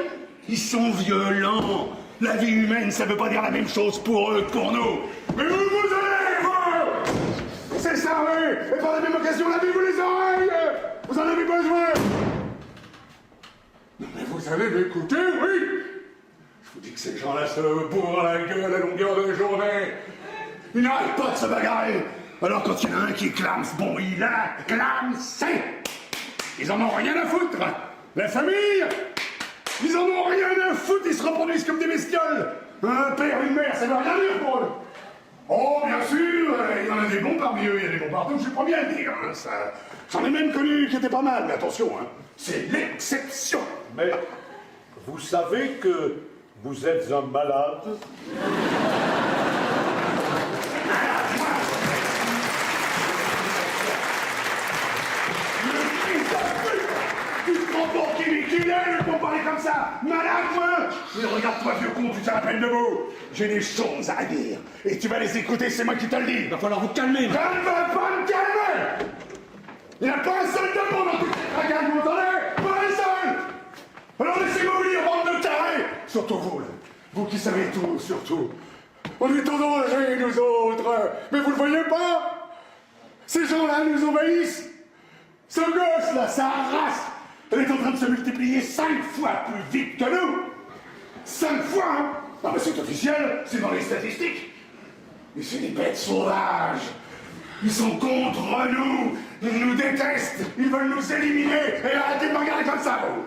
Speaker 3: Ils sont violents. La vie humaine, ça veut pas dire la même chose pour eux que pour nous. Mais vous allez, vous. C'est ça, oui. Et par la même occasion, la vie vous les oreilles. Vous en avez besoin. Non, mais vous allez m'écouter, oui. Je vous dis que ces gens-là se bourrent la gueule à longueur de journée. Ils n'arrêtent pas de se bagarrer. Alors quand il y en a un qui clame, bon, il a clamsé. Ils en ont rien à foutre. La famille, ils en ont rien à foutre. Ils se reproduisent comme des bestioles. Un père, une mère, ça veut rien dire pour eux. Oh, bien sûr, il y en a des bons parmi eux, il y a des bons partout, je suis pas bien à le dire. Hein, ça... J'en ai même connu qui étaient pas mal, mais attention, hein, c'est l'exception.
Speaker 12: Mais vous savez que vous êtes un malade?
Speaker 3: Tu te rends compte qu'il est pour parler comme ça? Malade, moi! Mais regarde-toi, vieux con, tu tiens à peine debout. J'ai des choses à dire. Et tu vas les écouter, c'est moi qui te le dis. Il va falloir vous calmer. Je ne veux pas me calmer! Il n'y a pas un seul de monde dans toute cette tragade, vous entendez? Pas un seul! Alors laissez-moi vous dire, bande de tarés! Surtout vous, là. Vous qui savez tout, surtout. On est en danger, nous autres. Mais vous le voyez pas? Ces gens-là nous envahissent. Ce gosse-là, sa race, elle est en train de se multiplier 5 fois plus vite que nous. 5 fois, hein? Ah ben c'est officiel, c'est dans les statistiques. Mais c'est des bêtes sauvages. Ils sont contre nous. Ils nous détestent. Ils veulent nous éliminer. Et arrêtez de me regarder comme ça, vous.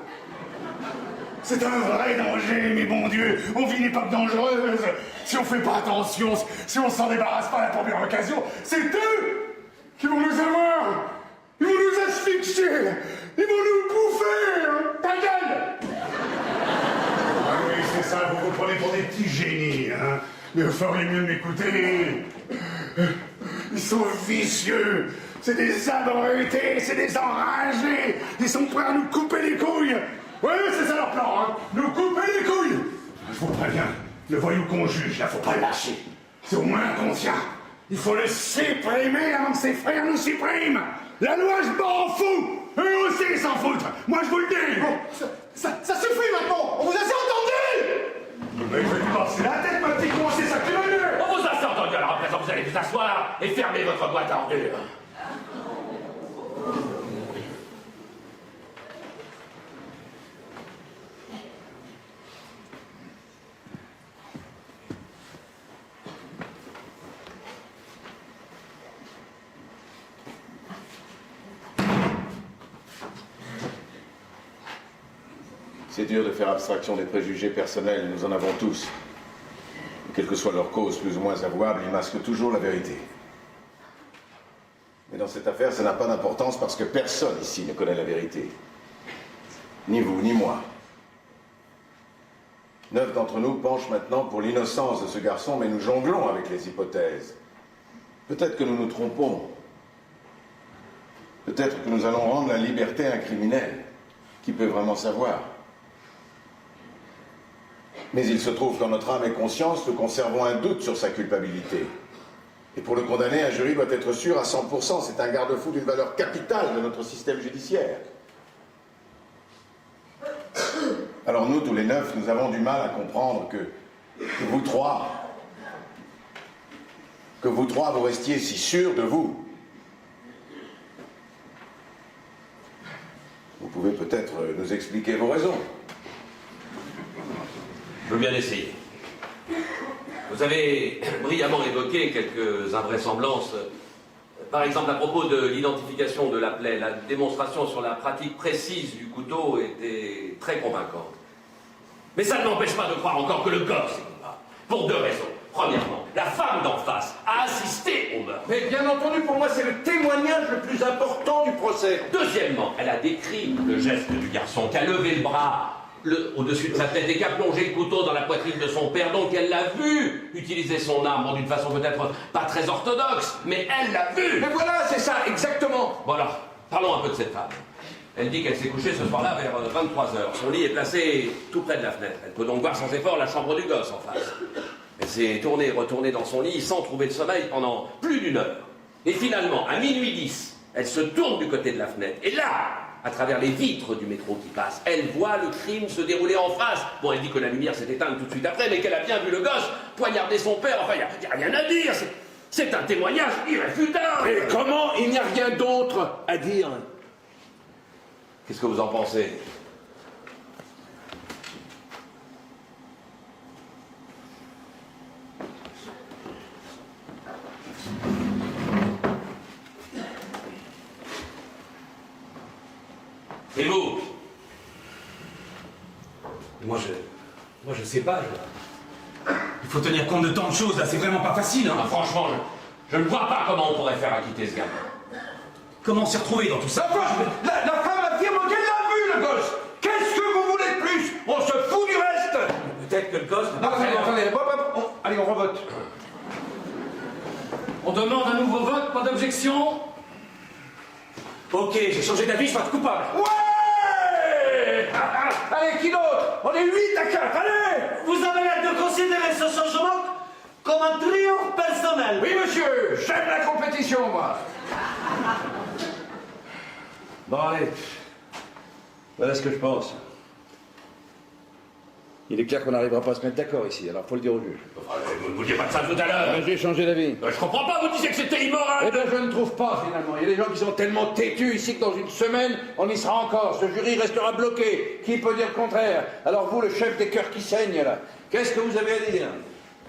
Speaker 3: C'est un vrai danger, mes bons dieux. On vit une époque dangereuse. Si on fait pas attention, si on s'en débarrasse pas à la première occasion, c'est eux qui vont nous avoir. Ils vont nous asphyxier. Ils vont nous bouffer. Ta gueule. Ah oui, c'est ça, vous vous prenez pour des petits génies, hein. Mais vous feriez mieux de m'écouter. Ils sont vicieux. C'est des abrutis, c'est des enragés. Ils sont prêts à nous couper les couilles. Oui, c'est ça leur plan, hein. Nous couper les couilles. Je vous préviens, le voyou qu'on juge, là, faut pas le lâcher. C'est au moins inconscient. Il faut le supprimer avant que ses frères nous suppriment. La loi, je m'en fous. Eux aussi, ils s'en foutent. Moi, je vous le dis.
Speaker 5: Bon, ça suffit maintenant. On vous a assez entendu.
Speaker 3: Mais je vais te passer la tête, ma petite con, c'est ça qui me gueule.
Speaker 9: On vous a entendu, alors à présent vous allez vous asseoir et fermer votre boîte à ordures.
Speaker 11: C'est dur de faire abstraction des préjugés personnels, nous en avons tous. Et quelle que soit leur cause plus ou moins avouable, ils masquent toujours la vérité. Mais dans cette affaire, ça n'a pas d'importance parce que personne ici ne connaît la vérité. Ni vous, ni moi. 9 d'entre nous penchent maintenant pour l'innocence de ce garçon, mais nous jonglons avec les hypothèses. Peut-être que nous nous trompons. Peut-être que nous allons rendre la liberté à un criminel. Qui peut vraiment savoir? Mais il se trouve qu'en notre âme et conscience, nous conservons un doute sur sa culpabilité. Et pour le condamner, un jury doit être sûr à 100%. C'est un garde-fou d'une valeur capitale de notre système judiciaire. Alors nous, tous les 9, nous avons du mal à comprendre que vous trois, vous restiez si sûrs de vous. Vous pouvez peut-être nous expliquer vos raisons.
Speaker 9: Je veux bien essayer. Vous avez brillamment évoqué quelques invraisemblances. Par exemple, à propos de l'identification de la plaie, la démonstration sur la pratique précise du couteau était très convaincante. Mais ça ne m'empêche pas de croire encore que le gosse est coupable. Pour 2 raisons. Premièrement, la femme d'en face a assisté au meurtre.
Speaker 8: Mais bien entendu, pour moi, c'est le témoignage le plus important du procès.
Speaker 9: Deuxièmement, elle a décrit le geste du garçon qui a levé le bras au-dessus de sa tête et qui a plongé le couteau dans la poitrine de son père. Donc elle l'a vu utiliser son arme, bon, d'une façon peut-être pas très orthodoxe, mais elle l'a vu.
Speaker 8: Mais voilà, c'est ça, exactement.
Speaker 9: Bon alors, parlons un peu de cette femme. Elle dit qu'elle s'est couchée ce soir-là vers 23h. Son lit est placé tout près de la fenêtre. Elle peut donc voir sans effort la chambre du gosse en face. Elle s'est tournée et retournée dans son lit sans trouver de sommeil pendant plus d'1 heure. Et finalement, à minuit 10, elle se tourne du côté de la fenêtre. Et là, à travers les vitres du métro qui passe, elle voit le crime se dérouler en face. Bon, elle dit que la lumière s'est éteinte tout de suite après, mais qu'elle a bien vu le gosse poignarder son père. Enfin, il n'y a rien à dire. C'est un témoignage irréfutable.
Speaker 8: Mais comment il n'y a rien d'autre à dire?
Speaker 9: Qu'est-ce que vous en pensez? Et vous?
Speaker 7: Moi je sais pas. Il faut tenir compte de tant de choses là, c'est vraiment pas facile, hein.
Speaker 9: Ah, franchement, je ne vois pas comment on pourrait faire acquitter ce gamin.
Speaker 7: Comment on s'est retrouvé dans tout ça?
Speaker 8: La femme affirme qu'elle l'a vu, le gosse. Qu'est-ce que vous voulez de plus? On se fout du reste.
Speaker 7: Peut-être que le gosse...
Speaker 8: Attendez, allez, on revote.
Speaker 4: On demande un nouveau vote, pas d'objection.
Speaker 7: Ok, j'ai changé d'avis, je suis pas coupable.
Speaker 8: Ouais. Allez, qui d'autre? On est 8 à 4, allez.
Speaker 10: Vous avez l'air de considérer ce changement comme un triomphe personnel.
Speaker 8: Oui, monsieur, j'aime la compétition, moi.
Speaker 6: Bon, allez. Voilà ce que je pense. Il est clair qu'on n'arrivera pas à se mettre d'accord ici, alors faut le dire au juge.
Speaker 9: Vous ne vouliez pas de ça tout à l'heure.
Speaker 6: J'ai changé d'avis.
Speaker 9: Je comprends pas, vous disiez que c'était immoral.
Speaker 6: Eh bien, je ne trouve pas, finalement. Il y a des gens qui sont tellement têtus ici que dans une semaine, on y sera encore. Ce jury restera bloqué. Qui peut dire le contraire? Alors vous, le chef des cœurs qui saignent, là, qu'est-ce que vous avez à dire?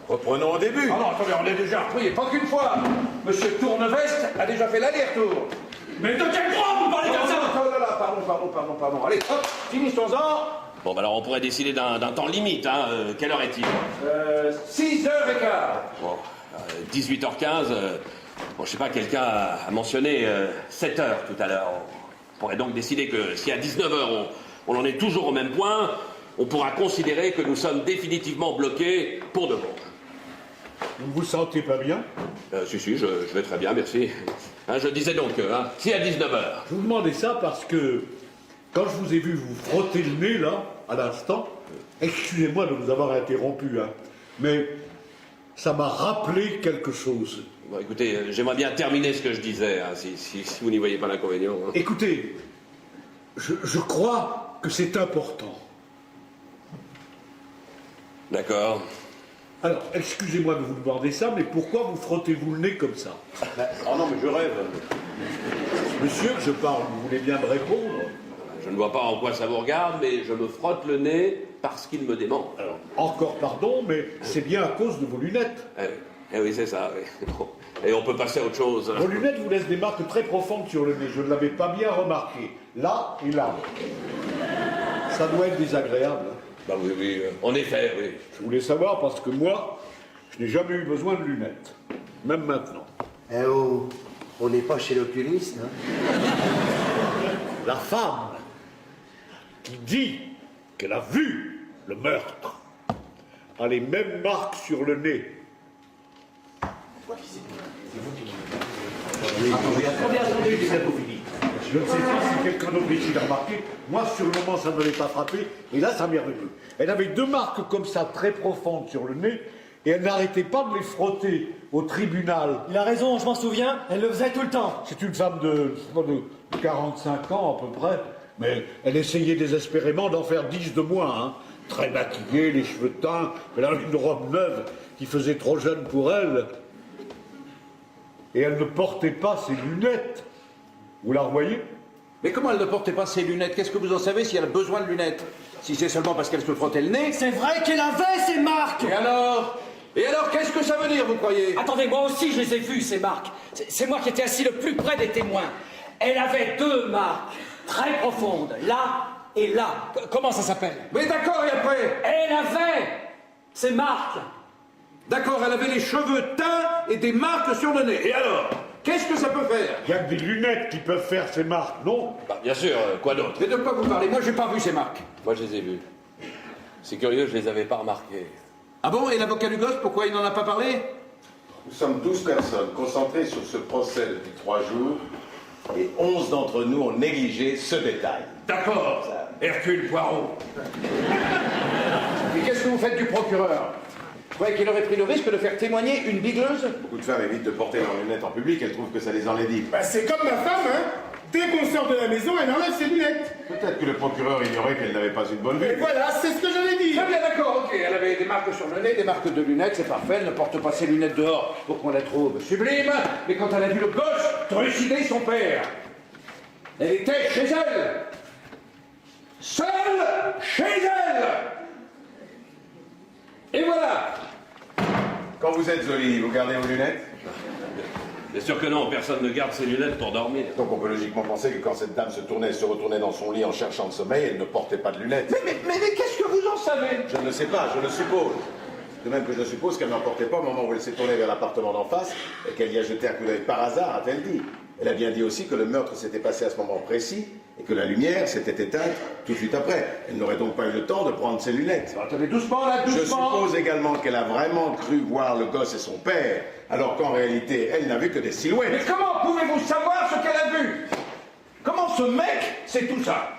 Speaker 6: Reprenons au début.
Speaker 8: Ah non, attendez, on est déjà repris, pas qu'une fois. Monsieur Tourneveste a déjà fait l'aller-retour.
Speaker 7: Mais de quel droit vous parlez comme ça?
Speaker 8: Oh là là, pardon. Allez, hop, finissons-en.
Speaker 9: Bon, bah alors on pourrait décider d'un temps limite, hein. Quelle heure est-il?
Speaker 8: 6h15.
Speaker 9: Bon, 18h15. Bon, je sais pas, quelqu'un a mentionné 7h tout à l'heure. On pourrait donc décider que si à 19h on en est toujours au même point, on pourra considérer que nous sommes définitivement bloqués pour de bon.
Speaker 12: Vous ne vous sentez pas bien?
Speaker 9: Si, je vais très bien, merci. Hein, je disais donc, si à 19h.
Speaker 12: Je vous demandais ça parce que quand je vous ai vu vous frotter le nez, là, à l'instant, excusez-moi de vous avoir interrompu, hein, mais ça m'a rappelé quelque chose.
Speaker 9: Bon, écoutez, j'aimerais bien terminer ce que je disais, hein, si vous n'y voyez pas l'inconvénient. Hein.
Speaker 12: Écoutez, je crois que c'est important.
Speaker 9: D'accord.
Speaker 12: Alors, excusez-moi de vous demander ça, mais pourquoi vous frottez-vous le nez comme ça?
Speaker 11: Oh non, mais je rêve.
Speaker 12: Monsieur, je parle, vous voulez bien me répondre?
Speaker 9: Je ne vois pas en quoi ça vous regarde, mais je me frotte le nez parce qu'il me démente.
Speaker 12: Alors, encore pardon, mais c'est bien à cause de vos lunettes.
Speaker 9: Eh oui, c'est ça, oui. Bon. Et on peut passer à autre chose.
Speaker 12: Vos lunettes vous laissent des marques très profondes sur le nez, je ne l'avais pas bien remarqué. Là et là. Ça doit être désagréable.
Speaker 9: Bah oui, oui, en effet, oui.
Speaker 12: Je voulais savoir parce que moi, je n'ai jamais eu besoin de lunettes. Même maintenant.
Speaker 2: Eh oh, on n'est pas chez l'oculiste, hein.
Speaker 12: La femme qui dit qu'elle a vu le meurtre a les mêmes marques sur le nez. Attendez, j'ai bientôt fini. Je ne sais pas si quelqu'un d'autre ici l'a remarqué. Moi, sur le moment, ça ne m'avait pas frappé. Et là, ça m'est revenu. Elle avait deux marques comme ça, très profondes sur le nez. Et elle n'arrêtait pas de les frotter au tribunal.
Speaker 13: Il a raison, je m'en souviens, elle le faisait tout le temps.
Speaker 12: C'est une femme de 45 ans à peu près. Mais elle essayait désespérément d'en faire 10 de moins. Hein. Très maquillée, les cheveux teints. Elle avait une robe neuve qui faisait trop jeune pour elle. Et elle ne portait pas ses lunettes. Vous la revoyez?
Speaker 8: Mais comment elle ne portait pas ses lunettes? Qu'est-ce que vous en savez si elle a besoin de lunettes? Si c'est seulement parce qu'elle se frottait le nez?
Speaker 13: C'est vrai qu'elle avait ces marques.
Speaker 8: Et alors, qu'est-ce que ça veut dire, vous croyez?
Speaker 4: Attendez, moi aussi je les ai vues, ces marques. C'est moi qui étais assis le plus près des témoins. Elle avait deux marques très profondes, là et là. Comment ça s'appelle?
Speaker 8: Mais d'accord, et après?
Speaker 4: Elle avait ces marques.
Speaker 8: D'accord, elle avait les cheveux teints et des marques sur le nez. Et alors? Qu'est-ce que ça peut faire?
Speaker 12: Il y a que des lunettes qui peuvent faire ces marques, non?
Speaker 9: Bah, bien sûr, quoi d'autre?
Speaker 8: Mais de quoi vous parlez? Moi, j'ai pas vu ces marques.
Speaker 9: Moi, je les ai vues. C'est curieux, je les avais pas remarquées.
Speaker 8: Ah bon? Et l'avocat du gosse, pourquoi il n'en a pas parlé?
Speaker 11: Nous sommes 12 personnes concentrées sur ce procès depuis 3 jours et 11 d'entre nous ont négligé ce détail.
Speaker 3: D'accord, Hercule Poirot.
Speaker 8: Et qu'est-ce que vous faites du procureur? Vous croyez qu'il aurait pris le risque de faire témoigner une bigleuse?
Speaker 11: Beaucoup de femmes évitent de porter leurs lunettes en public, elles trouvent que ça les enlaidit.
Speaker 14: Bah, c'est comme ma femme, hein. Dès qu'on sort de la maison, elle enlève ses lunettes.
Speaker 11: Peut-être que le procureur ignorait qu'elle n'avait pas une bonne vue.
Speaker 14: Et voilà, c'est ce que j'avais dit.
Speaker 8: Très bien, d'accord, ok. Elle avait des marques sur le nez, des marques de lunettes, c'est parfait. Elle ne porte pas ses lunettes dehors pour qu'on la trouve sublime. Mais quand elle a vu le gosse trucider son père, elle était chez elle. Seule chez elle. Et voilà.
Speaker 11: Quand vous êtes Zoli, vous gardez vos lunettes?
Speaker 9: Bien sûr que non, personne ne garde ses lunettes pour dormir.
Speaker 11: Donc on peut logiquement penser que quand cette dame se tournait et se retournait dans son lit en cherchant le sommeil, elle ne portait pas de lunettes.
Speaker 8: Mais qu'est-ce que vous en savez?
Speaker 11: Je ne sais pas, je le suppose. De même que je suppose qu'elle n'en portait pas au moment où elle s'est tournée vers l'appartement d'en face et qu'elle y a jeté un coup d'œil par hasard, a-t-elle dit. Elle a bien dit aussi que le meurtre s'était passé à ce moment précis et que la lumière s'était éteinte tout de suite après. Elle n'aurait donc pas eu le temps de prendre ses lunettes.
Speaker 8: Attendez, doucement là, doucement.
Speaker 11: Je suppose également qu'elle a vraiment cru voir le gosse et son père, alors qu'en réalité, elle n'a vu que des silhouettes.
Speaker 8: Mais comment pouvez-vous savoir ce qu'elle a vu? Comment ce mec sait tout ça?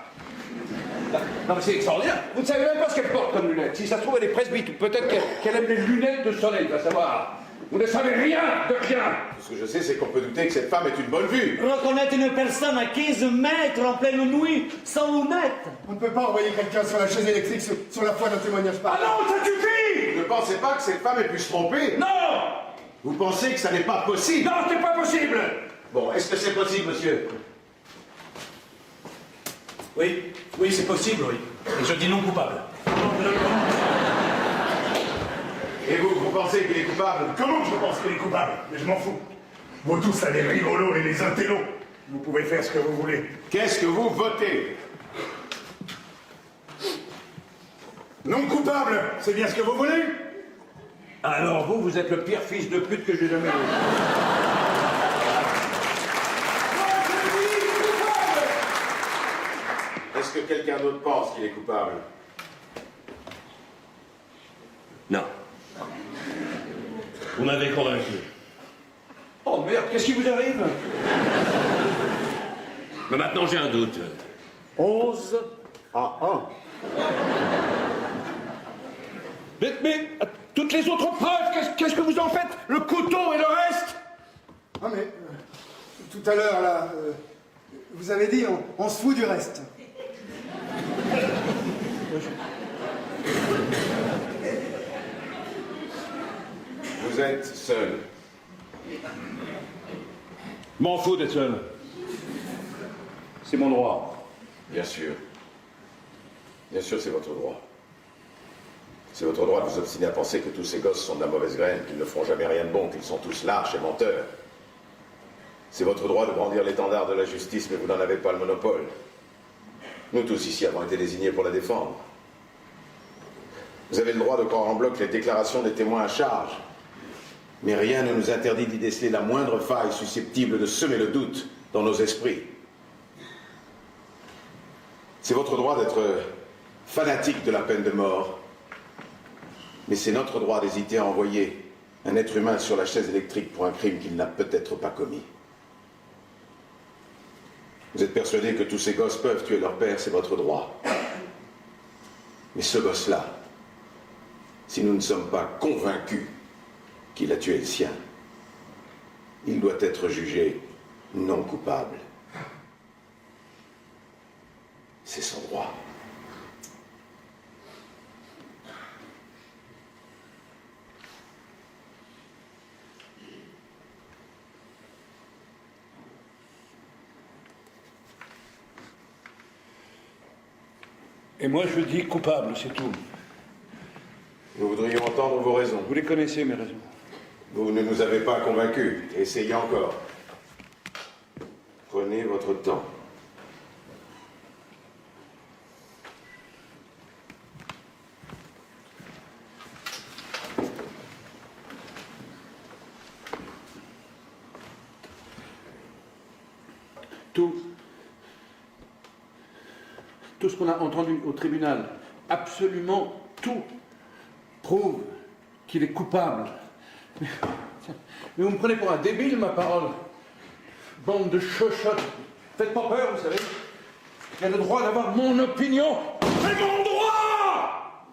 Speaker 8: Non mais c'est extraordinaire. Vous ne savez même pas ce qu'elle porte comme lunettes. Si ça se trouve, elle est presbyte, ou peut-être qu'elle aime les lunettes de soleil, va savoir. Vous ne savez rien de rien.
Speaker 11: Ce que je sais, c'est qu'on peut douter que cette femme ait une bonne vue.
Speaker 10: Reconnaître une personne à 15 mètres en pleine nuit, sans lunettes.
Speaker 14: On ne peut pas envoyer quelqu'un sur la chaise électrique sur la foi d'un témoignage
Speaker 8: Ah
Speaker 14: pareil.
Speaker 8: non, ça suffit.
Speaker 11: Vous ne pensez pas que cette femme ait pu se tromper?
Speaker 8: Non.
Speaker 11: Vous pensez que ça n'est pas possible?
Speaker 8: Non, c'est pas possible.
Speaker 11: Bon, est-ce que c'est possible, monsieur?
Speaker 7: Oui, c'est possible, oui. Et je dis non coupable.
Speaker 11: Et vous pensez qu'il est coupable?
Speaker 3: Comment je pense qu'il est coupable? Mais je m'en fous. Vous tous, là, les rigolos et les intellos. Vous pouvez faire ce que vous voulez.
Speaker 11: Qu'est-ce que vous votez?
Speaker 3: Non coupable, c'est bien ce que vous voulez?
Speaker 8: Alors vous êtes le pire fils de pute que j'ai jamais vu.
Speaker 11: Est-ce que quelqu'un d'autre pense qu'il est coupable?
Speaker 9: Non. Vous m'avez convaincu.
Speaker 8: Oh merde, qu'est-ce qui vous arrive?
Speaker 9: Mais maintenant j'ai un doute.
Speaker 12: 11 à 1.
Speaker 8: Mais toutes les autres preuves, qu'est-ce que vous en faites? Le couteau et le reste?
Speaker 5: Ah mais, tout à l'heure, là, vous avez dit, on se fout du reste.
Speaker 11: Vous êtes seul.
Speaker 8: M'en fous d'être seul. C'est mon droit.
Speaker 11: Bien sûr. Bien sûr, c'est votre droit. C'est votre droit de vous obstiner à penser que tous ces gosses sont de la mauvaise graine, qu'ils ne feront jamais rien de bon, qu'ils sont tous lâches et menteurs. C'est votre droit de brandir l'étendard de la justice, mais vous n'en avez pas le monopole. Nous tous ici avons été désignés pour la défendre. Vous avez le droit de croire en bloc les déclarations des témoins à charge. Mais rien ne nous interdit d'y déceler la moindre faille susceptible de semer le doute dans nos esprits. C'est votre droit d'être fanatique de la peine de mort. Mais c'est notre droit d'hésiter à envoyer un être humain sur la chaise électrique pour un crime qu'il n'a peut-être pas commis. Vous êtes persuadé que tous ces gosses peuvent tuer leur père, c'est votre droit. Mais ce gosse-là, si nous ne sommes pas convaincus qu'il a tué le sien, il doit être jugé non coupable. C'est son droit.
Speaker 8: Et moi je dis coupable, c'est tout.
Speaker 11: Nous voudrions entendre vos raisons.
Speaker 8: Vous les connaissez, mes raisons.
Speaker 11: Vous ne nous avez pas convaincus. Essayez encore. Prenez votre temps.
Speaker 8: Tout ce qu'on a entendu au tribunal, absolument tout, prouve qu'il est coupable. Mais vous me prenez pour un débile, ma parole. Bande de chochottes. Faites pas peur, vous savez. J'ai le droit d'avoir mon opinion. C'est mon droit!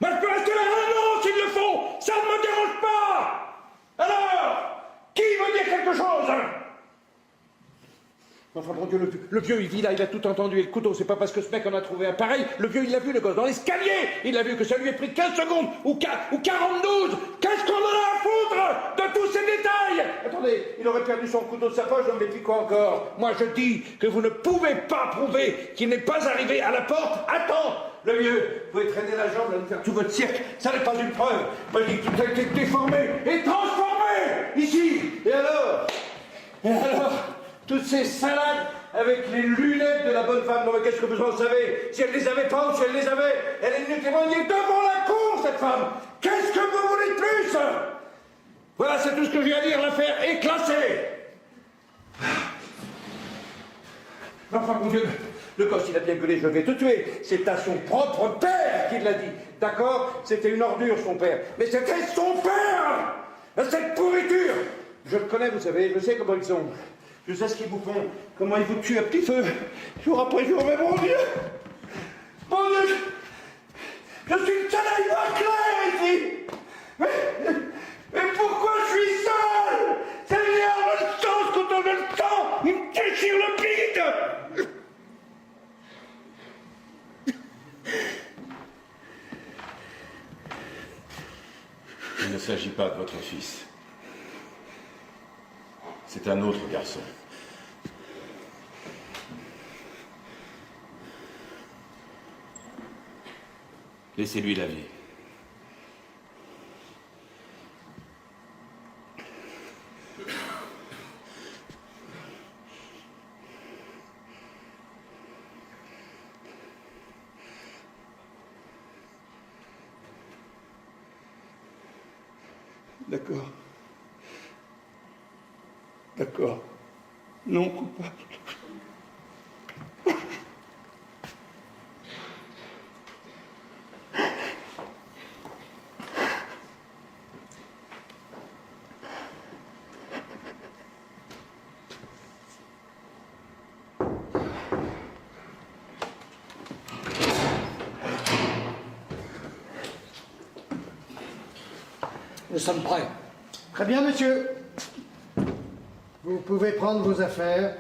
Speaker 8: Moi, je peux rester là un an s'il le faut. Ça ne me dérange pas. Alors, qui veut dire quelque chose? Enfin, mon Dieu, le vieux, il vit là, il a tout entendu. Et le couteau, c'est pas parce que ce mec en a trouvé un pareil. Le vieux, il l'a vu, le gosse, dans l'escalier. Il a vu que ça lui a pris 15 secondes ou 42. Qu'est-ce qu'on en a à foutre de tous ces détails? Attendez, il aurait perdu son couteau de sa poche, mais puis quoi encore? Moi, je dis que vous ne pouvez pas prouver qu'il n'est pas arrivé à la porte. Attends, le vieux, vous pouvez traîner la jambe, là, nous faire tout votre cirque. Ça n'est pas une preuve. Moi, je dis que tout a été déformé et transformé ici. Et alors? Toutes ces salades avec les lunettes de la bonne femme, non mais qu'est-ce que vous en savez? Si elle les avait pas ou si elle les avait, elle est venue témoigner devant la cour, cette femme. Qu'est-ce que vous voulez de plus? Voilà, c'est tout ce que j'ai à dire, l'affaire est classée. Enfin, mon Dieu, le gosse, il a bien gueulé, je vais te tuer. C'est à son propre père qu'il l'a dit. D'accord? C'était une ordure, son père. Mais c'était son père! Cette pourriture! Je le connais, vous savez, je sais comment ils sont. Je sais ce qu'ils vous font, comment ils vous tuent à petit feu, jour après jour, mais mon Dieu! Mon Dieu! Je suis le canaille clair ici! Mais pourquoi je suis seul? Ça m'énerve le sang, ce couteau de le sang! Il me déchire le bide!
Speaker 11: Il ne s'agit pas de votre fils. C'est un autre garçon.
Speaker 9: Laissez-lui la vie.
Speaker 2: D'accord. D'accord. Non coupable.
Speaker 4: Nous sommes prêts.
Speaker 2: Très bien, monsieur. Vous pouvez prendre vos affaires